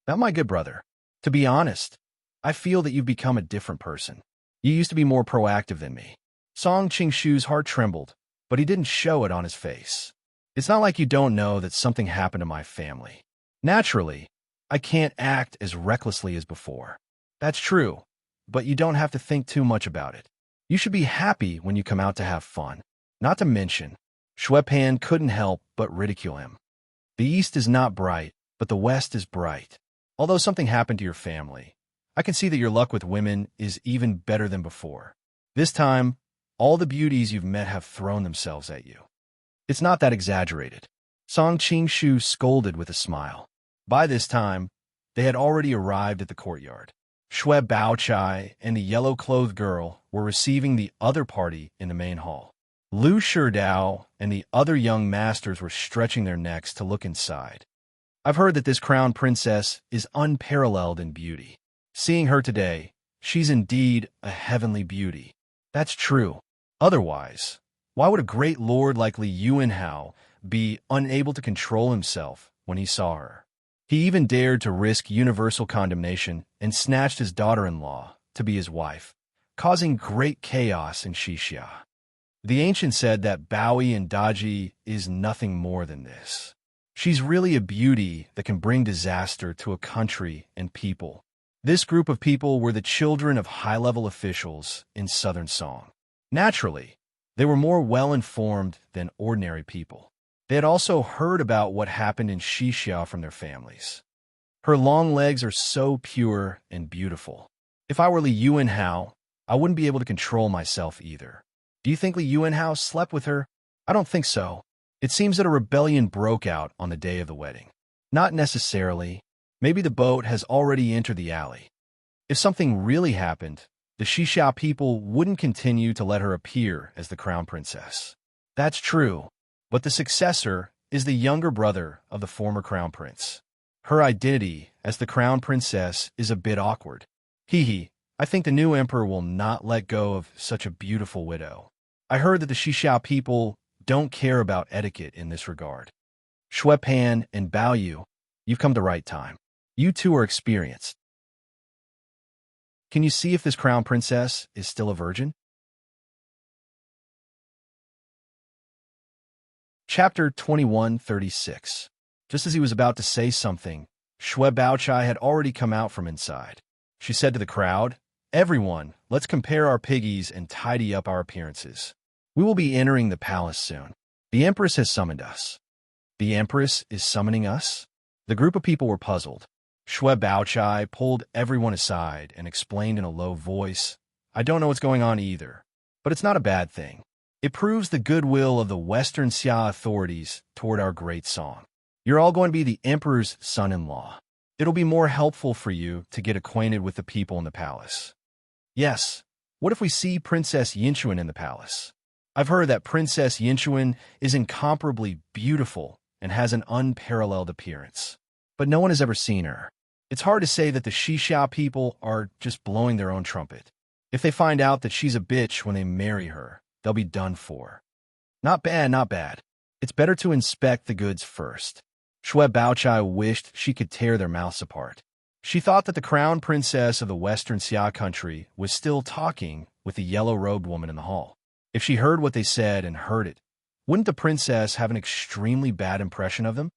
"Now, my good brother, to be honest, I feel that you've become a different person. You used to be more proactive than me." Song Qing-shu's heart trembled, but he didn't show it on his face. "It's not like you don't know that something happened to my family. Naturally, I can't act as recklessly as before." "That's true, but you don't have to think too much about it. You should be happy when you come out to have fun. Not to mention," Shui Pan couldn't help but ridicule him, "the east is not bright, but the west is bright. Although something happened to your family, I can see that your luck with women is even better than before. This time, all the beauties you've met have thrown themselves at you. It's not that exaggerated." Song Qing-shu scolded with a smile. By this time, they had already arrived at the courtyard. Shui Baochai and the yellow-clothed girl were receiving the other party in the main hall. Lu Sherdao and the other young masters were stretching their necks to look inside. "I've heard that this crown princess is unparalleled in beauty. Seeing her today, she's indeed a heavenly beauty." "That's true. Otherwise, why would a great lord like Li Yuanhao be unable to control himself when he saw her? He even dared to risk universal condemnation and snatched his daughter-in-law to be his wife, causing great chaos in Xixia. The ancient said that Baoyi and Daji is nothing more than this. She's really a beauty that can bring disaster to a country and people." This group of people were the children of high-level officials in southern Song. Naturally, they were more well-informed than ordinary people. They had also heard about what happened in Xixia from their families. "Her long legs are so pure and beautiful. If I were Li Yuanhao, I wouldn't be able to control myself either." "Do you think Li Yuanhao slept with her?" "I don't think so. It seems that a rebellion broke out on the day of the wedding." "Not necessarily. Maybe the boat has already entered the alley. If something really happened, the Xixia people wouldn't continue to let her appear as the crown princess." "That's true, but the successor is the younger brother of the former crown prince. Her identity as the crown princess is a bit awkward. Hee, I think the new emperor will not let go of such a beautiful widow. I heard that the Xixia people don't care about etiquette in this regard." "Shui Pan and Bao Yu, you've come to right time. You two are experienced. Can you see if this crown princess is still a virgin?" Chapter 2136. Just as he was about to say something, Shui Baochai had already come out from inside. She said to the crowd, "Everyone, let's compare our piggies and tidy up our appearances. We will be entering the palace soon. The Empress has summoned us." "The Empress is summoning us?" The group of people were puzzled. Shui Baochai pulled everyone aside and explained in a low voice, "I don't know what's going on either, but it's not a bad thing. It proves the goodwill of the Western Xia authorities toward our great song. You're all going to be the emperor's son-in-law. It'll be more helpful for you to get acquainted with the people in the palace. Yes, what if we see Princess Yinchuan in the palace? I've heard that Princess Yinchuan is incomparably beautiful and has an unparalleled appearance. But no one has ever seen her. It's hard to say that the Xixia people are just blowing their own trumpet. If they find out that she's a bitch when they marry her, they'll be done for. Not bad, not bad. It's better to inspect the goods first. Shui Baochai wished she could tear their mouths apart. She thought that the crown princess of the Western Xia country was still talking with the yellow-robed woman in the hall. If she heard what they said and heard it, wouldn't the princess have an extremely bad impression of them?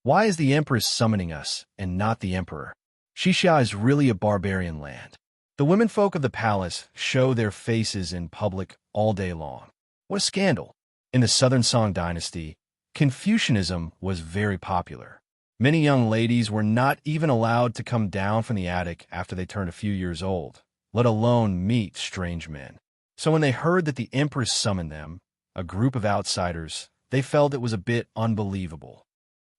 Why is the empress summoning us and not the emperor? Xixia is really a barbarian land. The womenfolk of the palace show their faces in public all day long. What a scandal! In the Southern Song dynasty, Confucianism was very popular. Many young ladies were not even allowed to come down from the attic after they turned a few years old, let alone meet strange men. So when they heard that the empress summoned them, a group of outsiders, they felt it was a bit unbelievable.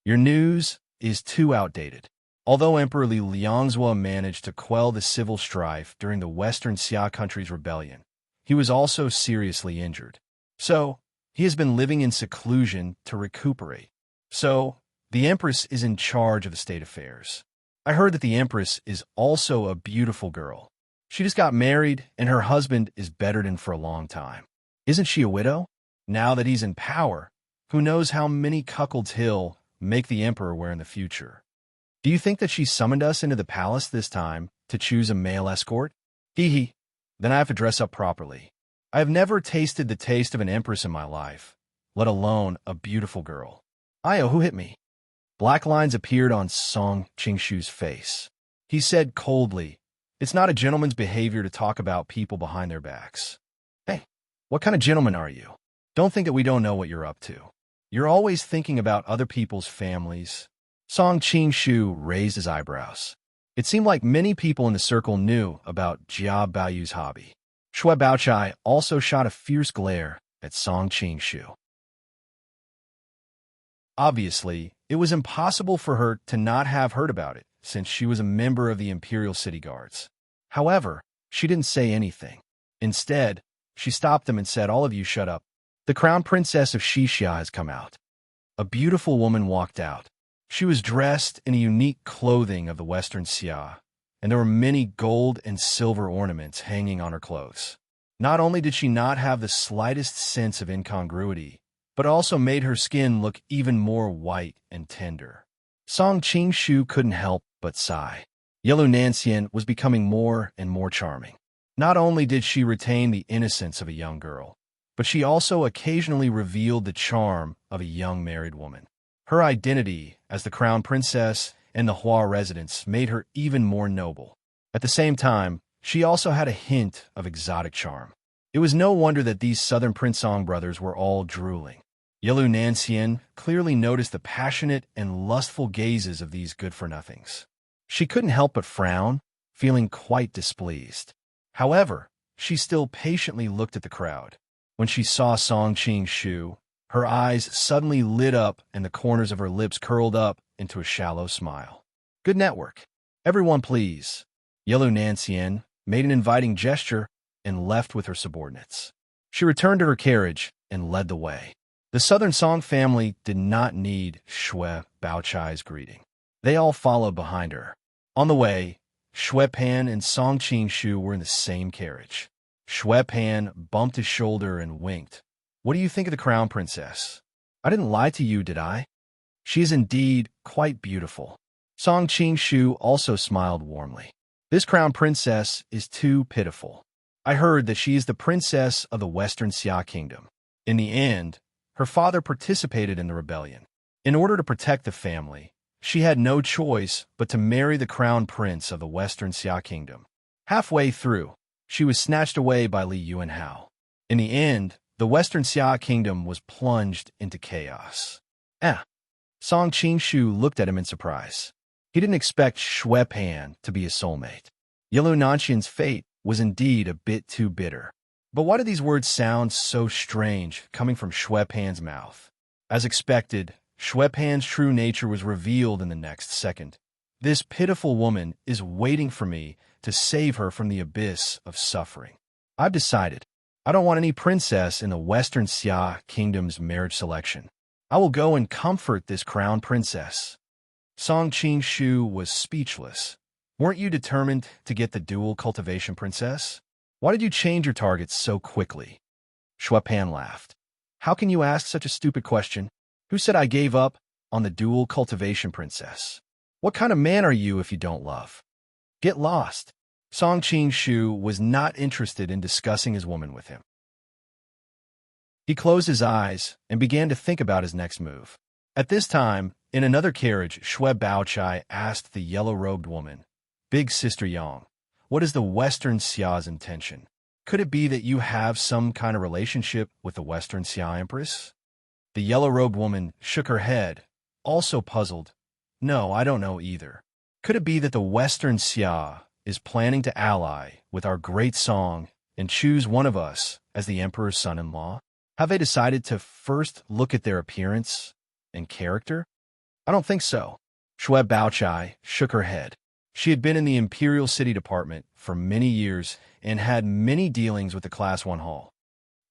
Your news is too outdated. Although Emperor Li Liangzhua managed to quell the civil strife during the Western Xia country's rebellion, he was also seriously injured. So, he has been living in seclusion to recuperate. So, the Empress is in charge of the state affairs. I heard that the Empress is also a beautiful girl. She just got married, and her husband is bedridden for a long time. Isn't she a widow? Now that he's in power, who knows how many cuckolds he'll make the Emperor wear in the future. Do you think that she summoned us into the palace this time to choose a male escort? Hee. Then I have to dress up properly. I have never tasted the taste of an empress in my life, let alone a beautiful girl. Io, who hit me? Black lines appeared on Song Qingshu's face. He said coldly, "It's not a gentleman's behavior to talk about people behind their backs." Hey, what kind of gentleman are you? Don't think that we don't know what you're up to. You're always thinking about other people's families. Song Qingshu raised his eyebrows. It seemed like many people in the circle knew about Jia Baoyu's hobby. Shui Baochai also shot a fierce glare at Song Qingshu. Obviously, it was impossible for her to not have heard about it, since she was a member of the Imperial City Guards. However, she didn't say anything. Instead, she stopped them and said, "All of you shut up. The Crown Princess of Xixia has come out." A beautiful woman walked out. She was dressed in a unique clothing of the Western Xia, and there were many gold and silver ornaments hanging on her clothes. Not only did she not have the slightest sense of incongruity, but also made her skin look even more white and tender. Song Qingshu couldn't help but sigh. Yellow Nancian was becoming more and more charming. Not only did she retain the innocence of a young girl, but she also occasionally revealed the charm of a young married woman. Her identity as the crown princess and the Hua residence made her even more noble. At the same time, she also had a hint of exotic charm. It was no wonder that these southern Princong brothers were all drooling. Yelu Nancian clearly noticed the passionate and lustful gazes of these good-for-nothings. She couldn't help but frown, feeling quite displeased. However, she still patiently looked at the crowd. When she saw Song Qingshu, her eyes suddenly lit up and the corners of her lips curled up into a shallow smile. Good network. Everyone please. Yelu Nancian made an inviting gesture and left with her subordinates. She returned to her carriage and led the way. The Southern Song family did not need Shui Baochai's greeting. They all followed behind her. On the way, Shui Pan and Song Qingshu were in the same carriage. Shui Pan bumped his shoulder and winked. "What do you think of the crown princess? I didn't lie to you, did I? She is indeed quite beautiful." Song Qingshu also smiled warmly. "This crown princess is too pitiful. I heard that she is the princess of the Western Xia kingdom. In the end, her father participated in the rebellion. In order to protect the family, she had no choice but to marry the crown prince of the Western Xia kingdom. Halfway through, she was snatched away by Li Yuanhao. In the end, the Western Xia kingdom was plunged into chaos." Song Qingshu looked at him in surprise. He didn't expect Shui Pan to be his soulmate. Yellow Nancian's fate was indeed a bit too bitter. But why do these words sound so strange coming from Shui Pan's mouth? As expected, Shui Pan's true nature was revealed in the next second. This pitiful woman is waiting for me to save her from the abyss of suffering. I've decided. I don't want any princess in the Western Xia Kingdom's marriage selection. I will go and comfort this crown princess. Song Qing was speechless. Weren't you determined to get the dual cultivation princess? Why did you change your targets so quickly? Shui Pan laughed. How can you ask such a stupid question? Who said I gave up on the dual cultivation princess? What kind of man are you if you don't love? Get lost. Song Qing was not interested in discussing his woman with him. He closed his eyes and began to think about his next move. At this time, in another carriage, Shui Baochai asked the yellow-robed woman, Big Sister Yang, what is the Western Xia's intention? Could it be that you have some kind of relationship with the Western Xia Empress? The yellow-robed woman shook her head, also puzzled. No, I don't know either. Could it be that the Western Xia is planning to ally with our great song and choose one of us as the emperor's son-in-law? Have they decided to first look at their appearance and character? I don't think so. Shui Baochai shook her head. She had been in the Imperial City Department for many years and had many dealings with the Class 1 Hall.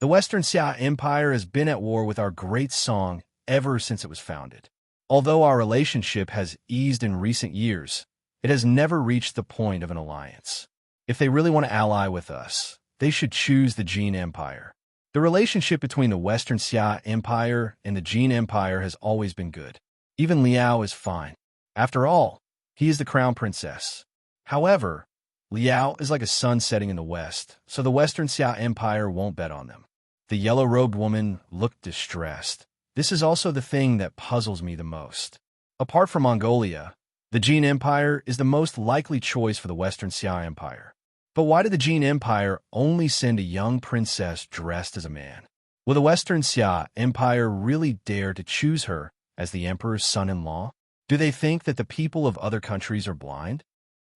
The Western Xia Empire has been at war with our great song ever since it was founded. Although our relationship has eased in recent years, it has never reached the point of an alliance. If they really want to ally with us, they should choose the Jin Empire. The relationship between the Western Xia Empire and the Jin Empire has always been good. Even Liao is fine. After all, he is the crown princess. However, Liao is like a sun setting in the west, so the Western Xia Empire won't bet on them. The yellow-robed woman looked distressed. This is also the thing that puzzles me the most. Apart from Mongolia, the Jin Empire is the most likely choice for the Western Xia Empire. But why did the Jin Empire only send a young princess dressed as a man? Will the Western Xia Empire really dare to choose her as the emperor's son-in-law? Do they think that the people of other countries are blind?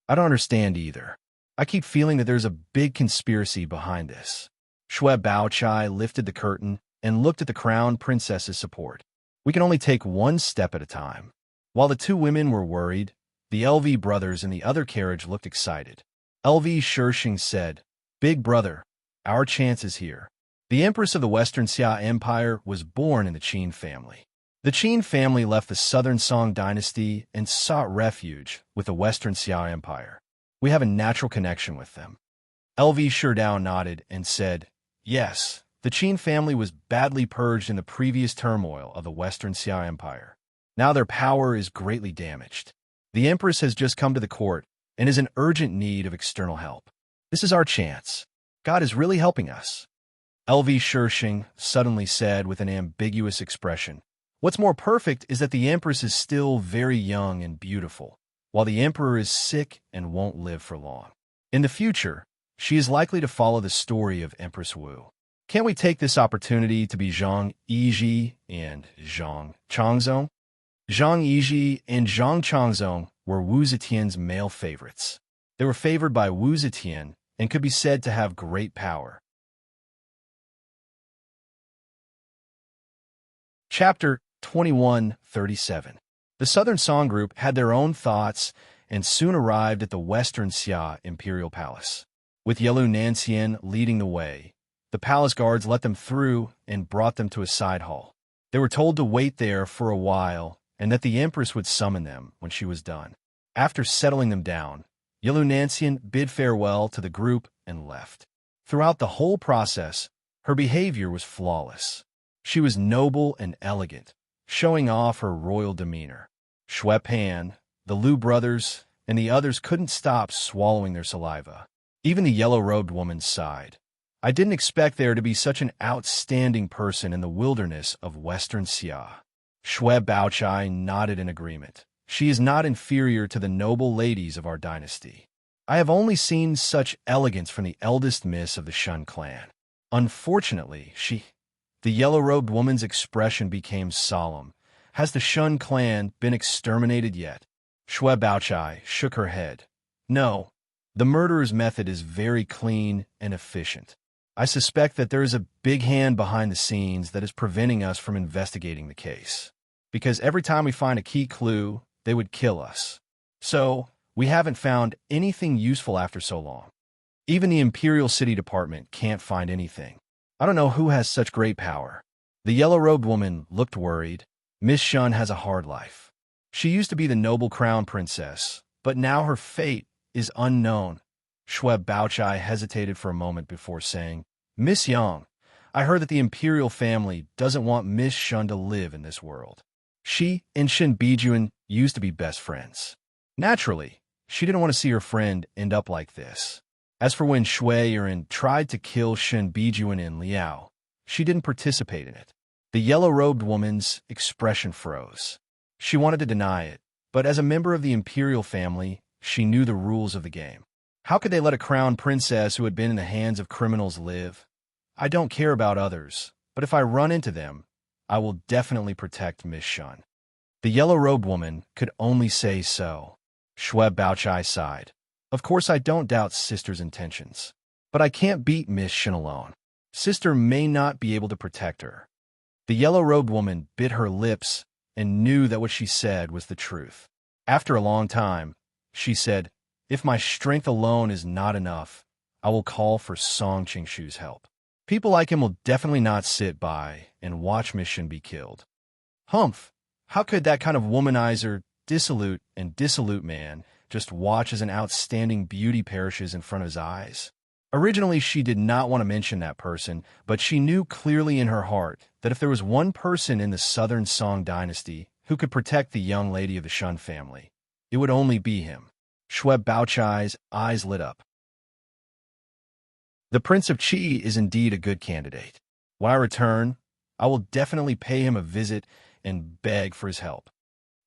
I don't understand either. I keep feeling that there's a big conspiracy behind this. Shui Baochai lifted the curtain and looked at the crown princess's support. We can only take one step at a time. While the two women were worried, the LV brothers in the other carriage looked excited. LV Shishing said, Big brother, our chance is here. The empress of the Western Xia Empire was born in the Qin family. The Qin family left the Southern Song dynasty and sought refuge with the Western Xia Empire. We have a natural connection with them. LV Sherdao nodded and said, Yes, the Qin family was badly purged in the previous turmoil of the Western Xia Empire. Now their power is greatly damaged. The empress has just come to the court and is in urgent need of external help. This is our chance. God is really helping us. LV Shishing suddenly said with an ambiguous expression, What's more perfect is that the empress is still very young and beautiful, while the emperor is sick and won't live for long. In the future, she is likely to follow the story of Empress Wu. Can't we take this opportunity to be Zhang Yizhi and Zhang Changzong? Zhang Yizhi and Zhang Changzong were Wu Zetian's male favorites. They were favored by Wu Zetian and could be said to have great power. Chapter 2137. The Southern Song Group had their own thoughts and soon arrived at the Western Xia Imperial Palace. With Yelu Nanxian leading the way, the palace guards let them through and brought them to a side hall. They were told to wait there for a while and that the empress would summon them when she was done. After settling them down, Yelu Nanxian bid farewell to the group and left. Throughout the whole process, her behavior was flawless. She was noble and elegant, showing off her royal demeanor. Shui Pan, the Liu brothers, and the others couldn't stop swallowing their saliva. Even the yellow-robed woman sighed. I didn't expect there to be such an outstanding person in the wilderness of Western Xia. Shui Baochai nodded in agreement. She is not inferior to the noble ladies of our dynasty. I have only seen such elegance from the eldest miss of the Shun clan. Unfortunately, The yellow-robed woman's expression became solemn. Has the Shun clan been exterminated yet? Shui Baochai shook her head. No, the murderer's method is very clean and efficient. I suspect that there is a big hand behind the scenes that is preventing us from investigating the case. Because every time we find a key clue, they would kill us. So, we haven't found anything useful after so long. Even the Imperial City Department can't find anything. I don't know who has such great power. The yellow-robed woman looked worried. Miss Shun has a hard life. She used to be the noble crown princess, but now her fate is unknown. Schweb Baochai hesitated for a moment before saying, Miss Yang, I heard that the imperial family doesn't want Miss Shun to live in this world. She and Shin Bijuan used to be best friends. Naturally, she didn't want to see her friend end up like this. As for when Shui Yuan tried to kill Shin Bijuan in Liao, she didn't participate in it. The yellow-robed woman's expression froze. She wanted to deny it, but as a member of the imperial family, she knew the rules of the game. How could they let a crown princess who had been in the hands of criminals live? I don't care about others, but if I run into them, I will definitely protect Miss Shun. The yellow-robed woman could only say so. Schweb Baochai sighed. Of course I don't doubt Sister's intentions, but I can't beat Miss Shun alone. Sister may not be able to protect her. The yellow-robed woman bit her lips and knew that what she said was the truth. After a long time, she said, If my strength alone is not enough, I will call for Song Qingshu's help. People like him will definitely not sit by and watch Miss Shun be killed. Humph! How could that kind of womanizer, dissolute man just watch as an outstanding beauty perishes in front of his eyes? Originally, she did not want to mention that person, but she knew clearly in her heart that if there was one person in the Southern Song dynasty who could protect the young lady of the Shun family, it would only be him. Schweb Baochai's eyes lit up. The Prince of Qi is indeed a good candidate. When I return, I will definitely pay him a visit and beg for his help.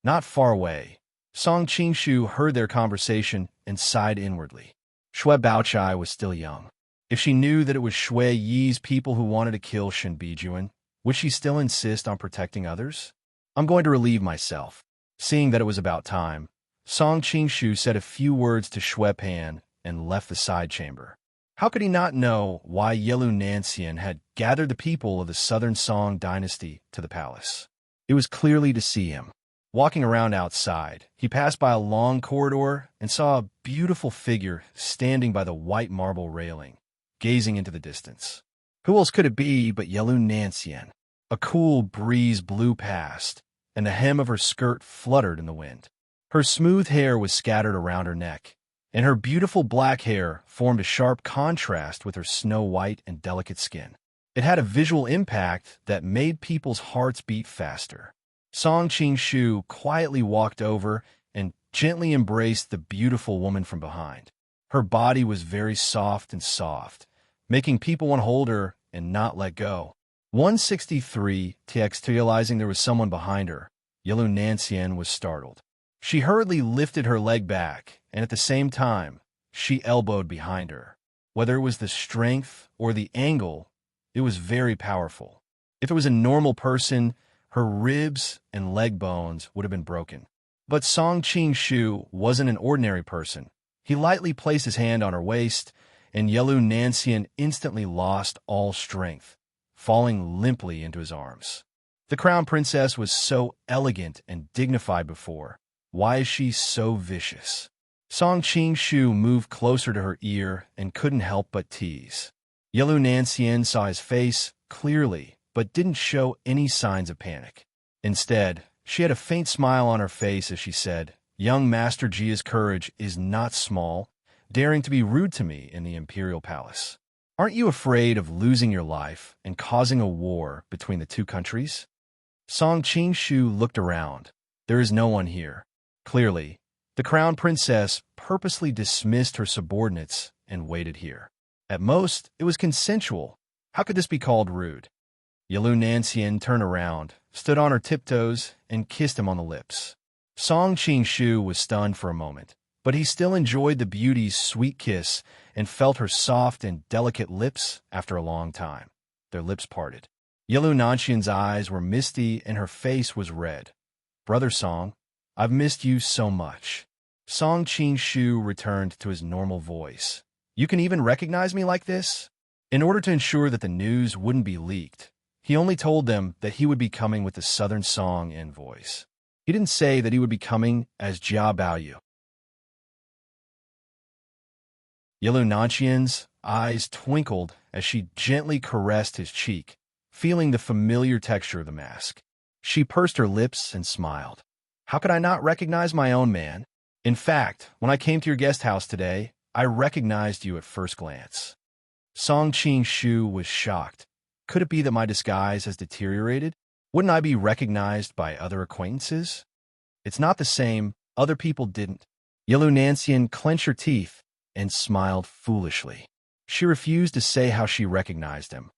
Not far away, Song Qingshu heard their conversation and sighed inwardly. Schweb Baochai was still young. If she knew that it was Shui Yi's people who wanted to kill Shin Bijuan, would she still insist on protecting others? I'm going to relieve myself. Seeing that it was about time, Song Qingshu said a few words to Shui Pan and left the side chamber. How could he not know why Yelu Nancian had gathered the people of the Southern Song dynasty to the palace? It was clearly to see him. Walking around outside, he passed by a long corridor and saw a beautiful figure standing by the white marble railing, gazing into the distance. Who else could it be but Yelu Nancian? A cool breeze blew past, and the hem of her skirt fluttered in the wind. Her smooth hair was scattered around her neck, and her beautiful black hair formed a sharp contrast with her snow-white and delicate skin. It had a visual impact that made people's hearts beat faster. Song Qingshu quietly walked over and gently embraced the beautiful woman from behind. Her body was very soft, making people want to hold her and not let go. 163, realizing there was someone behind her, Yelu Nancian was startled. She hurriedly lifted her leg back, and at the same time, she elbowed behind her. Whether it was the strength or the angle, it was very powerful. If it was a normal person, her ribs and leg bones would have been broken. But Song Qingshu wasn't an ordinary person. He lightly placed his hand on her waist, and Yelu Nancian instantly lost all strength, falling limply into his arms. The crown princess was so elegant and dignified before. Why is she so vicious? Song Qingshu moved closer to her ear and couldn't help but tease. Yelu Nancian saw his face clearly, but didn't show any signs of panic. Instead, she had a faint smile on her face as she said, Young Master Jia's courage is not small, daring to be rude to me in the Imperial Palace. Aren't you afraid of losing your life and causing a war between the two countries? Song Qingshu looked around. There is no one here. Clearly, the crown princess purposely dismissed her subordinates and waited here. At most, it was consensual. How could this be called rude? Yelu Nancian turned around, stood on her tiptoes, and kissed him on the lips. Song Qingshu was stunned for a moment, but he still enjoyed the beauty's sweet kiss and felt her soft and delicate lips after a long time. Their lips parted. Yelu Nancian's eyes were misty and her face was red. Brother Song, I've missed you so much. Song Qingshu returned to his normal voice. You can even recognize me like this? In order to ensure that the news wouldn't be leaked, he only told them that he would be coming with the Southern Song envoys. He didn't say that he would be coming as Jia Baoyu. Yellow Nanqian's eyes twinkled as she gently caressed his cheek, feeling the familiar texture of the mask. She pursed her lips and smiled. How could I not recognize my own man? In fact, when I came to your guest house today, I recognized you at first glance. Song Qing-shu was shocked. Could it be that my disguise has deteriorated? Wouldn't I be recognized by other acquaintances? It's not the same. Other people didn't. Yellow Nanxian clenched her teeth and smiled foolishly. She refused to say how she recognized him,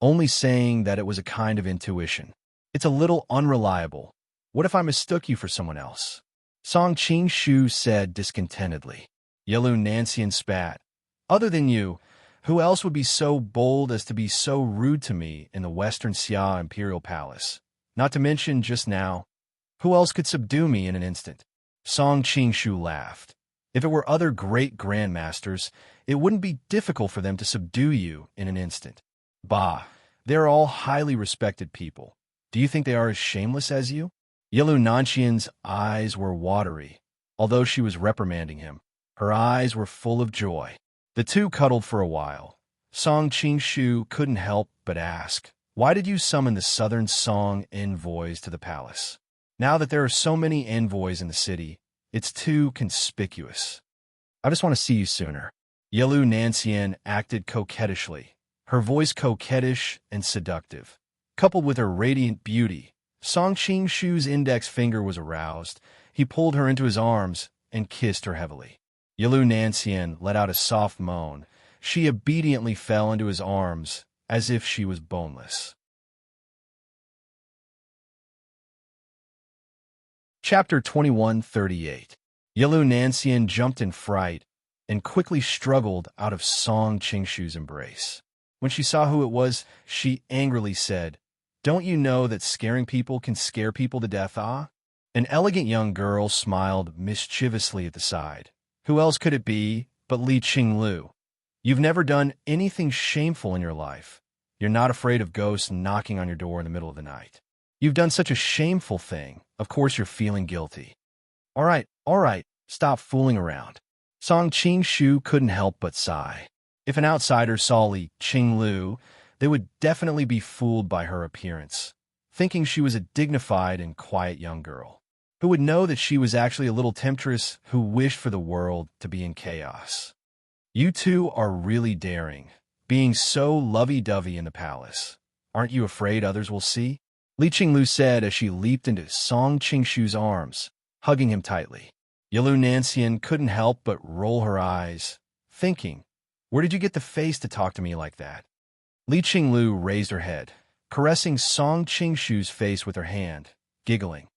only saying that it was a kind of intuition. It's a little unreliable. What if I mistook you for someone else? Song Qing-shu said discontentedly. Yellow Nanxian spat. Other than you, who else would be so bold as to be so rude to me in the Western Xia Imperial Palace? Not to mention, just now, who else could subdue me in an instant? Song Qing-shu laughed. If it were other great grandmasters, it wouldn't be difficult for them to subdue you in an instant. Bah, they're all highly respected people. Do you think they are as shameless as you? Yellow Nanqian's eyes were watery. Although she was reprimanding him, her eyes were full of joy. The two cuddled for a while. Song Qing-shu couldn't help but ask, why did you summon the Southern Song envoys to the palace? Now that there are so many envoys in the city, it's too conspicuous. I just want to see you sooner. Yellow Nanxian acted coquettishly, her voice coquettish and seductive. Coupled with her radiant beauty, Song Qing-shu's index finger was aroused. He pulled her into his arms and kissed her heavily. Yellow Nanxian let out a soft moan. She obediently fell into his arms as if she was boneless. Chapter 21:38. Yellow Nanxian jumped in fright and quickly struggled out of Song Qing-shu's embrace. When she saw who it was, she angrily said, "Don't you know that scaring people can scare people to death, ah?" An elegant young girl smiled mischievously at the side. Who else could it be but Li Qinglu? You've never done anything shameful in your life. You're not afraid of ghosts knocking on your door in the middle of the night. You've done such a shameful thing. Of course you're feeling guilty. All right, stop fooling around. Song Qing-shu couldn't help but sigh. If an outsider saw Li Qinglu, they would definitely be fooled by her appearance, thinking she was a dignified and quiet young girl, who would know that she was actually a little temptress who wished for the world to be in chaos. You two are really daring, being so lovey-dovey in the palace. Aren't you afraid others will see? Li Qinglu said as she leaped into Song Qing-shu's arms, hugging him tightly. Yellow Nanxian couldn't help but roll her eyes, thinking, where did you get the face to talk to me like that? Li Qinglu raised her head, caressing Song Qing-shu's face with her hand, giggling.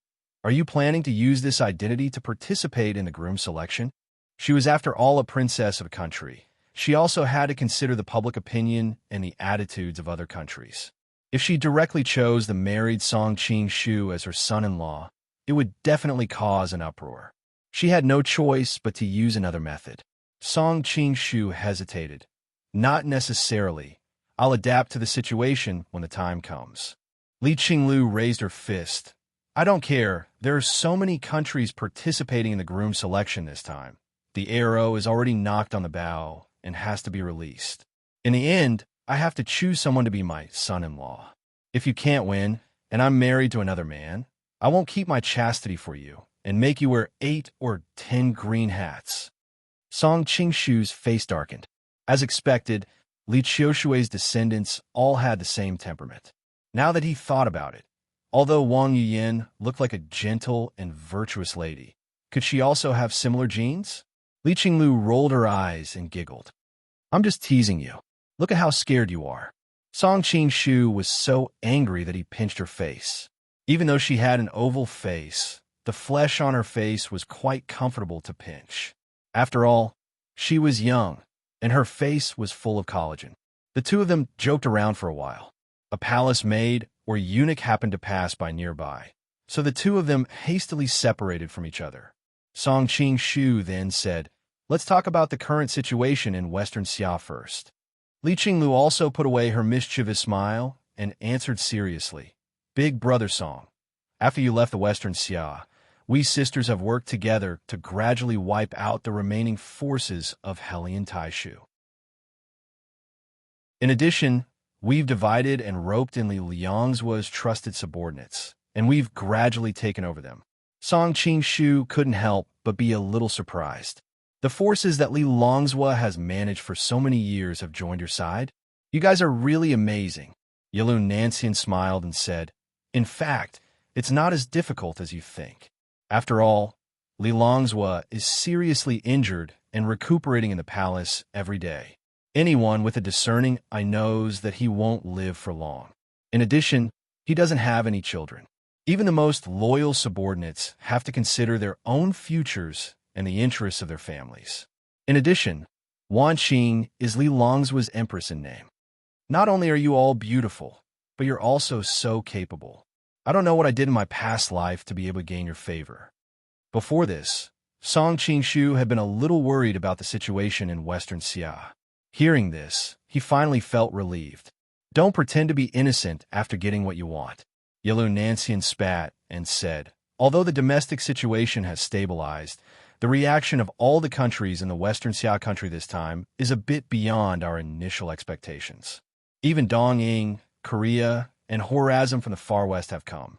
Are you planning to use this identity to participate in the groom selection? She was after all a princess of a country. She also had to consider the public opinion and the attitudes of other countries. If she directly chose the married Song Qing-shu as her son-in-law, it would definitely cause an uproar. She had no choice but to use another method. Song Qing-shu hesitated. Not necessarily. I'll adapt to the situation when the time comes. Li Qinglu raised her fist. I don't care. There are so many countries participating in the groom selection this time. The arrow is already knocked on the bow and has to be released. In the end, I have to choose someone to be my son-in-law. If you can't win, and I'm married to another man, I won't keep my chastity for you and make you wear 8 or 10 green hats. Song Qing-shu's face darkened. As expected, Li Qiushui's descendants all had the same temperament. Now that he thought about it, although Wang Yuyin looked like a gentle and virtuous lady, could she also have similar genes? Li Qinglu rolled her eyes and giggled. I'm just teasing you. Look at how scared you are. Song Qing-shu was so angry that he pinched her face. Even though she had an oval face, the flesh on her face was quite comfortable to pinch. After all, she was young, and her face was full of collagen. The two of them joked around for a while. A palace maid or eunuch happened to pass by nearby, so the two of them hastily separated from each other. Song Qing-shu then said, let's talk about the current situation in Western Xia first. Li Qinglu also put away her mischievous smile and answered seriously. Big brother Song, after you left the Western Xia, we sisters have worked together to gradually wipe out the remaining forces of Hellion Taishu. In addition, we've divided and roped in Li Liangzuo's trusted subordinates, and we've gradually taken over them. Song Qingshu couldn't help but be a little surprised. The forces that Li Longzhua has managed for so many years have joined your side? You guys are really amazing. Yalun Nancian smiled and said, in fact, it's not as difficult as you think. After all, Li Longzhua is seriously injured and recuperating in the palace every day. Anyone with a discerning eye knows that he won't live for long. In addition, he doesn't have any children. Even the most loyal subordinates have to consider their own futures and the interests of their families. In addition, Wan Qing is Li Longzhua's empress in name. Not only are you all beautiful, but you're also so capable. I don't know what I did in my past life to be able to gain your favor. Before this, Song Qingshu had been a little worried about the situation in Western Xia. Hearing this, he finally felt relieved. Don't pretend to be innocent after getting what you want. Yalun Nancian spat and said, although the domestic situation has stabilized, the reaction of all the countries in the Western Xia country this time is a bit beyond our initial expectations. Even Dongying, Korea, and Horazm from the far west have come.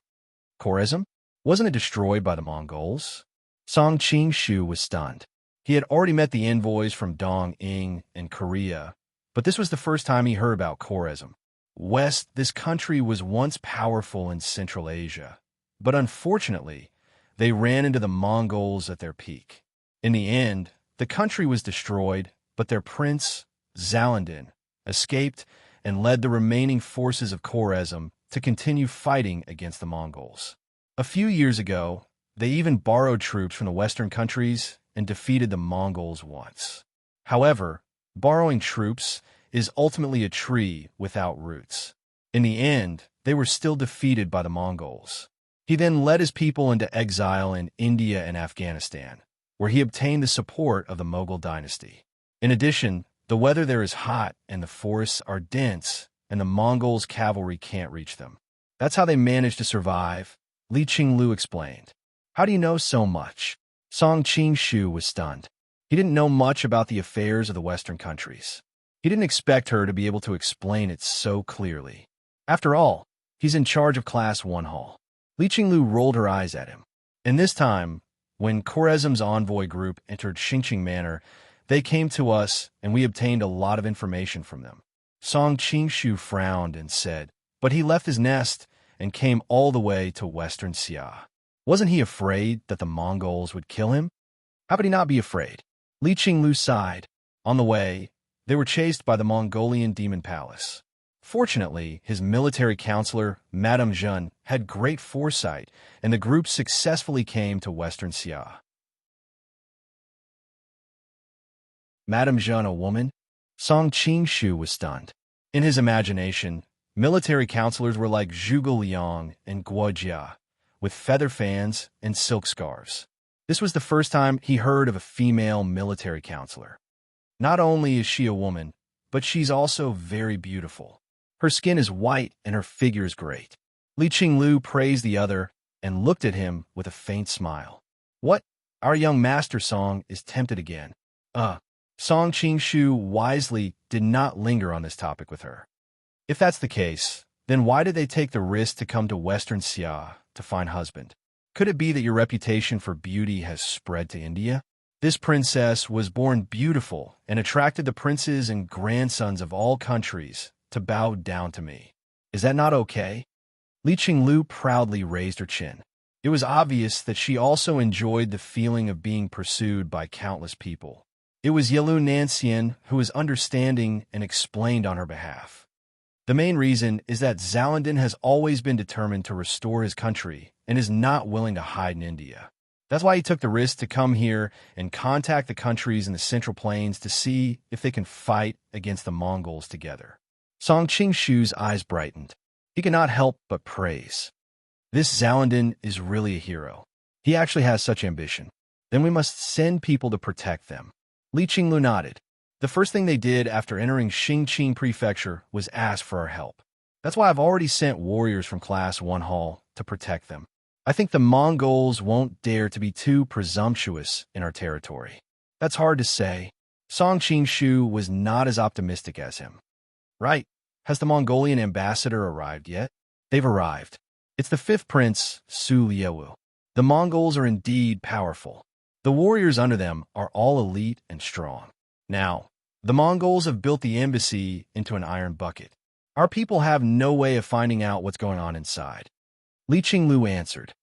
Khorazm? Wasn't it destroyed by the Mongols? Song Qingshu was stunned. He had already met the envoys from Dongying and Korea, but this was the first time he heard about Khorazm. West, this country was once powerful in Central Asia, but unfortunately, they ran into the Mongols at their peak. In the end, the country was destroyed, but their prince, Zalandin, escaped and led the remaining forces of Khorazm to continue fighting against the Mongols. A few years ago, they even borrowed troops from the Western countries and defeated the Mongols once. However, borrowing troops is ultimately a tree without roots. In the end, they were still defeated by the Mongols. He then led his people into exile in India and Afghanistan, where he obtained the support of the Mughal dynasty. In addition, the weather there is hot and the forests are dense, and the Mongols' cavalry can't reach them. That's how they managed to survive, Li Qinglu explained. How do you know so much? Song Qingshu was stunned. He didn't know much about the affairs of the Western countries. He didn't expect her to be able to explain it so clearly. After all, he's in charge of Class 1 Hall. Li Qinglu rolled her eyes at him. And this time, when Khorazm's envoy group entered Xingqing Manor, they came to us and we obtained a lot of information from them. Song Qingshu frowned and said, but he left his nest and came all the way to Western Xia. Wasn't he afraid that the Mongols would kill him? How could he not be afraid? Li Qinglu sighed. On the way, they were chased by the Mongolian demon palace. Fortunately, his military counselor, Madame Zhen, had great foresight, and the group successfully came to Western Xia. Madame Zhen, a woman? Song Qingshu was stunned. In his imagination, military counselors were like Zhuge Liang and Guo Jia, with feather fans and silk scarves. This was the first time he heard of a female military counselor. Not only is she a woman, but she's also very beautiful. Her skin is white and her figure is great. Li Qinglu praised the other and looked at him with a faint smile. What? Our young master Song is tempted again. Song Qingshu wisely did not linger on this topic with her. If that's the case, then why did they take the risk to come to Western Xia to find husband? Could it be that your reputation for beauty has spread to India? This princess was born beautiful and attracted the princes and grandsons of all countries to bow down to me. Is that not okay? Li Qinglu proudly raised her chin. It was obvious that she also enjoyed the feeling of being pursued by countless people. It was Yalun Nancian who was understanding and explained on her behalf. The main reason is that Zalandin has always been determined to restore his country and is not willing to hide in India. That's why he took the risk to come here and contact the countries in the Central Plains to see if they can fight against the Mongols together. Song Qingshu's eyes brightened. He could not help but praise. This Zalandin is really a hero. He actually has such ambition. Then we must send people to protect them. Li Qinglu nodded. The first thing they did after entering Xingqing Prefecture was ask for our help. That's why I've already sent warriors from Class 1 Hall to protect them. I think the Mongols won't dare to be too presumptuous in our territory. That's hard to say. Song Qingshu was not as optimistic as him. Right. Has the Mongolian ambassador arrived yet? They've arrived. It's the fifth prince, Su Liewu. The Mongols are indeed powerful. The warriors under them are all elite and strong. Now, the Mongols have built the embassy into an iron bucket. Our people have no way of finding out what's going on inside. Li Qinglu answered.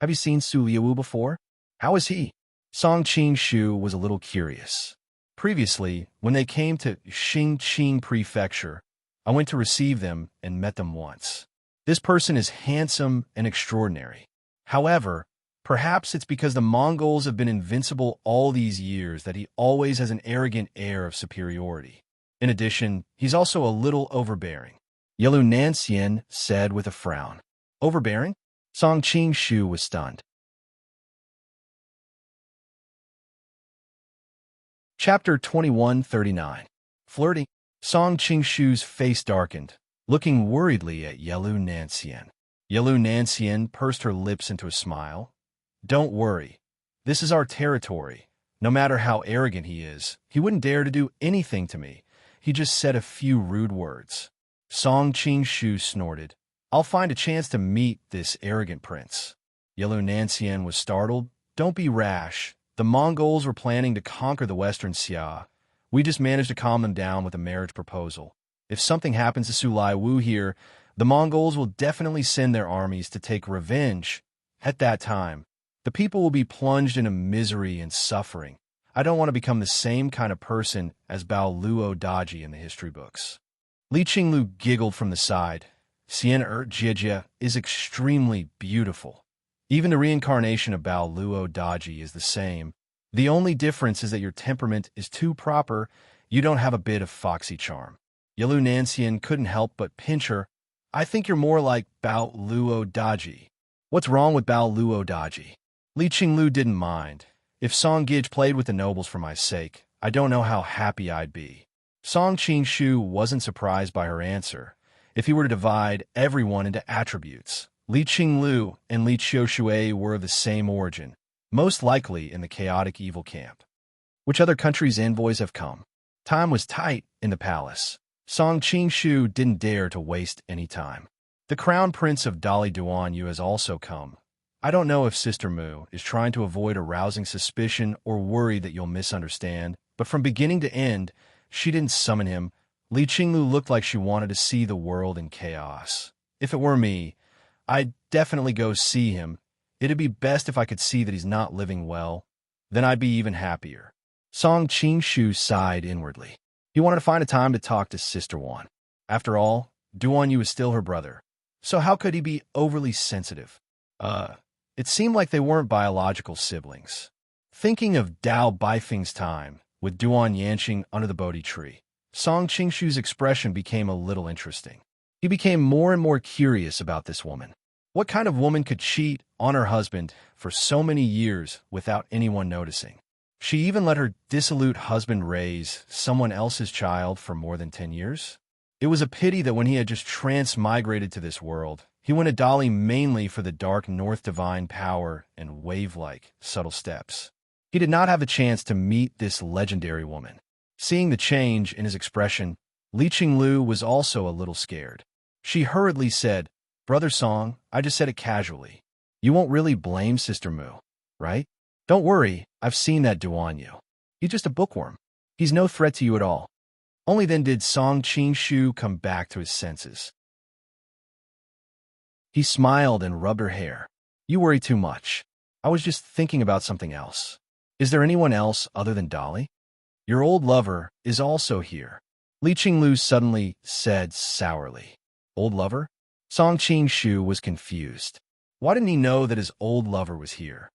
Have you seen Su Liewu before? How is he? Song Qingshu was a little curious. Previously, when they came to Xingqing Prefecture, I went to receive them and met them once. This person is handsome and extraordinary. However, perhaps it's because the Mongols have been invincible all these years that he always has an arrogant air of superiority. In addition, he's also a little overbearing. Yelu Nanxian said with a frown. Overbearing? Song Qingshu was stunned. Chapter 2139. Flirting. Song Qingshu's face darkened, looking worriedly at Yelu Nanxian. Yelu Nanxian pursed her lips into a smile. Don't worry. This is our territory. No matter how arrogant he is, he wouldn't dare to do anything to me. He just said a few rude words. Song Qingshu snorted. I'll find a chance to meet this arrogant prince. Yelu Nanxian was startled. Don't be rash. The Mongols were planning to conquer the Western Xia. We just managed to calm them down with a marriage proposal. If something happens to Su Liewu here, the Mongols will definitely send their armies to take revenge. At that time, the people will be plunged into misery and suffering. I don't want to become the same kind of person as Bao Luo Daji in the history books. Li Qinglu giggled from the side. Xian Jie is extremely beautiful. Even the reincarnation of Bao Luo Daji is the same. The only difference is that your temperament is too proper. You don't have a bit of foxy charm. Yelu Nanxian couldn't help but pinch her. I think you're more like Bao Luo Daji. What's wrong with Bao Luo Daji? Li Qinglu didn't mind. If Song Gij played with the nobles for my sake, I don't know how happy I'd be. Song Qingshu wasn't surprised by her answer. If he were to divide everyone into attributes, Li Qinglu and Li Qiushui were of the same origin, most likely in the chaotic evil camp. Which other countries' envoys have come? Time was tight in the palace. Song Qingshu didn't dare to waste any time. The crown prince of Dali Duanyu has also come. I don't know if Sister Mu is trying to avoid arousing suspicion or worried that you'll misunderstand, but from beginning to end, she didn't summon him. Li Qinglu looked like she wanted to see the world in chaos. If it were me, I'd definitely go see him. It'd be best if I could see that he's not living well. Then I'd be even happier. Song Qingshu sighed inwardly. He wanted to find a time to talk to Sister Wan. After all, Duanyu is still her brother. So how could he be overly sensitive? It seemed like they weren't biological siblings. Thinking of Dao Baifeng's time with Duan Yanqing under the Bodhi tree, Song Qingshu's expression became a little interesting. He became more and more curious about this woman. What kind of woman could cheat on her husband for so many years without anyone noticing? She even let her dissolute husband raise someone else's child for more than 10 years? It was a pity that when he had just transmigrated to this world, he went to Dali mainly for the dark north divine power and wave-like subtle steps. He did not have a chance to meet this legendary woman. Seeing the change in his expression, Li Qinglu was also a little scared. She hurriedly said, Brother Song, I just said it casually. You won't really blame Sister Mu, right? Don't worry, I've seen that Duanyu. He's just a bookworm. He's no threat to you at all. Only then did Song Qingshu come back to his senses. He smiled and rubbed her hair. You worry too much. I was just thinking about something else. Is there anyone else other than Dali? Your old lover is also here. Li Qinglu suddenly said sourly. Old lover? Song Qingshu was confused. Why didn't he know that his old lover was here?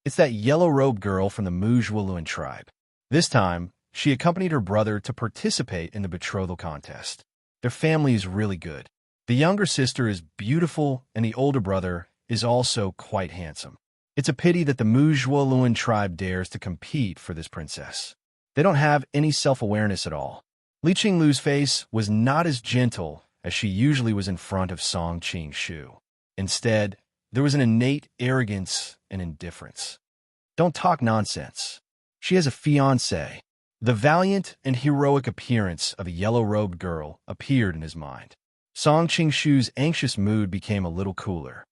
It's that yellow-robed girl from the Muzhuoluan tribe. This time, she accompanied her brother to participate in the betrothal contest. Their family is really good. The younger sister is beautiful, and the older brother is also quite handsome. It's a pity that the Muzhuoluan tribe dares to compete for this princess. They don't have any self-awareness at all. Li Qinglu's face was not as gentle as she usually was in front of Song Qingshu. Instead, there was an innate arrogance and indifference. Don't talk nonsense. She has a fiancé. The valiant and heroic appearance of a yellow-robed girl appeared in his mind. Song Qingshu's anxious mood became a little cooler.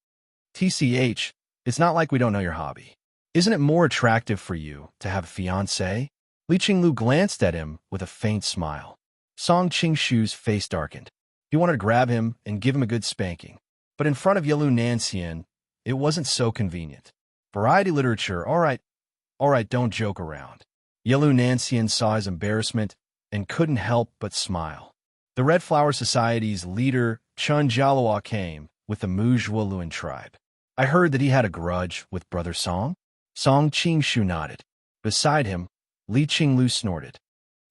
TCH, it's not like we don't know your hobby. Isn't it more attractive for you to have a fiancé? Li Qinglu glanced at him with a faint smile. Song Qingshu's face darkened. He wanted to grab him and give him a good spanking. But in front of Yelu Nanxian, it wasn't so convenient. Variety literature, all right, don't joke around. Yelu Nanxian saw his embarrassment and couldn't help but smile. The Red Flower Society's leader, Chun Jialua, came with the Muzhua Luan tribe. I heard that he had a grudge with Brother Song. Song Qingshu nodded. Beside him, Li Qinglu snorted.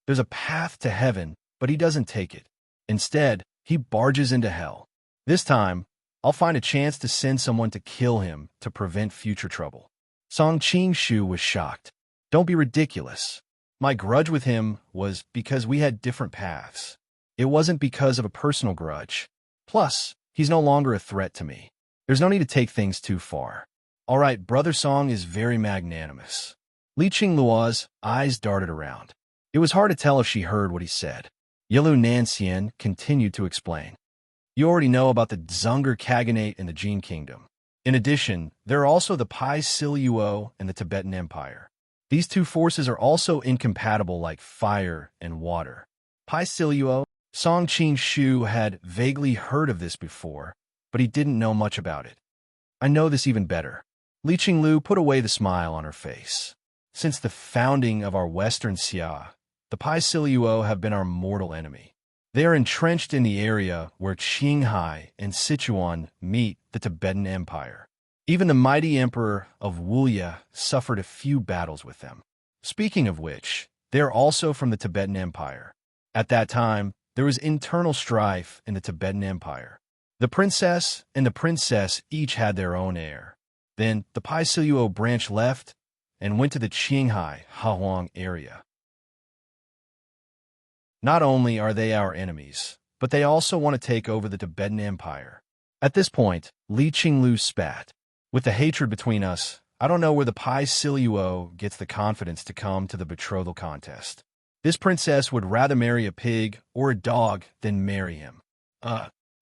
There's a path to heaven, but he doesn't take it. Instead, he barges into hell. This time, I'll find a chance to send someone to kill him to prevent future trouble. Song Qingshu was shocked. Don't be ridiculous. My grudge with him was because we had different paths. It wasn't because of a personal grudge. Plus, he's no longer a threat to me. There's no need to take things too far. All right, Brother Song is very magnanimous. Li Qingluo's eyes darted around. It was hard to tell if she heard what he said. Yelu Nanxian continued to explain. You already know about the Dzungar Khaganate in the Jin Kingdom. In addition, there are also the Pai Siluo and the Tibetan Empire. These two forces are also incompatible like fire and water. Pai Siluo, Song Qingshu had vaguely heard of this before, but he didn't know much about it. I know this even better. Li Qinglu put away the smile on her face. Since the founding of our Western Xia, the Pai Siluo have been our mortal enemy. They are entrenched in the area where Qinghai and Sichuan meet the Tibetan Empire. Even the mighty emperor of Wuya suffered a few battles with them. Speaking of which, they are also from the Tibetan Empire. At that time, there was internal strife in the Tibetan Empire. The princess and the princess each had their own heir. Then the Pai Siluo branch left and went to the Qinghai Hahuang area. Not only are they our enemies, but they also want to take over the Tibetan Empire. At this point, Li Qinglu spat. With the hatred between us, I don't know where the Pai Siluo gets the confidence to come to the betrothal contest. This princess would rather marry a pig or a dog than marry him.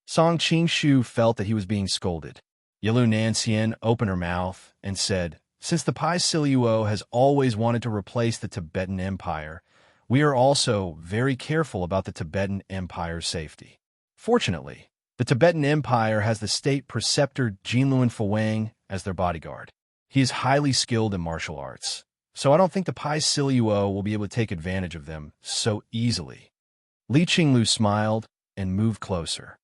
Song Qingshu felt that he was being scolded. Yelu Nanxian opened her mouth and said, since the Pai Siluo has always wanted to replace the Tibetan Empire, we are also very careful about the Tibetan Empire's safety. Fortunately, the Tibetan Empire has the state preceptor Jinluan Fuwang as their bodyguard. He is highly skilled in martial arts, so I don't think the Pai Siluo will be able to take advantage of them so easily. Li Qinglu smiled and moved closer.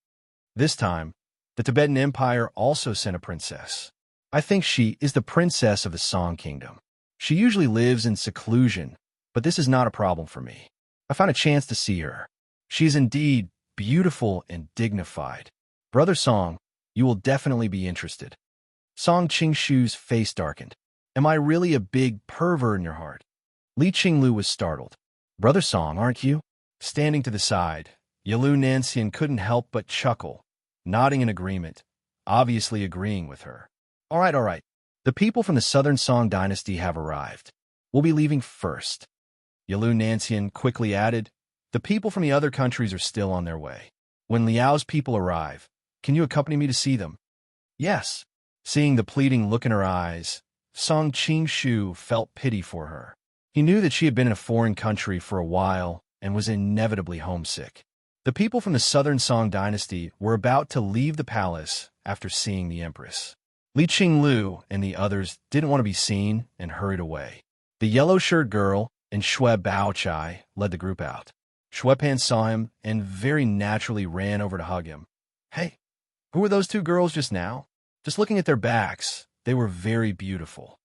This time, the Tibetan Empire also sent a princess. I think she is the princess of the Song Kingdom. She usually lives in seclusion, but this is not a problem for me. I found a chance to see her. She is indeed beautiful and dignified. Brother Song, you will definitely be interested. Song Qingshu's face darkened. Am I really a big pervert in your heart? Li Qinglu was startled. Brother Song, aren't you? Standing to the side, Yelu Nanxian couldn't help but chuckle, nodding in agreement, obviously agreeing with her. All right. The people from the Southern Song dynasty have arrived. We'll be leaving first. Yelu Nanxian quickly added, the people from the other countries are still on their way. When Liao's people arrive, can you accompany me to see them? Yes. Seeing the pleading look in her eyes, Song Qingshu felt pity for her. He knew that she had been in a foreign country for a while and was inevitably homesick. The people from the Southern Song dynasty were about to leave the palace after seeing the empress. Li Qinglu and the others didn't want to be seen and hurried away. The yellow-shirt girl and Xue Baochai led the group out. Xue Pan saw him and very naturally ran over to hug him. Hey, who were those two girls just now? Just looking at their backs, they were very beautiful.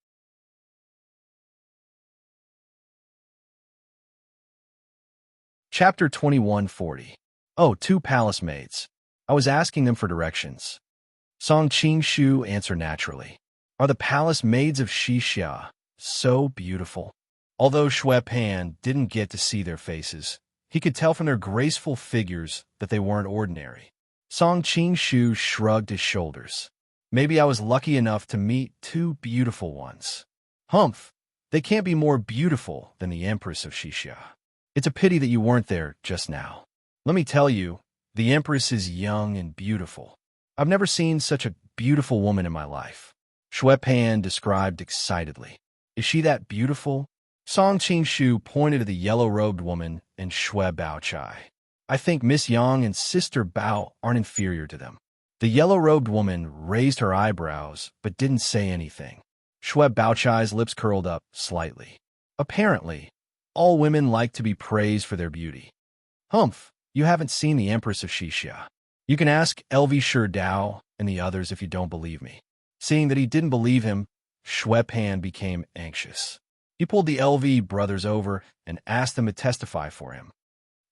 Chapter 2140. Oh, two palace maids. I was asking them for directions. Song Qingshu answered naturally. Are the palace maids of Xixia so beautiful? Although Shui Pan didn't get to see their faces, he could tell from their graceful figures that they weren't ordinary. Song Qing shrugged his shoulders. Maybe I was lucky enough to meet two beautiful ones. Humph, they can't be more beautiful than the Empress of Xixia. It's a pity that you weren't there just now. Let me tell you, the Empress is young and beautiful. I've never seen such a beautiful woman in my life. Shui Pan described excitedly. Is she that beautiful? Song Qing pointed to the yellow-robed woman and Shui Baochai. I think Miss Yang and Sister Bao aren't inferior to them. The yellow-robed woman raised her eyebrows but didn't say anything. Shui Baochai's lips curled up slightly. Apparently, all women like to be praised for their beauty. Humph, you haven't seen the Empress of Xixia. You can ask LV Shi Dao and the others if you don't believe me. Seeing that he didn't believe him, Shui Pan became anxious. He pulled the LV brothers over and asked them to testify for him.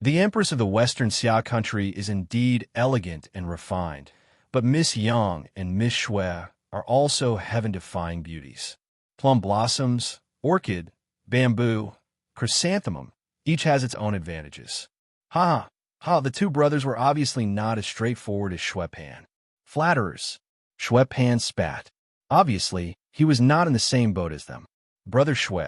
The Empress of the Western Xia country is indeed elegant and refined, but Miss Yang and Miss Shui are also heaven-defying beauties. Plum blossoms, orchid, bamboo, chrysanthemum, each has its own advantages. The two brothers were obviously not as straightforward as Shui Pan. Flatterers. Shui Pan spat. Obviously, he was not in the same boat as them. Brother Shui,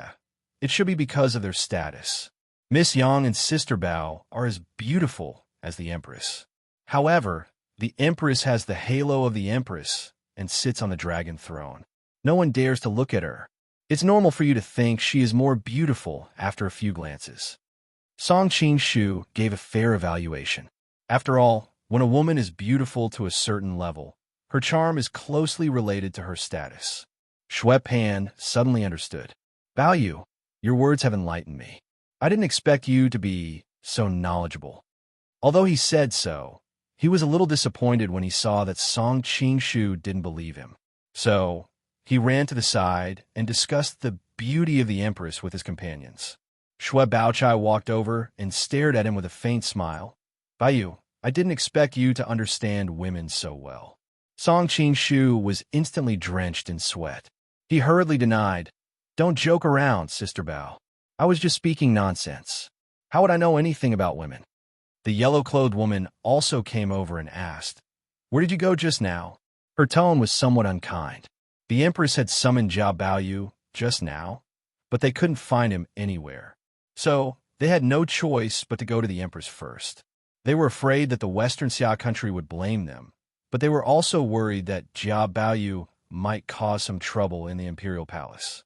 it should be because of their status. Miss Yang and Sister Bao are as beautiful as the Empress. However, the Empress has the halo of the Empress and sits on the dragon throne. No one dares to look at her. It's normal for you to think she is more beautiful after a few glances. Song Qing gave a fair evaluation. After all, when a woman is beautiful to a certain level, her charm is closely related to her status. Shui Pan suddenly understood. Bao Yu, your words have enlightened me. I didn't expect you to be so knowledgeable. Although he said so, he was a little disappointed when he saw that Song Qing didn't believe him. So, he ran to the side and discussed the beauty of the Empress with his companions. Shui Baochai walked over and stared at him with a faint smile. Bao Yu, I didn't expect you to understand women so well. Song Qing was instantly drenched in sweat. He hurriedly denied, Don't joke around, Sister Bao. I was just speaking nonsense. How would I know anything about women? The yellow-clothed woman also came over and asked, Where did you go just now? Her tone was somewhat unkind. The Empress had summoned Jia Baoyu just now, but they couldn't find him anywhere. So, they had no choice but to go to the Empress first. They were afraid that the Western Xia country would blame them, but they were also worried that Jia Baoyu might cause some trouble in the Imperial Palace.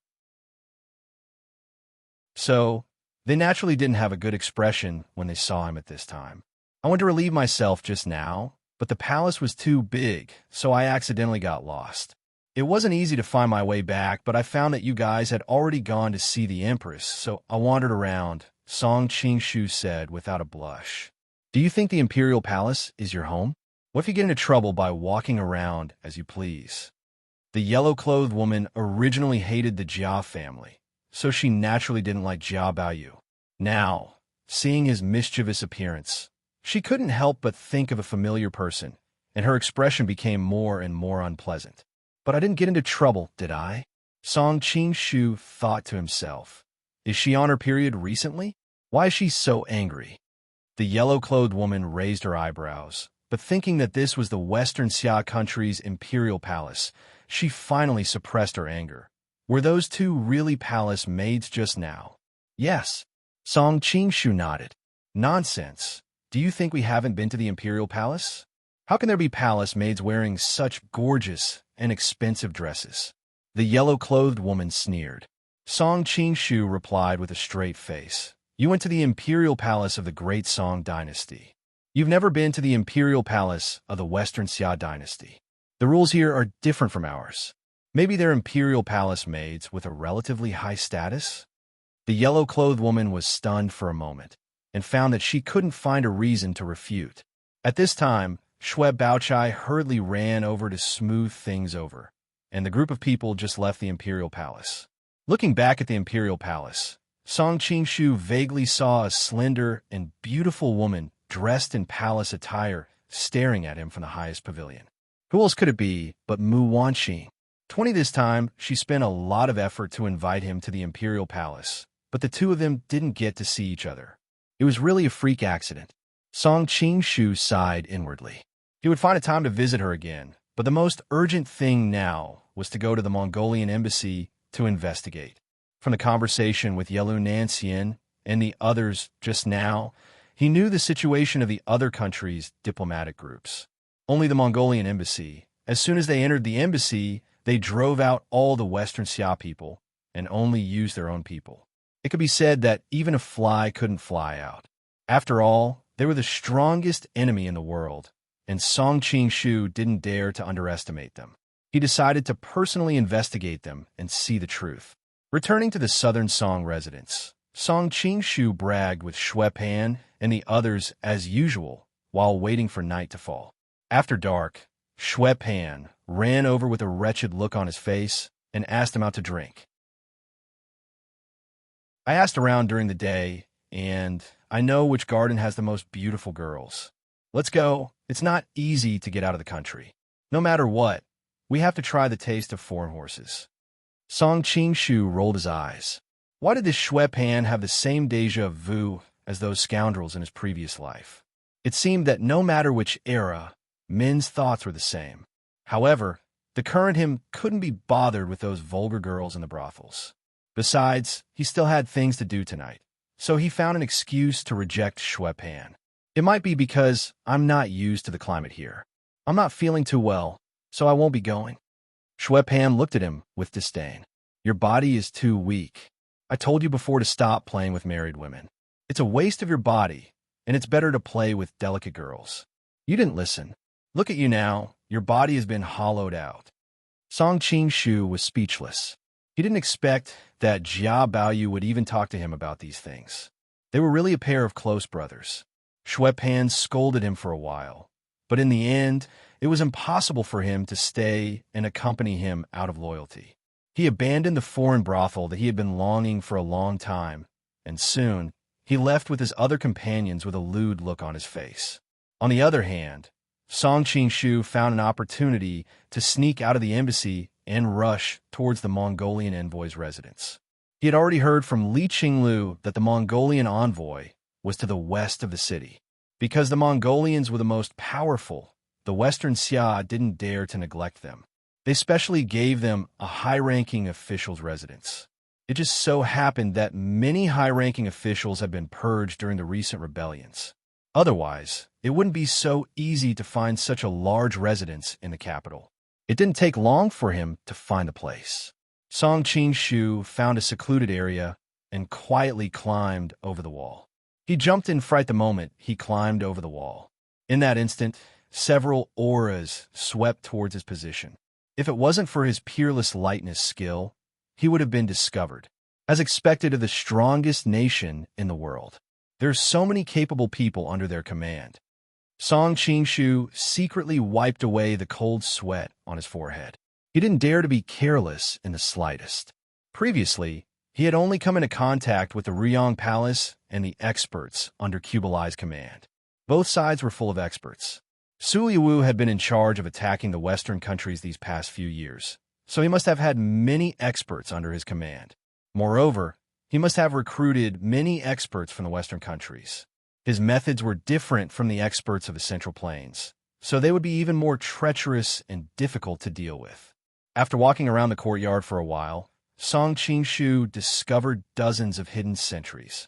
So, they naturally didn't have a good expression when they saw him at this time. I went to relieve myself just now, but the palace was too big, so I accidentally got lost. It wasn't easy to find my way back, but I found that you guys had already gone to see the Empress, so I wandered around, Song Qing said without a blush. Do you think the Imperial Palace is your home? What if you get into trouble by walking around as you please? The yellow-clothed woman originally hated the Jia family, so she naturally didn't like Jia Baoyu. Now, seeing his mischievous appearance, she couldn't help but think of a familiar person, and her expression became more and more unpleasant. But I didn't get into trouble, did I? Song Qing thought to himself. Is she on her period recently? Why is she so angry? The yellow-clothed woman raised her eyebrows, but thinking that this was the Western Xia country's imperial palace, she finally suppressed her anger. Were those two really palace maids just now? Yes. Song Qing nodded. Nonsense. Do you think we haven't been to the imperial palace? How can there be palace maids wearing such gorgeous and expensive dresses? The yellow-clothed woman sneered. Song Qing replied with a straight face. You went to the imperial palace of the great Song dynasty. You've never been to the imperial palace of the Western Xia dynasty. The rules here are different from ours. Maybe they're imperial palace maids with a relatively high status? The yellow-clothed woman was stunned for a moment and found that she couldn't find a reason to refute. At this time, Shui Baochai hurriedly ran over to smooth things over, and the group of people just left the imperial palace. Looking back at the imperial palace, Song Qing vaguely saw a slender and beautiful woman dressed in palace attire staring at him from the highest pavilion. Who else could it be but Mu Wanqing? 20 this time, she spent a lot of effort to invite him to the imperial palace, but the two of them didn't get to see each other. It was really a freak accident. Song Qing-shu sighed inwardly. He would find a time to visit her again, but the most urgent thing now was to go to the Mongolian embassy to investigate. From the conversation with Yelu Nanxian and the others just now, he knew the situation of the other countries' diplomatic groups. Only the Mongolian embassy. As soon as they entered the embassy, they drove out all the Western Xia people and only used their own people. It could be said that even a fly couldn't fly out. After all, they were the strongest enemy in the world, and Song Qing-shu didn't dare to underestimate them. He decided to personally investigate them and see the truth. Returning to the southern Song residence, Song Qing-shu bragged with Shui Pan and the others as usual while waiting for night to fall. After dark, Shui Pan ran over with a wretched look on his face and asked him out to drink. I asked around during the day, and I know which garden has the most beautiful girls. Let's go. It's not easy to get out of the country. No matter what, we have to try the taste of foreign horses. Song Qing-shu rolled his eyes. Why did this Shui Pan have the same déjà vu as those scoundrels in his previous life? It seemed that no matter which era, men's thoughts were the same. However, the current him couldn't be bothered with those vulgar girls in the brothels. Besides, he still had things to do tonight, so he found an excuse to reject Shui Pan. It might be because I'm not used to the climate here. I'm not feeling too well, so I won't be going. Shui Pan looked at him with disdain. Your body is too weak. I told you before to stop playing with married women. It's a waste of your body, and it's better to play with delicate girls. You didn't listen. Look at you now. Your body has been hollowed out. Song Qing-shu was speechless. He didn't expect that Jia Baoyu would even talk to him about these things. They were really a pair of close brothers. Shui Pan scolded him for a while, but in the end, it was impossible for him to stay and accompany him out of loyalty. He abandoned the foreign brothel that he had been longing for a long time, and soon he left with his other companions with a lewd look on his face. On the other hand, Song Qing-shu found an opportunity to sneak out of the embassy and rush towards the Mongolian envoy's residence. He had already heard from Li Qinglu that the Mongolian envoy was to the west of the city. Because the Mongolians were the most powerful, the Western Xia didn't dare to neglect them. They specially gave them a high-ranking official's residence. It just so happened that many high-ranking officials had been purged during the recent rebellions. Otherwise, it wouldn't be so easy to find such a large residence in the capital. It didn't take long for him to find the place. Song Qing-shu found a secluded area and quietly climbed over the wall. He jumped in fright the moment he climbed over the wall. In that instant, several auras swept towards his position. If it wasn't for his peerless lightness skill, he would have been discovered. As expected of the strongest nation in the world, there's so many capable people under their command. Song Qing-shu secretly wiped away the cold sweat on his forehead. He didn't dare to be careless in the slightest. Previously, he had only come into contact with the Ryong Palace and the experts under Kublai's command. Both sides were full of experts. Su Liu had been in charge of attacking the Western countries these past few years, so he must have had many experts under his command. Moreover, he must have recruited many experts from the Western countries. His methods were different from the experts of the Central Plains, so they would be even more treacherous and difficult to deal with. After walking around the courtyard for a while, Song Qing-shu discovered dozens of hidden sentries.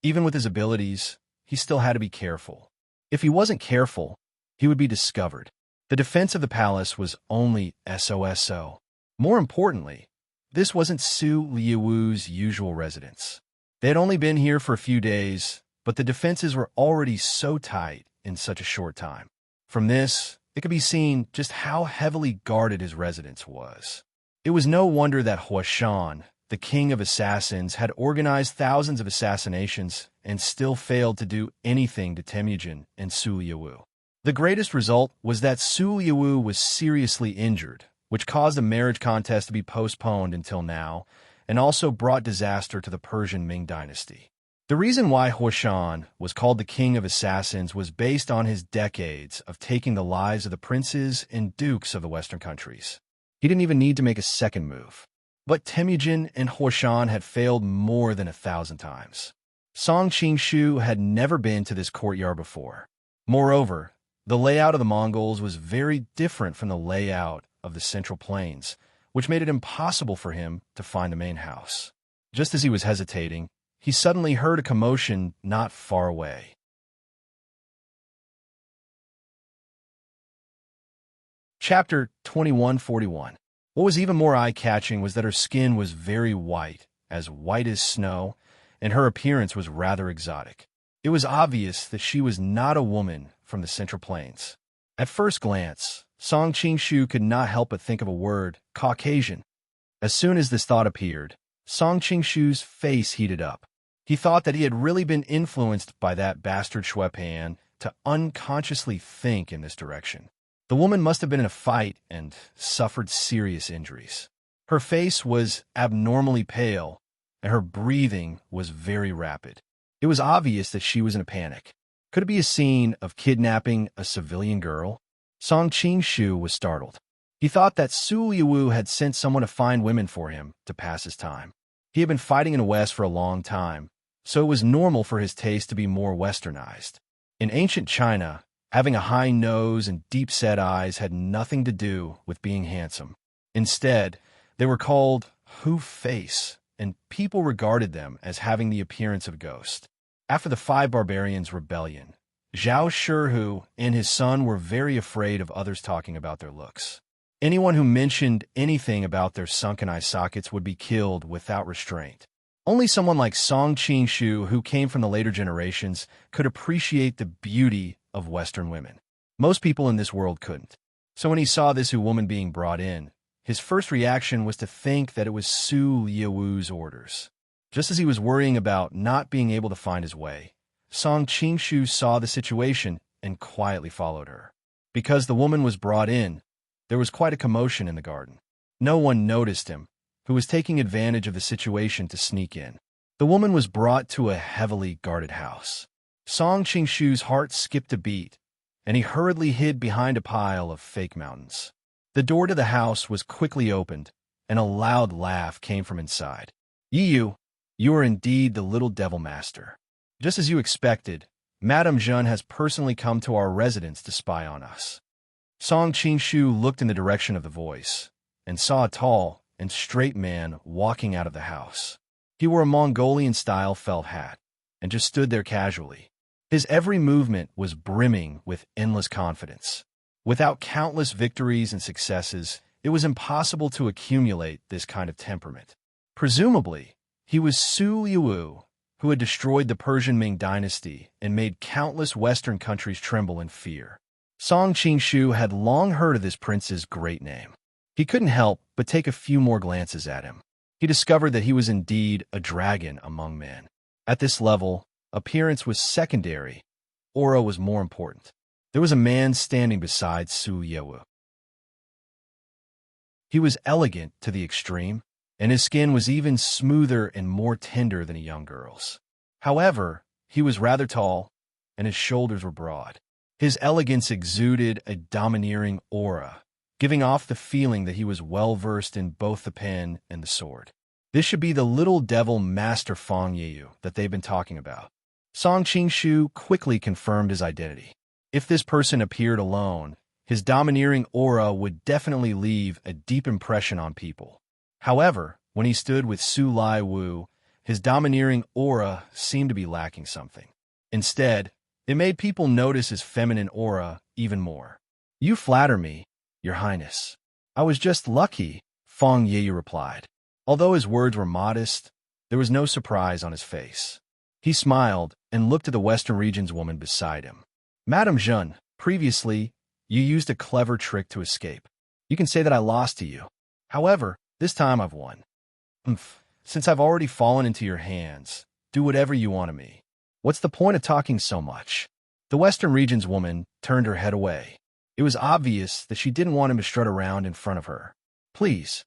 Even with his abilities, he still had to be careful. If he wasn't careful, he would be discovered. The defense of the palace was only SOSO. More importantly, this wasn't Su Liu's usual residence. They had only been here for a few days, but the defenses were already so tight in such a short time. From this, it could be seen just how heavily guarded his residence was. It was no wonder that Huashan, the king of assassins, had organized thousands of assassinations and still failed to do anything to Temujin and Su Liu. The greatest result was that Su Liu was seriously injured, which caused the marriage contest to be postponed until now, and also brought disaster to the Persian Ming dynasty. The reason why Huashan was called the king of assassins was based on his decades of taking the lives of the princes and dukes of the Western countries. He didn't even need to make a second move. But Temujin and Huoshan had failed more than 1,000 times. Song Qingshu had never been to this courtyard before. Moreover, the layout of the Mongols was very different from the layout of the Central Plains, which made it impossible for him to find the main house. Just as he was hesitating, he suddenly heard a commotion not far away. Chapter 2141. What was even more eye-catching was that her skin was very white as snow, and her appearance was rather exotic. It was obvious that she was not a woman from the Central Plains. At first glance, Song Qingshu could not help but think of a word, Caucasian. As soon as this thought appeared, Song Qingshu's face heated up. He thought that he had really been influenced by that bastard Shui Pan to unconsciously think in this direction. The woman must have been in a fight and suffered serious injuries. Her face was abnormally pale, and her breathing was very rapid. It was obvious that she was in a panic. Could it be a scene of kidnapping a civilian girl? Song Qingshu was startled. He thought that Su Yiwu had sent someone to find women for him to pass his time. He had been fighting in the West for a long time, so it was normal for his taste to be more westernized. In ancient China, having a high nose and deep-set eyes had nothing to do with being handsome. Instead, they were called hoof face, and people regarded them as having the appearance of a ghost. After the Five Barbarians' rebellion, Zhao Shihu and his son were very afraid of others talking about their looks. Anyone who mentioned anything about their sunken eye sockets would be killed without restraint. Only someone like Song Qingshu, who came from the later generations, could appreciate the beauty of Western women. Most people in this world couldn't. So when he saw this woman being brought in, his first reaction was to think that it was Su Yiwu's orders. Just as he was worrying about not being able to find his way, Song Qingshu saw the situation and quietly followed her. Because the woman was brought in, there was quite a commotion in the garden. No one noticed him, who was taking advantage of the situation to sneak in. The woman was brought to a heavily guarded house. Song Qingshu's heart skipped a beat, and he hurriedly hid behind a pile of fake mountains. The door to the house was quickly opened, and a loud laugh came from inside. "Yiyu, you are indeed the little devil master. Just as you expected, Madame Zhen has personally come to our residence to spy on us." Song Qingshu looked in the direction of the voice, and saw a tall and straight man walking out of the house. He wore a Mongolian-style felt hat, and just stood there casually. His every movement was brimming with endless confidence. Without countless victories and successes, it was impossible to accumulate this kind of temperament. Presumably, he was Su Yiwu, who had destroyed the Persian Ming dynasty and made countless Western countries tremble in fear. Song Qingshu had long heard of this prince's great name. He couldn't help but take a few more glances at him. He discovered that he was indeed a dragon among men. At this level, appearance was secondary, aura was more important. There was a man standing beside Su Yiwu. He was elegant to the extreme, and his skin was even smoother and more tender than a young girl's. However, he was rather tall, and his shoulders were broad. His elegance exuded a domineering aura, giving off the feeling that he was well-versed in both the pen and the sword. This should be the little devil Master Fang Yiyu that they've been talking about. Song Qingshu quickly confirmed his identity. If this person appeared alone, his domineering aura would definitely leave a deep impression on people. However, when he stood with Su Lai Wu, his domineering aura seemed to be lacking something. Instead, it made people notice his feminine aura even more. "You flatter me, Your Highness." "I was just lucky," Fang Yiyu replied. Although his words were modest, there was no surprise on his face. He smiled and looked at the Western region's woman beside him. "Madame Zhen, previously, you used a clever trick to escape. You can say that I lost to you. However, this time I've won. Since I've already fallen into your hands, do whatever you want of me. What's the point of talking so much?" The Western region's woman turned her head away. It was obvious that she didn't want him to strut around in front of her. "Please,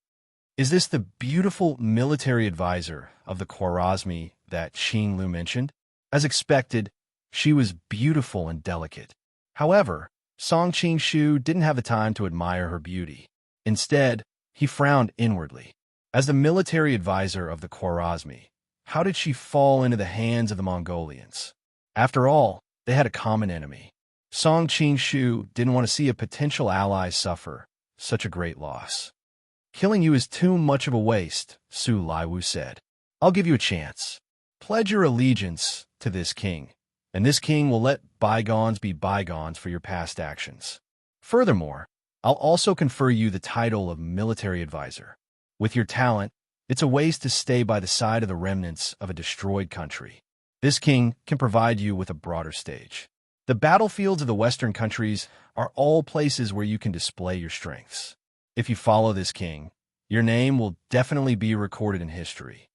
is this the beautiful military advisor of the Khwarezmi that Qing Lu mentioned?" As expected, she was beautiful and delicate. However, Song Qingshu didn't have the time to admire her beauty. Instead, he frowned inwardly. As the military advisor of the Khwarezmi, how did she fall into the hands of the Mongolians? After all, they had a common enemy. Song Qing-shu didn't want to see a potential ally suffer such a great loss. Killing you is too much of a waste, Su Laiwu said. I'll give you a chance. Pledge your allegiance to this king, and this king will let bygones be bygones for your past actions. Furthermore, I'll also confer you the title of military advisor. With your talent, it's a waste to stay by the side of the remnants of a destroyed country. This king can provide you with a broader stage. The battlefields of the Western countries are all places where you can display your strengths. If you follow this king, your name will definitely be recorded in history.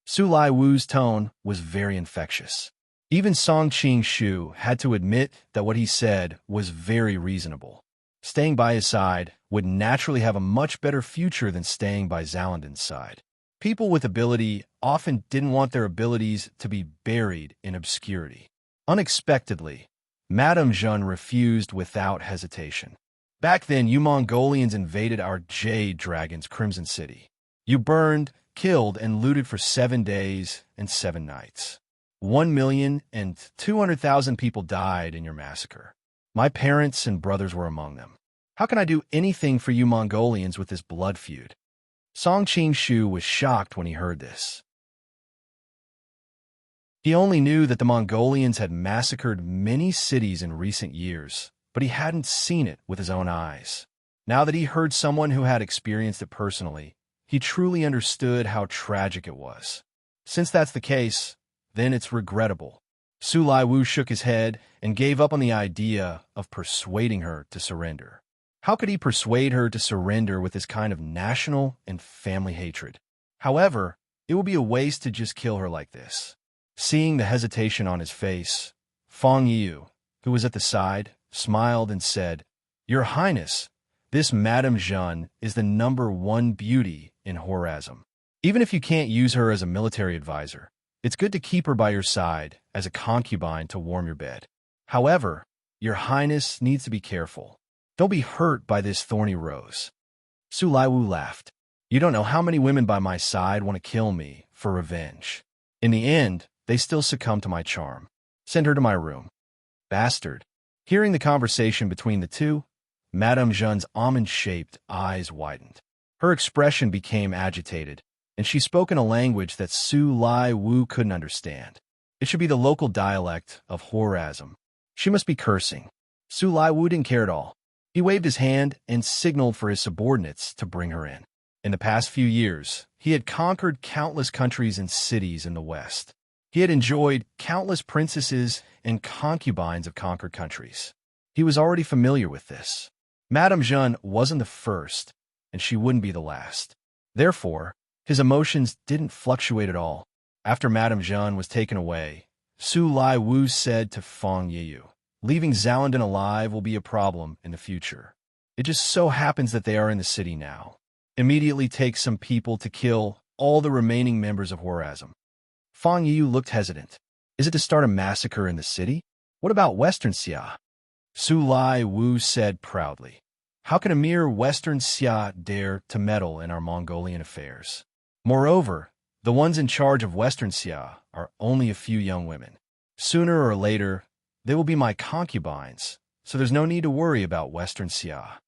Su Laiwu's tone was very infectious. Even Song Qing-shu had to admit that what he said was very reasonable. Staying by his side would naturally have a much better future than staying by Zalandan's side. People with ability often didn't want their abilities to be buried in obscurity. Unexpectedly, Madame Jeanne refused without hesitation. Back then, you Mongolians invaded our Jade Dragon's Crimson City. You burned, killed, and looted for 7 days and 7 nights. 1,200,000 people died in your massacre. My parents and brothers were among them. How can I do anything for you Mongolians with this blood feud? Song Qing-shu was shocked when he heard this. He only knew that the Mongolians had massacred many cities in recent years, but he hadn't seen it with his own eyes. Now that he heard someone who had experienced it personally, he truly understood how tragic it was. Since that's the case, then it's regrettable. Su Laiwu shook his head and gave up on the idea of persuading her to surrender. How could he persuade her to surrender with this kind of national and family hatred? However, it would be a waste to just kill her like this. Seeing the hesitation on his face, Fang Yiu, who was at the side, smiled and said, "Your Highness, this Madame Jeanne is the #1 beauty in Khwarezm. Even if you can't use her as a military advisor, it's good to keep her by your side as a concubine to warm your bed. However, your Highness needs to be careful. Don't be hurt by this thorny rose." Su Laiwu laughed. "You don't know how many women by my side want to kill me for revenge. In the end, they still succumb to my charm. Send her to my room." Bastard. Hearing the conversation between the two, Madame Jeanne's almond-shaped eyes widened. Her expression became agitated, and she spoke in a language that Su Laiwu couldn't understand. It should be the local dialect of Khwarezm. She must be cursing. Su Laiwu didn't care at all. He waved his hand and signaled for his subordinates to bring her in. In the past few years, he had conquered countless countries and cities in the West. He had enjoyed countless princesses and concubines of conquered countries. He was already familiar with this. Madame Jeanne wasn't the first, and she wouldn't be the last. Therefore, his emotions didn't fluctuate at all. After Madame Jeanne was taken away, Su Laiwu said to Fang Yiu, "Leaving Zalandan alive will be a problem in the future. It just so happens that they are in the city now. Immediately take some people to kill all the remaining members of Khwarezm." Fang Yiu looked hesitant. Is it to start a massacre in the city? What about Western Xia? Su Laiwu said proudly, "How can a mere Western Xia dare to meddle in our Mongolian affairs? Moreover, the ones in charge of Western Xia are only a few young women. Sooner or later, they will be my concubines, so there's no need to worry about Western Xia."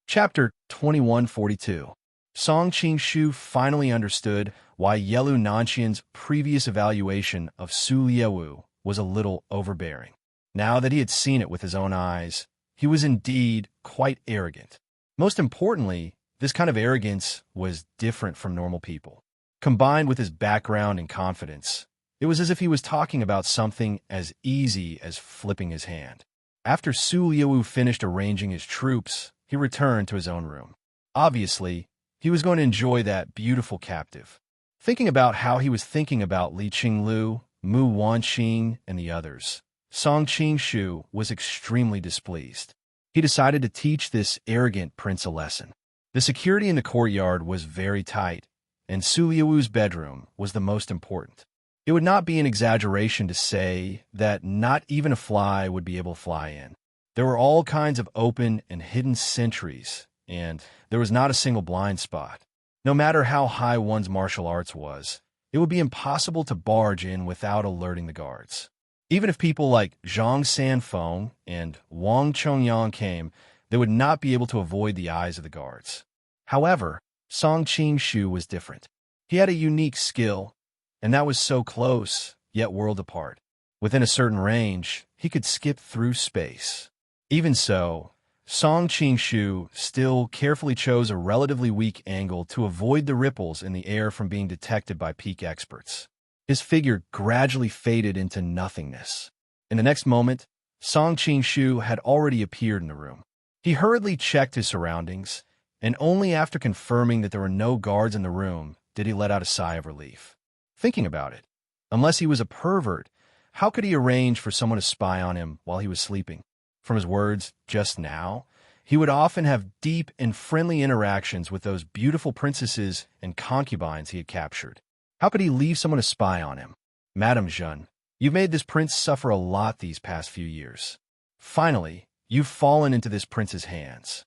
Chapter 2142. Song Qing-shu finally understood why Yelu Nanxian's previous evaluation of Su Laiwu was a little overbearing. Now that he had seen it with his own eyes, he was indeed quite arrogant. Most importantly, this kind of arrogance was different from normal people. Combined with his background and confidence, it was as if he was talking about something as easy as flipping his hand. After Su Laiwu finished arranging his troops, he returned to his own room. Obviously, he was going to enjoy that beautiful captive. Thinking about how he was thinking about Li Qinglu, Mu Wanqing, and the others, Song Qing-shu was extremely displeased. He decided to teach this arrogant prince a lesson. The security in the courtyard was very tight, and Su Laiwu's bedroom was the most important. It would not be an exaggeration to say that not even a fly would be able to fly in. There were all kinds of open and hidden sentries, and there was not a single blind spot. No matter how high one's martial arts was, it would be impossible to barge in without alerting the guards. Even if people like Zhang Sanfeng and Wang Chongyang came, they would not be able to avoid the eyes of the guards. However, Song Qingshu was different. He had a unique skill, and that was so close, yet world apart. Within a certain range, he could skip through space. Even so, Song Qingshu still carefully chose a relatively weak angle to avoid the ripples in the air from being detected by peak experts. His figure gradually faded into nothingness. In the next moment, Song Qingshu had already appeared in the room. He hurriedly checked his surroundings, and only after confirming that there were no guards in the room did he let out a sigh of relief. Thinking about it, unless he was a pervert, how could he arrange for someone to spy on him while he was sleeping? From his words just now, he would often have deep and friendly interactions with those beautiful princesses and concubines he had captured. How could he leave someone to spy on him? Madame Jeanne, you've made this prince suffer a lot these past few years. Finally, you've fallen into this prince's hands.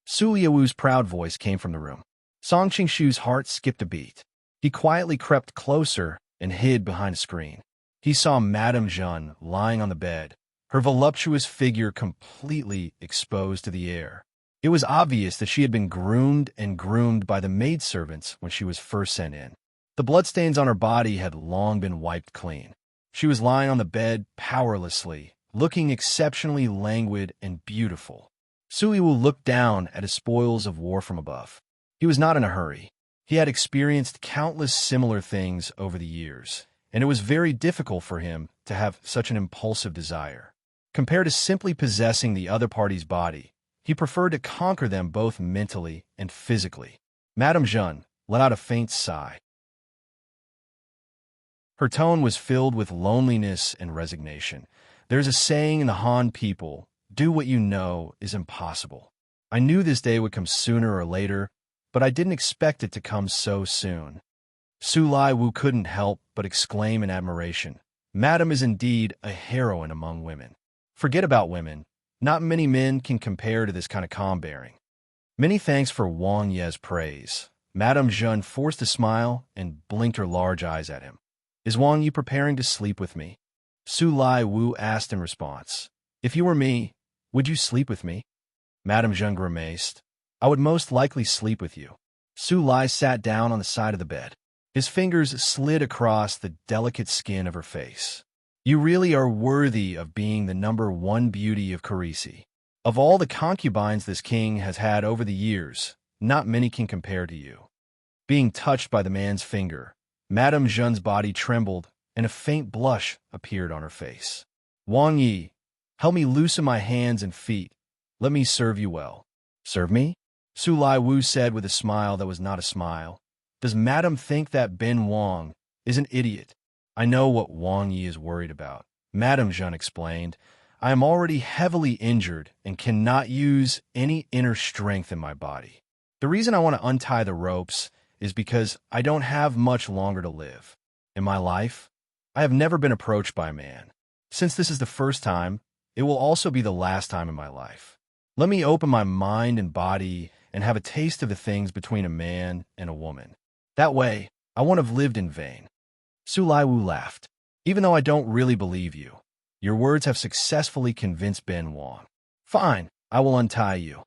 Su Yawu's proud voice came from the room. Song Qingshu's heart skipped a beat. He quietly crept closer and hid behind a screen. He saw Madame Jeanne lying on the bed, her voluptuous figure completely exposed to the air. It was obvious that she had been groomed and groomed by the maidservants when she was first sent in. The bloodstains on her body had long been wiped clean. She was lying on the bed powerlessly, looking exceptionally languid and beautiful. Suiwu looked down at his spoils of war from above. He was not in a hurry. He had experienced countless similar things over the years, and it was very difficult for him to have such an impulsive desire. Compared to simply possessing the other party's body, he preferred to conquer them both mentally and physically. Madame Jeanne let out a faint sigh. Her tone was filled with loneliness and resignation. There's a saying in the Han people, do what you know is impossible. I knew this day would come sooner or later, but I didn't expect it to come so soon. Su Lai Wu couldn't help but exclaim in admiration. Madame is indeed a heroine among women. Forget about women. Not many men can compare to this kind of calm-bearing. Many thanks for Wang Ye's praise. Madame Jeanne forced a smile and blinked her large eyes at him. Is Wang Yi preparing to sleep with me? Su Lai Wu asked in response. If you were me, would you sleep with me? Madame Jeanne grimaced. I would most likely sleep with you. Su Lai sat down on the side of the bed. His fingers slid across the delicate skin of her face. You really are worthy of being the #1 beauty of Carisi. Of all the concubines this king has had over the years, not many can compare to you. Being touched by the man's finger, Madame Jeanne's body trembled and a faint blush appeared on her face. Wang Yi, help me loosen my hands and feet. Let me serve you well. Serve me? Su Lai Wu said with a smile that was not a smile. Does Madame think that Ben Wang is an idiot? I know what Wang Yi is worried about. Madame Jeanne explained, I am already heavily injured and cannot use any inner strength in my body. The reason I want to untie the ropes is because I don't have much longer to live. In my life, I have never been approached by a man. Since this is the first time, it will also be the last time in my life. Let me open my mind and body and have a taste of the things between a man and a woman. That way, I won't have lived in vain. Su Lai Wu laughed. Even though I don't really believe you, your words have successfully convinced Ben Wang. Fine, I will untie you.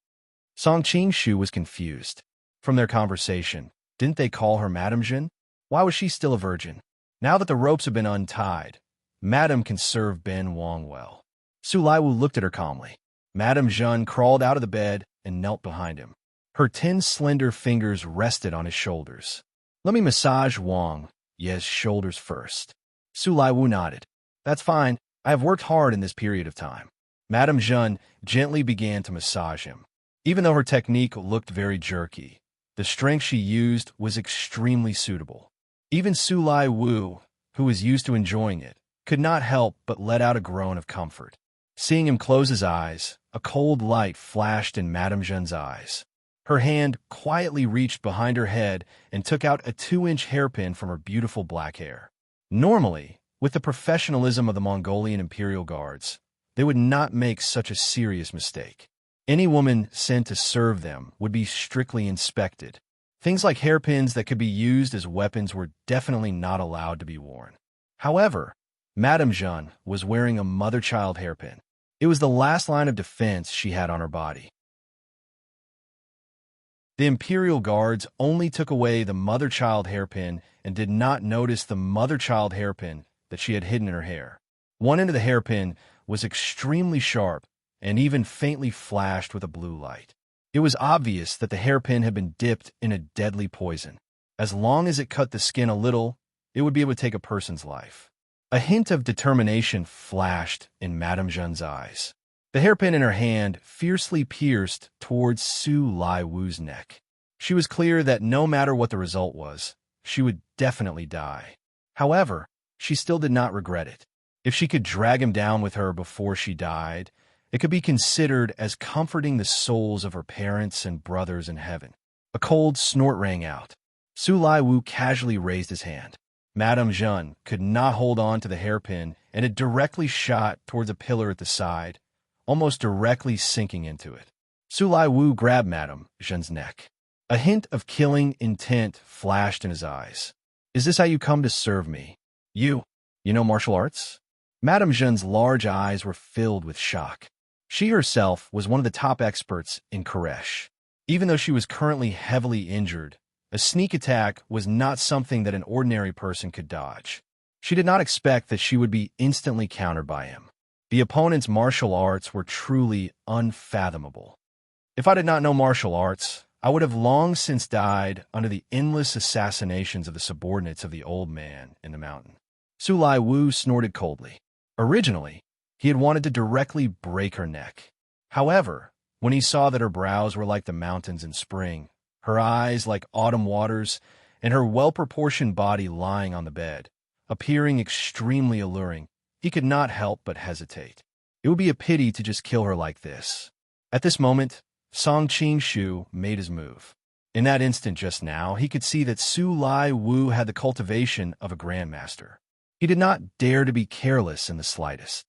Song Qingshu was confused. From their conversation, didn't they call her Madame Jeanne? Why was she still a virgin? Now that the ropes have been untied, Madame can serve Ben Wang well. Su Lai Wu looked at her calmly. Madame Jeanne crawled out of the bed and knelt behind him. Her 10 slender fingers rested on his shoulders. Let me massage Wang Ye's shoulders first. Su Lai Wu nodded. That's fine. I have worked hard in this period of time. Madame Jeanne gently began to massage him. Even though her technique looked very jerky, the strength she used was extremely suitable. Even Su Lai Wu, who was used to enjoying it, could not help but let out a groan of comfort. Seeing him close his eyes, a cold light flashed in Madame Jeanne's eyes. Her hand quietly reached behind her head and took out a 2-inch hairpin from her beautiful black hair. Normally, with the professionalism of the Mongolian Imperial Guards, they would not make such a serious mistake. Any woman sent to serve them would be strictly inspected. Things like hairpins that could be used as weapons were definitely not allowed to be worn. However, Madame Jeanne was wearing a mother-child hairpin. It was the last line of defense she had on her body. The Imperial Guards only took away the mother-child hairpin and did not notice the mother-child hairpin that she had hidden in her hair. One end of the hairpin was extremely sharp and even faintly flashed with a blue light. It was obvious that the hairpin had been dipped in a deadly poison. As long as it cut the skin a little, it would be able to take a person's life. A hint of determination flashed in Madame Jeanne's eyes. The hairpin in her hand fiercely pierced towards Su Lai Wu's neck. She was clear that no matter what the result was, she would definitely die. However, she still did not regret it. If she could drag him down with her before she died, it could be considered as comforting the souls of her parents and brothers in heaven. A cold snort rang out. Su Lai Wu casually raised his hand. Madame Jeanne could not hold on to the hairpin, and it directly shot towards a pillar at the side, almost directly sinking into it. Su Lai Wu grabbed Madame Jeanne's neck. A hint of killing intent flashed in his eyes. "Is this how you come to serve me? You know martial arts?" Madame Jeanne's large eyes were filled with shock. She herself was one of the top experts in Koresh. Even though she was currently heavily injured, a sneak attack was not something that an ordinary person could dodge. She did not expect that she would be instantly countered by him. The opponent's martial arts were truly unfathomable. If I did not know martial arts, I would have long since died under the endless assassinations of the subordinates of the old man in the mountain. Su Lai Wu snorted coldly. Originally, he had wanted to directly break her neck. However, when he saw that her brows were like the mountains in spring, her eyes like autumn waters, and her well-proportioned body lying on the bed, appearing extremely alluring, he could not help but hesitate. It would be a pity to just kill her like this. At this moment, Song Qing-shu made his move. In that instant just now, he could see that Su Lai Wu had the cultivation of a grandmaster. He did not dare to be careless in the slightest.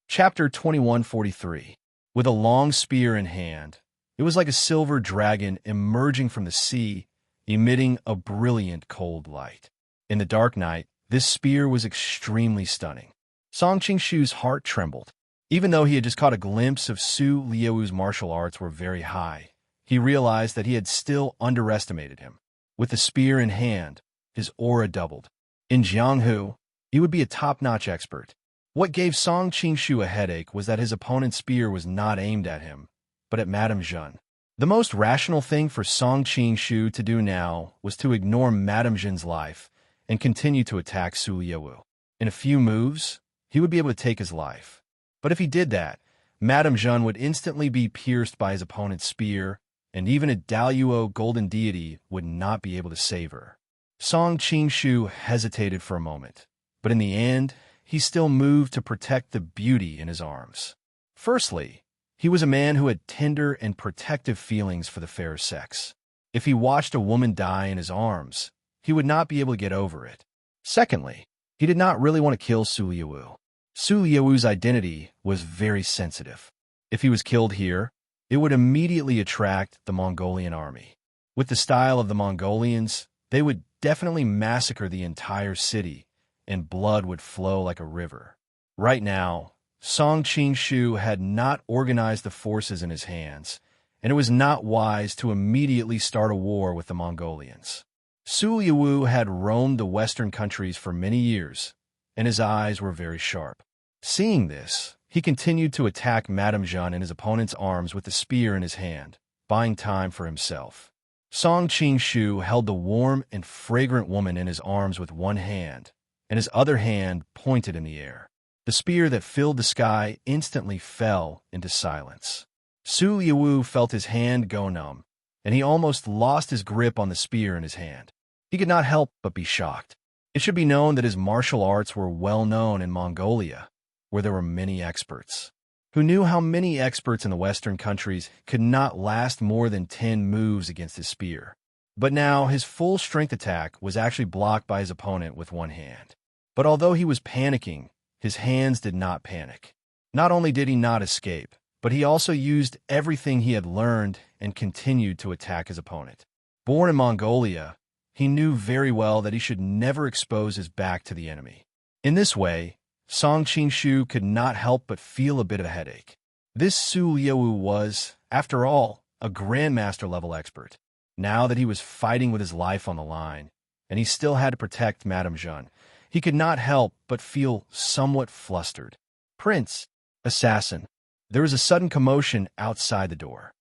Chapter 2143. With a long spear in hand, it was like a silver dragon emerging from the sea, emitting a brilliant cold light. In the dark night, this spear was extremely stunning. Song Qing-shu's heart trembled. Even though he had just caught a glimpse of Su Liu's martial arts were very high, he realized that he had still underestimated him. With the spear in hand, his aura doubled. In Jianghu, he would be a top-notch expert. What gave Song Qing-shu a headache was that his opponent's spear was not aimed at him, but at Madame Jeanne. The most rational thing for Song Qing-shu to do now was to ignore Madame Jeanne's life and continue to attack Su Liu. In a few moves, he would be able to take his life. But if he did that, Madame Jeanne would instantly be pierced by his opponent's spear, and even a Daluo golden deity would not be able to save her. Song Qing-shu hesitated for a moment, but in the end, he still moved to protect the beauty in his arms. Firstly, he was a man who had tender and protective feelings for the fair sex. If he watched a woman die in his arms, he would not be able to get over it. Secondly, he did not really want to kill Su Liu. Su Liu's identity was very sensitive. If he was killed here, it would immediately attract the Mongolian army. With the style of the Mongolians, they would definitely massacre the entire city, and blood would flow like a river. Right now, Song Qing-shu had not organized the forces in his hands, and it was not wise to immediately start a war with the Mongolians. Su Liu had roamed the western countries for many years, and his eyes were very sharp. Seeing this, he continued to attack Madame Jeanne in his opponent's arms with the spear in his hand, buying time for himself. Song Qing-shu held the warm and fragrant woman in his arms with one hand, and his other hand pointed in the air. The spear that filled the sky instantly fell into silence. Su Liu felt his hand go numb, and he almost lost his grip on the spear in his hand. He could not help but be shocked. It should be known that his martial arts were well known in Mongolia, where there were many experts. Who knew how many experts in the Western countries could not last more than 10 moves against his spear? But now his full strength attack was actually blocked by his opponent with one hand. But although he was panicking, his hands did not panic. Not only did he not escape, but he also used everything he had learned and continued to attack his opponent. Born in Mongolia, he knew very well that he should never expose his back to the enemy. In this way, Song Qingshu could not help but feel a bit of a headache. This Su Liuwu was, after all, a grandmaster-level expert. Now that he was fighting with his life on the line, and he still had to protect Madame Jeanne, he could not help but feel somewhat flustered. "Prince, assassin." There was a sudden commotion outside the door.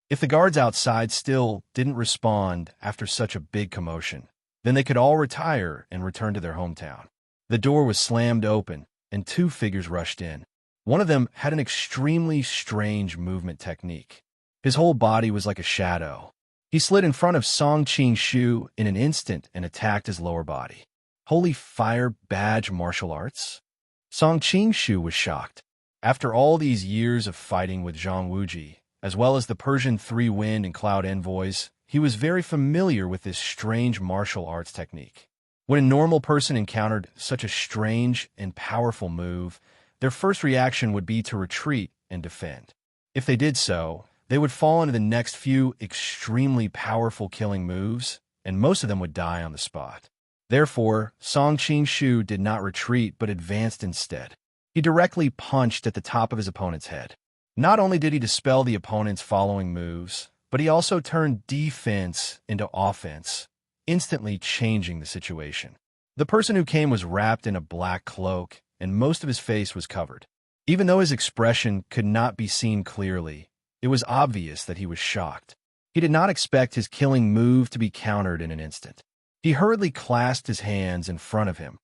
If the guards outside still didn't respond after such a big commotion, then they could all retire and return to their hometown. The door was slammed open, and two figures rushed in. One of them had an extremely strange movement technique. His whole body was like a shadow. He slid in front of Song Qingshu in an instant and attacked his lower body. Holy Fire Badge Martial Arts? Song Qingshu was shocked. After all these years of fighting with Zhang Wuji, as well as the Persian Three Wind and Cloud Envoys, he was very familiar with this strange martial arts technique. When a normal person encountered such a strange and powerful move, their first reaction would be to retreat and defend. If they did so, they would fall into the next few extremely powerful killing moves, and most of them would die on the spot. Therefore, Song Qingshu did not retreat but advanced instead. He directly punched at the top of his opponent's head. Not only did he dispel the opponent's following moves, but he also turned defense into offense, instantly changing the situation. The person who came was wrapped in a black cloak, and most of his face was covered. Even though his expression could not be seen clearly, it was obvious that he was shocked. He did not expect his killing move to be countered in an instant. He hurriedly clasped his hands in front of him,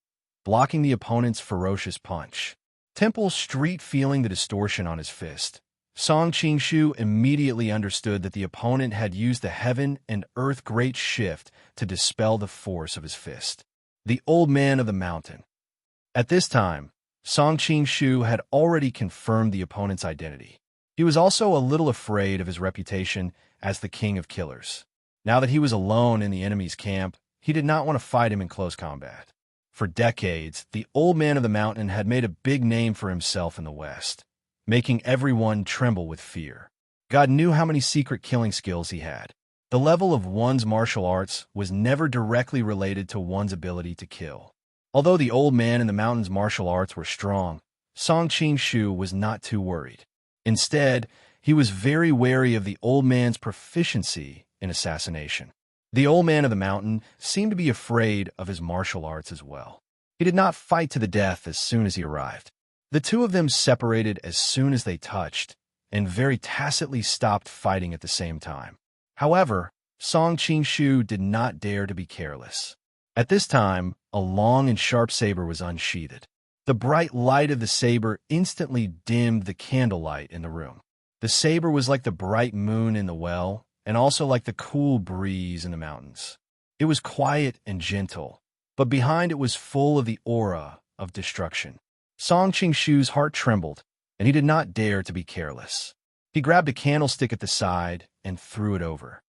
blocking the opponent's ferocious punch. Temple Street feeling the distortion on his fist, Song Qingshu immediately understood that the opponent had used the heaven and earth great shift to dispel the force of his fist. The old man of the mountain. At this time, Song Qingshu had already confirmed the opponent's identity. He was also a little afraid of his reputation as the king of killers. Now that he was alone in the enemy's camp, he did not want to fight him in close combat. For decades, the old man of the mountain had made a big name for himself in the West, making everyone tremble with fear. God knew how many secret killing skills he had. The level of one's martial arts was never directly related to one's ability to kill. Although the old man in the mountain's martial arts were strong, Song Qingshu was not too worried. Instead, he was very wary of the old man's proficiency in assassination. The old man of the mountain seemed to be afraid of his martial arts as well. He did not fight to the death as soon as he arrived. The two of them separated as soon as they touched, and very tacitly stopped fighting at the same time. However, Song Qingshu did not dare to be careless. At this time, a long and sharp saber was unsheathed. The bright light of the saber instantly dimmed the candlelight in the room. The saber was like the bright moon in the well, and also like the cool breeze in the mountains. It was quiet and gentle, but behind it was full of the aura of destruction. Song Qingshu's heart trembled, and he did not dare to be careless. He grabbed a candlestick at the side and threw it over.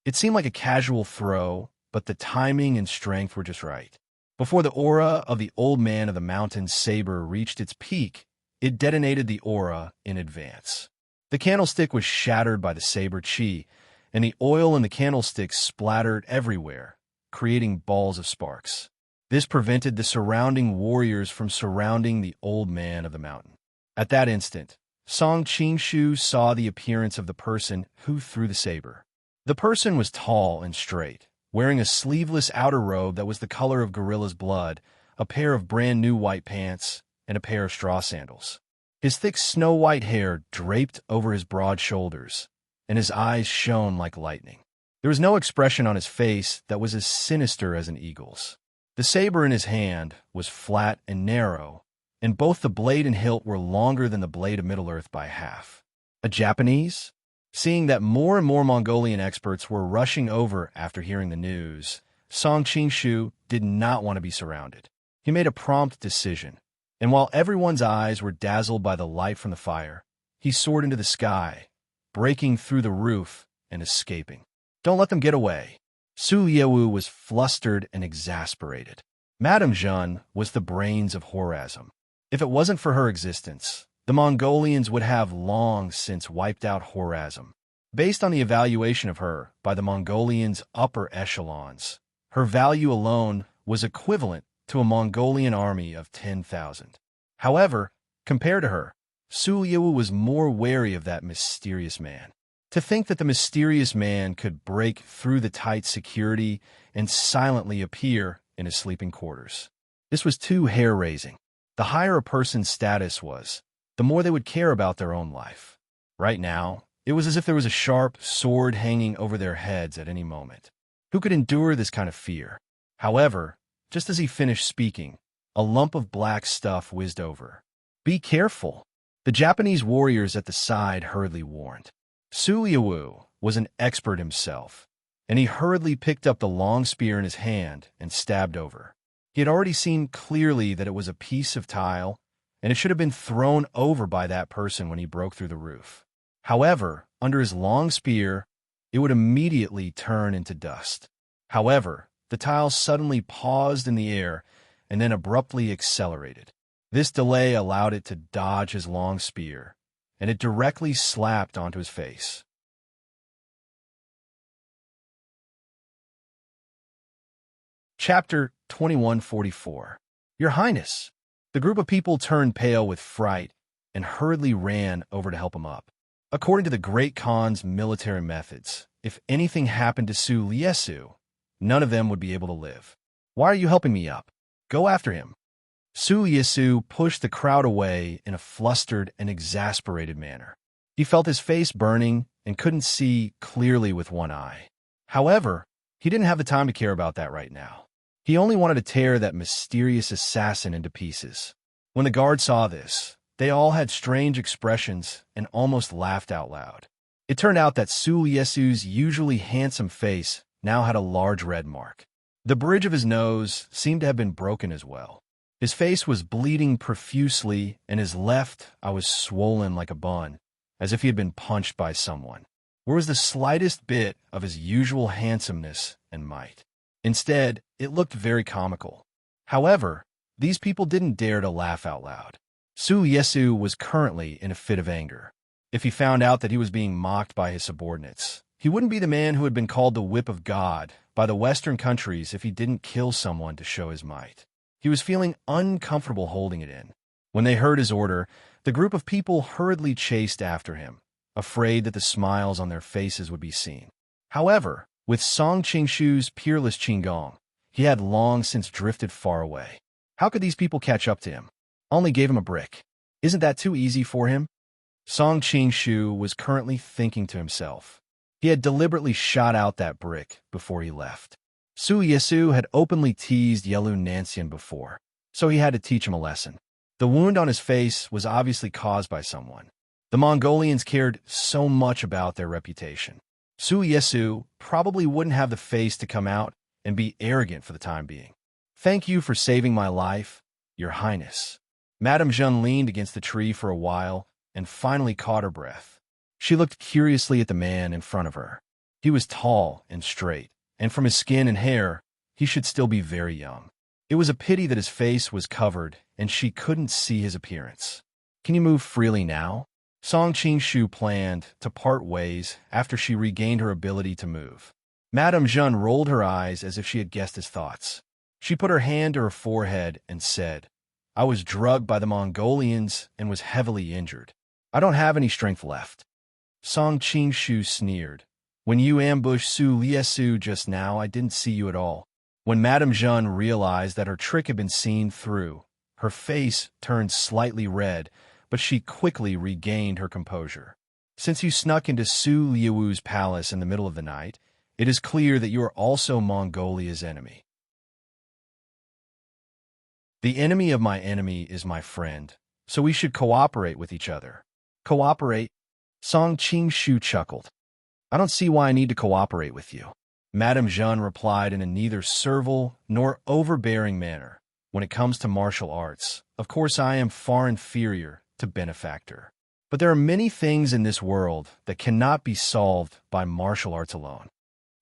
It seemed like a casual throw, but the timing and strength were just right. Before the aura of the old man of the mountain's saber reached its peak, it detonated the aura in advance. The candlestick was shattered by the saber chi, and the oil in the candlestick splattered everywhere, creating balls of sparks. This prevented the surrounding warriors from surrounding the old man of the mountain. At that instant, Song Qingshu saw the appearance of the person who threw the saber. The person was tall and straight, wearing a sleeveless outer robe that was the color of gorilla's blood, a pair of brand new white pants, and a pair of straw sandals. His thick snow-white hair draped over his broad shoulders, and his eyes shone like lightning. There was no expression on his face that was as sinister as an eagle's. The saber in his hand was flat and narrow, and both the blade and hilt were longer than the blade of Middle-earth by half. A Japanese? Seeing that more and more Mongolian experts were rushing over after hearing the news, Song Qingshu did not want to be surrounded. He made a prompt decision, and while everyone's eyes were dazzled by the light from the fire, he soared into the sky, breaking through the roof and escaping. Don't let them get away. Su Yewu was flustered and exasperated. Madame Jeanne was the brains of Horazm. If it wasn't for her existence, the Mongolians would have long since wiped out Horazm. Based on the evaluation of her by the Mongolians' upper echelons, her value alone was equivalent to a Mongolian army of 10,000. However, compared to her, Su Yewu was more wary of that mysterious man. To think that the mysterious man could break through the tight security and silently appear in his sleeping quarters. This was too hair-raising. The higher a person's status was, the more they would care about their own life. Right now, it was as if there was a sharp sword hanging over their heads at any moment. Who could endure this kind of fear? However, just as he finished speaking, a lump of black stuff whizzed over. Be careful, the Japanese warriors at the side hurriedly warned. Su Yewu was an expert himself, and he hurriedly picked up the long spear in his hand and stabbed over. He had already seen clearly that it was a piece of tile, and it should have been thrown over by that person when he broke through the roof. However, under his long spear, it would immediately turn into dust. However, the tile suddenly paused in the air and then abruptly accelerated. This delay allowed it to dodge his long spear, and it directly slapped onto his face. Chapter 2144. Your Highness! The group of people turned pale with fright and hurriedly ran over to help him up. According to the Great Khan's military methods, if anything happened to Su Yesu, none of them would be able to live. Why are you helping me up? Go after him. Su Yesu pushed the crowd away in a flustered and exasperated manner. He felt his face burning and couldn't see clearly with one eye. However, he didn't have the time to care about that right now. He only wanted to tear that mysterious assassin into pieces. When the guards saw this, they all had strange expressions and almost laughed out loud. It turned out that Su Yesu's usually handsome face now had a large red mark. The bridge of his nose seemed to have been broken as well. His face was bleeding profusely, and his left eye was swollen like a bun, as if he had been punched by someone. Where was the slightest bit of his usual handsomeness and might? Instead, it looked very comical. However, these people didn't dare to laugh out loud. Su Yesu was currently in a fit of anger. If he found out that he was being mocked by his subordinates, he wouldn't be the man who had been called the whip of God by the Western countries if he didn't kill someone to show his might. He was feeling uncomfortable holding it in. When they heard his order, the group of people hurriedly chased after him, afraid that the smiles on their faces would be seen. However, with Song Qingshu's peerless Qinggong, he had long since drifted far away. How could these people catch up to him? Only gave him a brick. Isn't that too easy for him? Song Qingshu was currently thinking to himself. He had deliberately shot out that brick before he left. Su Yesu had openly teased Yelun Nancian before, so he had to teach him a lesson. The wound on his face was obviously caused by someone. The Mongolians cared so much about their reputation. Su Yesu probably wouldn't have the face to come out and be arrogant for the time being. Thank you for saving my life, Your Highness. Madame Jeanne leaned against the tree for a while and finally caught her breath. She looked curiously at the man in front of her. He was tall and straight, and from his skin and hair, he should still be very young. It was a pity that his face was covered and she couldn't see his appearance. Can you move freely now? Song Qingshu planned to part ways after she regained her ability to move. Madame Jeanne rolled her eyes as if she had guessed his thoughts. She put her hand to her forehead and said, I was drugged by the Mongolians and was heavily injured. I don't have any strength left. Song Qingshu sneered. When you ambushed Su Yesu just now, I didn't see you at all. When Madame Jeanne realized that her trick had been seen through, her face turned slightly red, but she quickly regained her composure. Since you snuck into Su Liuwu's palace in the middle of the night, it is clear that you are also Mongolia's enemy. The enemy of my enemy is my friend, so we should cooperate with each other. Cooperate? Song Qingshu chuckled. I don't see why I need to cooperate with you. Madame Jeanne replied in a neither servile nor overbearing manner. When it comes to martial arts, of course I am far inferior to benefactor. But there are many things in this world that cannot be solved by martial arts alone.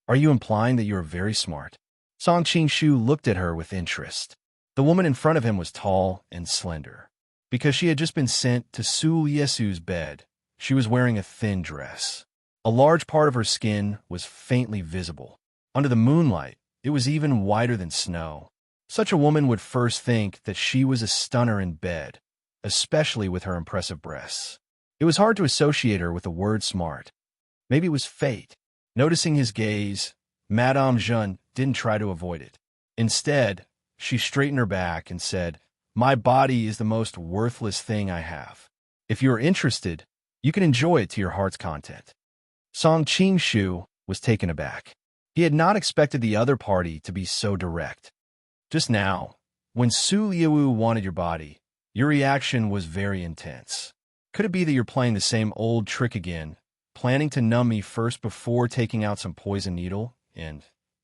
Are you implying that you are very smart? Song Qing-shu looked at her with interest. The woman in front of him was tall and slender. Because she had just been sent to Su Yesu's bed, she was wearing a thin dress. A large part of her skin was faintly visible. Under the moonlight, it was even whiter than snow. Such a woman would first think that she was a stunner in bed, especially with her impressive breasts. It was hard to associate her with the word smart. Maybe it was fate. Noticing his gaze, Madame Jeanne didn't try to avoid it. Instead, she straightened her back and said, "My body is the most worthless thing I have. If you are interested, you can enjoy it to your heart's content." Song Qing-shu was taken aback. He had not expected the other party to be so direct. Just now, when Su Liu wanted your body, your reaction was very intense. Could it be that you're playing the same old trick again, planning to numb me first before taking out some poison needle and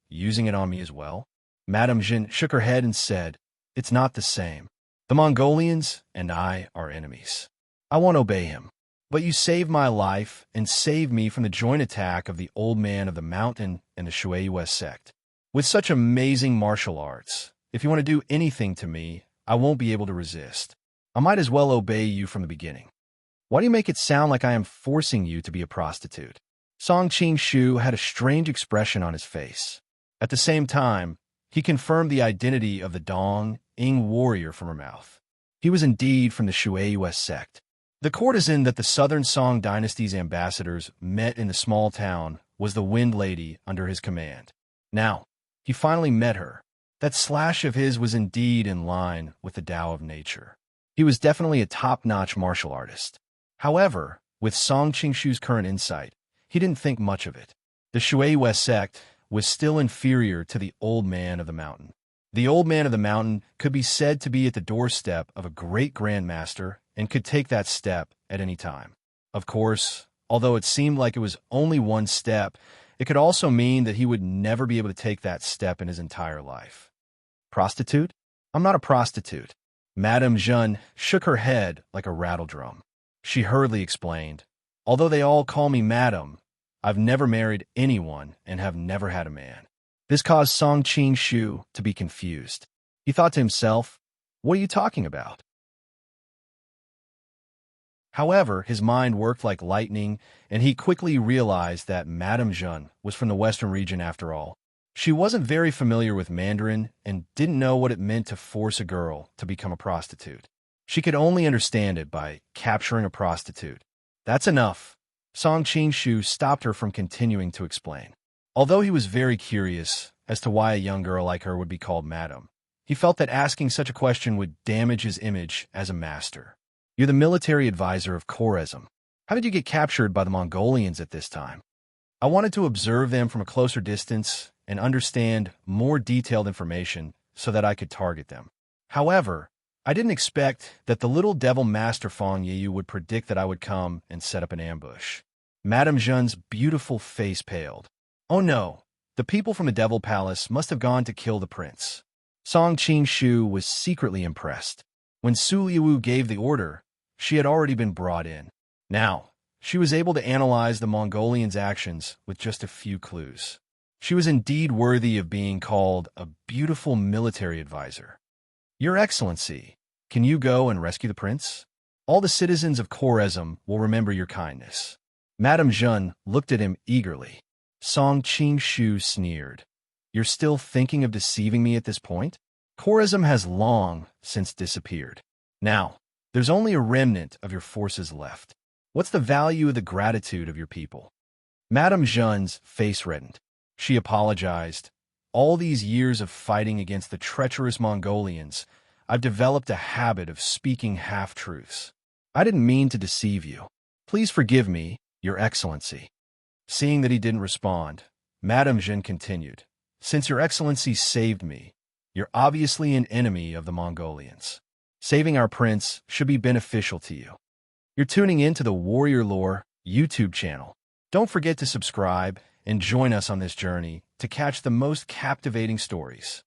using it on me as well? Madame Jeanne shook her head and said, "It's not the same. The Mongolians and I are enemies. I won't obey him. But you saved my life and saved me from the joint attack of the old man of the mountain and the Shui sect. With such amazing martial arts, if you want to do anything to me, I won't be able to resist. I might as well obey you from the beginning. Why do you make it sound like I am forcing you to be a prostitute?" Song Qing-shu had a strange expression on his face. At the same time, he confirmed the identity of the Dong Ing warrior from her mouth. He was indeed from the Shui sect. The courtesan that the Southern Song dynasty's ambassadors met in the small town was the Wind Lady under his command. Now, he finally met her. That slash of his was indeed in line with the Tao of nature. He was definitely a top-notch martial artist. However, with Song Qing-shu's current insight, he didn't think much of it. The Shui sect was still inferior to the Old Man of the Mountain. The Old Man of the Mountain could be said to be at the doorstep of a great grandmaster and could take that step at any time. Of course, although it seemed like it was only one step, it could also mean that he would never be able to take that step in his entire life. Prostitute? I'm not a prostitute. Madame Jeanne shook her head like a rattledrum. She hurriedly explained, "Although they all call me Madam, I've never married anyone and have never had a man." This caused Song Qing-shu to be confused. He thought to himself, "What are you talking about?" However, his mind worked like lightning, and he quickly realized that Madame Jeanne was from the Western region after all. She wasn't very familiar with Mandarin and didn't know what it meant to force a girl to become a prostitute. She could only understand it by capturing a prostitute. That's enough. Song Qing-shu stopped her from continuing to explain. Although he was very curious as to why a young girl like her would be called Madam, he felt that asking such a question would damage his image as a master. "You're the military advisor of Khoresm. How did you get captured by the Mongolians at this time?" "I wanted to observe them from a closer distance and understand more detailed information so that I could target them. However, I didn't expect that the little devil master Fong Yeyu would predict that I would come and set up an ambush." Madame Jeanne's beautiful face paled. "Oh no, the people from the Devil Palace must have gone to kill the prince." Song Qing-shu was secretly impressed. When Su Liu gave the order, she had already been brought in. Now, she was able to analyze the Mongolians' actions with just a few clues. She was indeed worthy of being called a beautiful military advisor. "Your Excellency, can you go and rescue the prince? All the citizens of Khoresm will remember your kindness." Madame Jeanne looked at him eagerly. Song Qing-shu sneered. "You're still thinking of deceiving me at this point? Khoresm has long since disappeared. Now, there's only a remnant of your forces left. What's the value of the gratitude of your people?" Madame Jeanne's face reddened. She apologized. "All these years of fighting against the treacherous Mongolians, I've developed a habit of speaking half-truths. I didn't mean to deceive you. Please forgive me, Your Excellency." Seeing that he didn't respond, Madame Jeanne continued, "Since Your Excellency saved me, you're obviously an enemy of the Mongolians. Saving our prince should be beneficial to you. You're tuning in to the Warrior Lore YouTube channel. Don't forget to subscribe and join us on this journey to catch the most captivating stories.